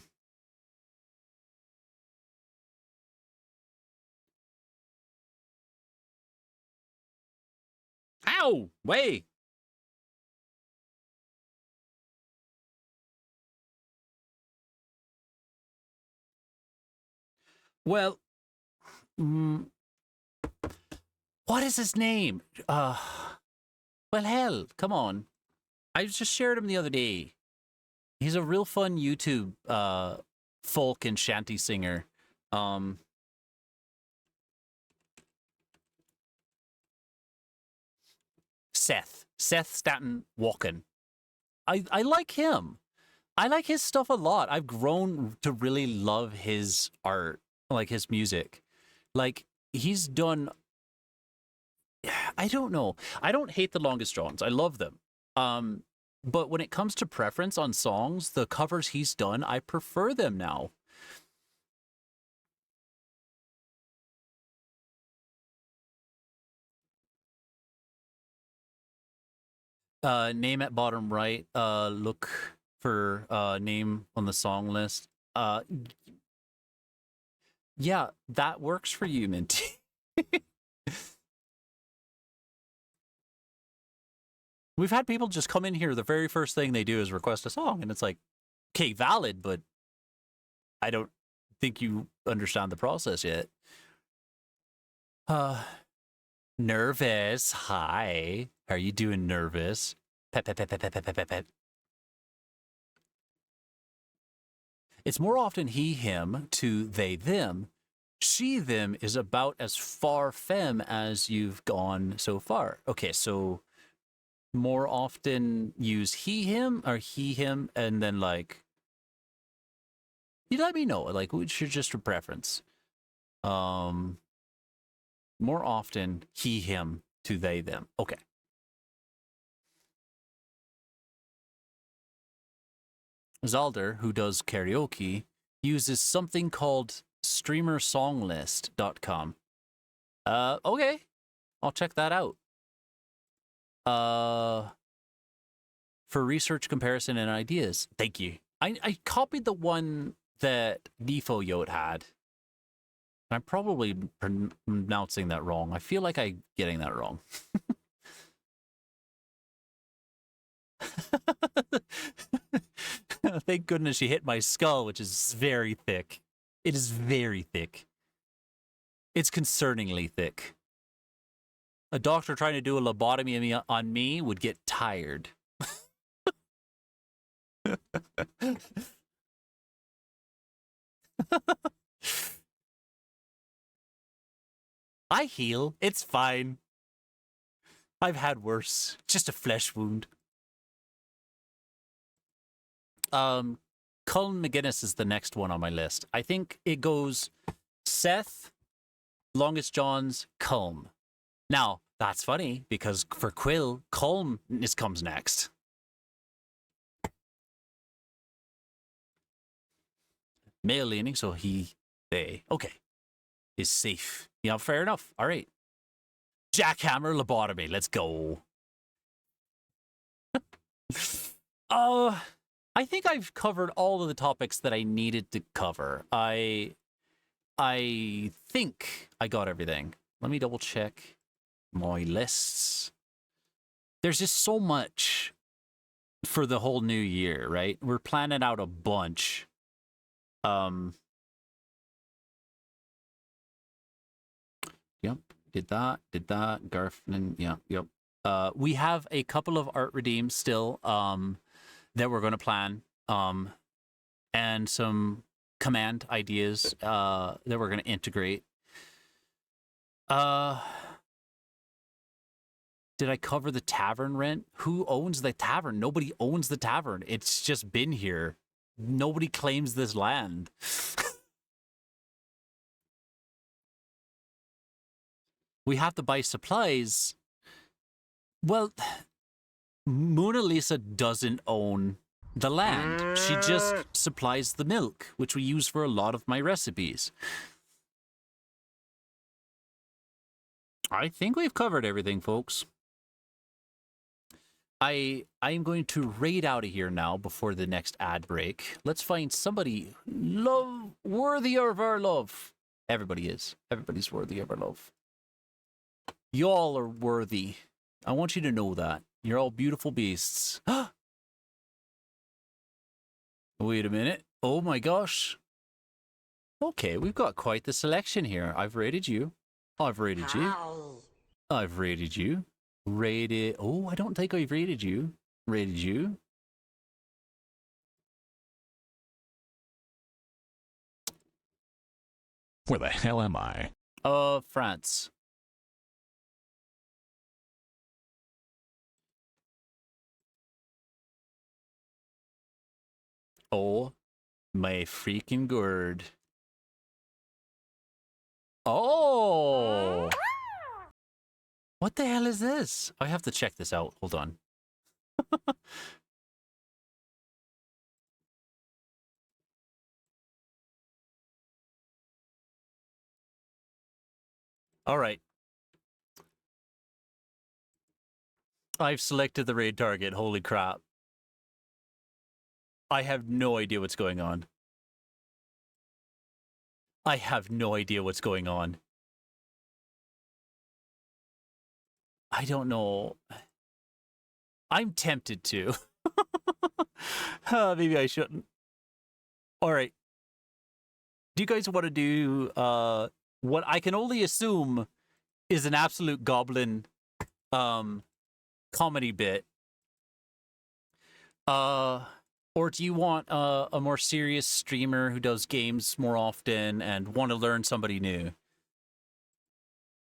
Wait. Well, what is his name? Well, hell, come on. I just shared him the other day. He's a real fun YouTube folk and shanty singer. Seth Staten Walken. I like him. I like his stuff a lot. I've grown to really love his art, like his music. Like he's done. I don't know. I don't hate the longest Johns. I love them. But when it comes to preference on songs, the covers he's done, I prefer them now. Name at bottom right. Look for name on the song list. Yeah, that works for you, Minty. We've had people just come in here, the very first thing they do is request a song, and it's like, okay, valid, but I don't think you understand the process yet. Nervous. Hi. How are you doing, Nervous? Pet, pet, pet, pet, pet, pet, pet, pet, pet. It's more often he, him to they, them. She, them is about as far femme as you've gone so far. Okay, so more often use he, him, or he, him, and then like, you let me know, like, which is just a preference. More often he, him to they, them. Okay. Zalder, who does karaoke, uses something called streamersonglist.com. Okay. I'll check that out. For research, comparison, and ideas. Thank you. I copied the one that Nifo Yote had. I'm probably pronouncing that wrong. I feel like I'm getting that wrong. Thank goodness she hit my skull, which is very thick. It is very thick. It's concerningly thick. A doctor trying to do a lobotomy on me would get tired. I heal. It's fine. I've had worse. Just a flesh wound. Cullen McGinnis is the next one on my list. I think it goes Seth, Longest Johns, Culm. Now, that's funny, because for Quill, Culm comes next. Male leaning, so he, they. Okay. Is safe. Yeah, fair enough. All right. Jackhammer lobotomy. Let's go. I think I've covered all of the topics that I needed to cover. I think I got everything. Let me double check my lists. There's just so much for the whole new year, right? We're planning out a bunch. Yep, did that, Garfin, yeah, yep. We have a couple of art redeems still, that we're going to plan, and some command ideas, that we're going to integrate. Did I cover the tavern rent? Who owns the tavern? Nobody owns the tavern. It's just been here. Nobody claims this land. We have to buy supplies. Well, Mona Lisa doesn't own the land. She just supplies the milk, which we use for a lot of my recipes. I think we've covered everything, folks. I'm going to raid out of here now before the next ad break. Let's find somebody worthy of our love. Everybody is. Everybody's worthy of our love. Y'all are worthy. I want you to know that. You're all beautiful beasts. Wait a minute. Oh my gosh. Okay, we've got quite the selection here. I've rated you. I've rated you. I've rated you. Rated. Oh, I don't think I've rated you. Rated you. Where the hell am I? France. Oh, my freaking gourd. Oh! What the hell is this? I have to check this out. Hold on. All right. I've selected the raid target. Holy crap. I have no idea what's going on. I have no idea what's going on. I don't know. I'm tempted to. Maybe I shouldn't. All right. Do you guys want to do what I can only assume is an absolute goblin comedy bit? Or do you want a more serious streamer who does games more often and want to learn somebody new?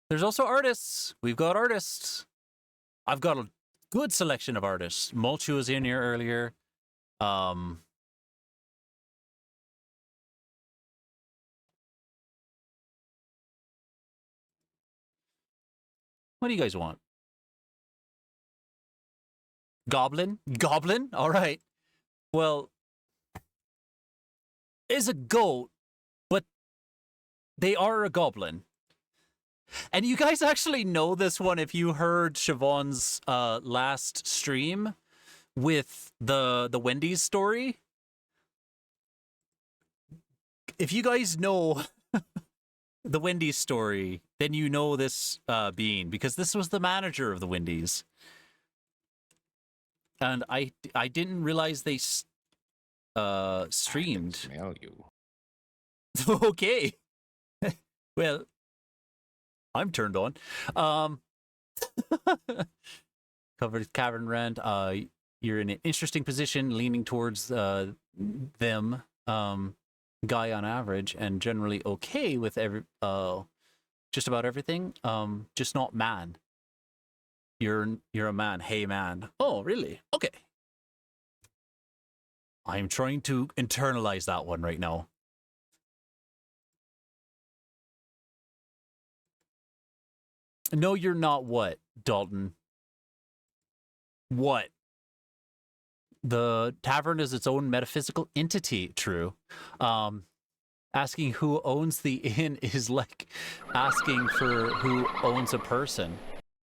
There's also artists. We've got artists. I've got a good selection of artists. Mulchu was in here earlier. What do you guys want? Goblin? Goblin? All right. Well, is a goat, but they are a goblin. And you guys actually know this one if you heard Siobhan's last stream with the Wendy's story. If you guys know the Wendy's story, then you know this being, because this was the manager of the Wendy's. And I didn't realize they streamed. I can smell you. Okay. Well, I'm turned on. Covered tavern rent. You're in an interesting position, leaning towards them. Guy on average, and generally okay with just about everything. Just not man. You're a man. Hey man. Oh, really? Okay. I'm trying to internalize that one right now. No, you're not what, Dalton? What? The tavern is its own metaphysical entity, true. Asking who owns the inn is like asking for who owns a person.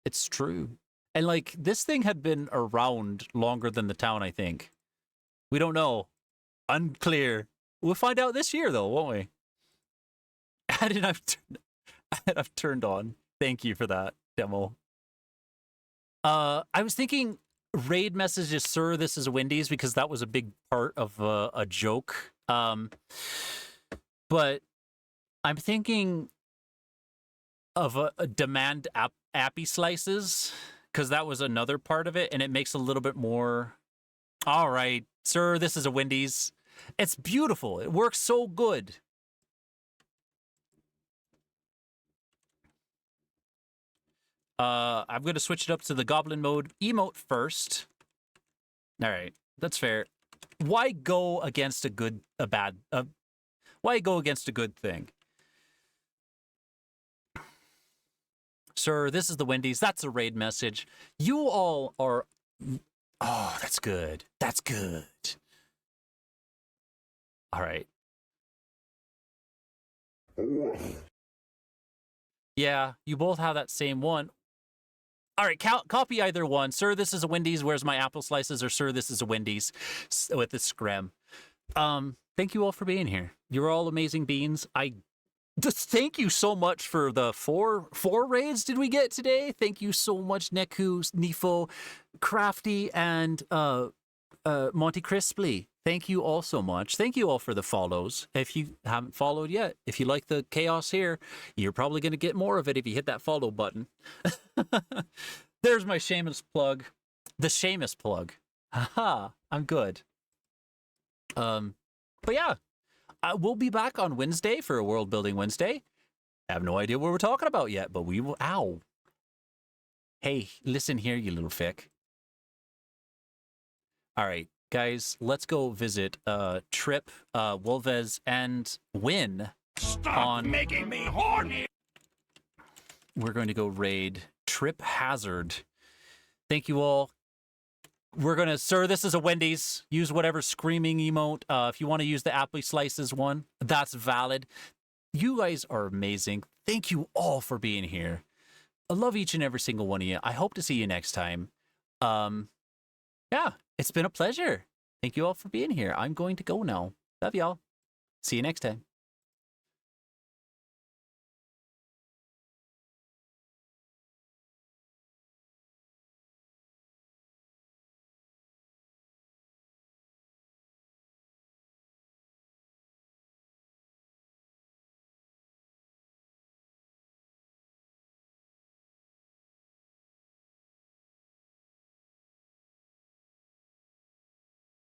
It's true. And like, this thing had been around longer than the town, I think. We don't know. Unclear. We'll find out this year, though, won't we? And I've turned on. Thank you for that demo. I was thinking raid messages, sir, this is Wendy's, because that was a big part of a joke. But I'm thinking of a demand appy slices, because that was another part of it, and it makes a little bit more. All right, sir, this is a Wendy's. It's beautiful. It works so good. I'm going to switch it up to the goblin mode emote first. All right, that's fair. Why go against why go against a good thing? Sir, this is the Wendy's. That's a raid message. You all are Oh, that's good. That's good. All right. Yeah, you both have that same one. All right, copy either one. Sir, this is a Wendy's. Where's my apple slices? Or sir, this is a Wendy's with the scrim. Thank you all for being here. You're all amazing beans. I just thank you so much for the four raids did we get today. Thank you so much, Neku, Nifo, Crafty, and Monty Crisply. Thank you all so much. Thank you all for the follows. If you haven't followed yet, if you like the chaos here, you're probably going to get more of it if you hit that follow button. There's my shameless plug. The Seamus plug. Haha, I'm good. But yeah, we'll be back on Wednesday for a World Building Wednesday. I have no idea what we're talking about yet, but we will. Ow. Hey, listen here, you little fick. All right, guys, let's go visit Trip, Wolvez, and Win. Stop making me horny! We're going to go raid Trip Hazard. Thank you all. We're going to, sir, this is a Wendy's. Use whatever screaming emote. If you want to use the apple slices one, that's valid. You guys are amazing. Thank you all for being here. I love each and every single one of you. I hope to see you next time. Yeah, it's been a pleasure. Thank you all for being here. I'm going to go now. Love y'all. See you next time.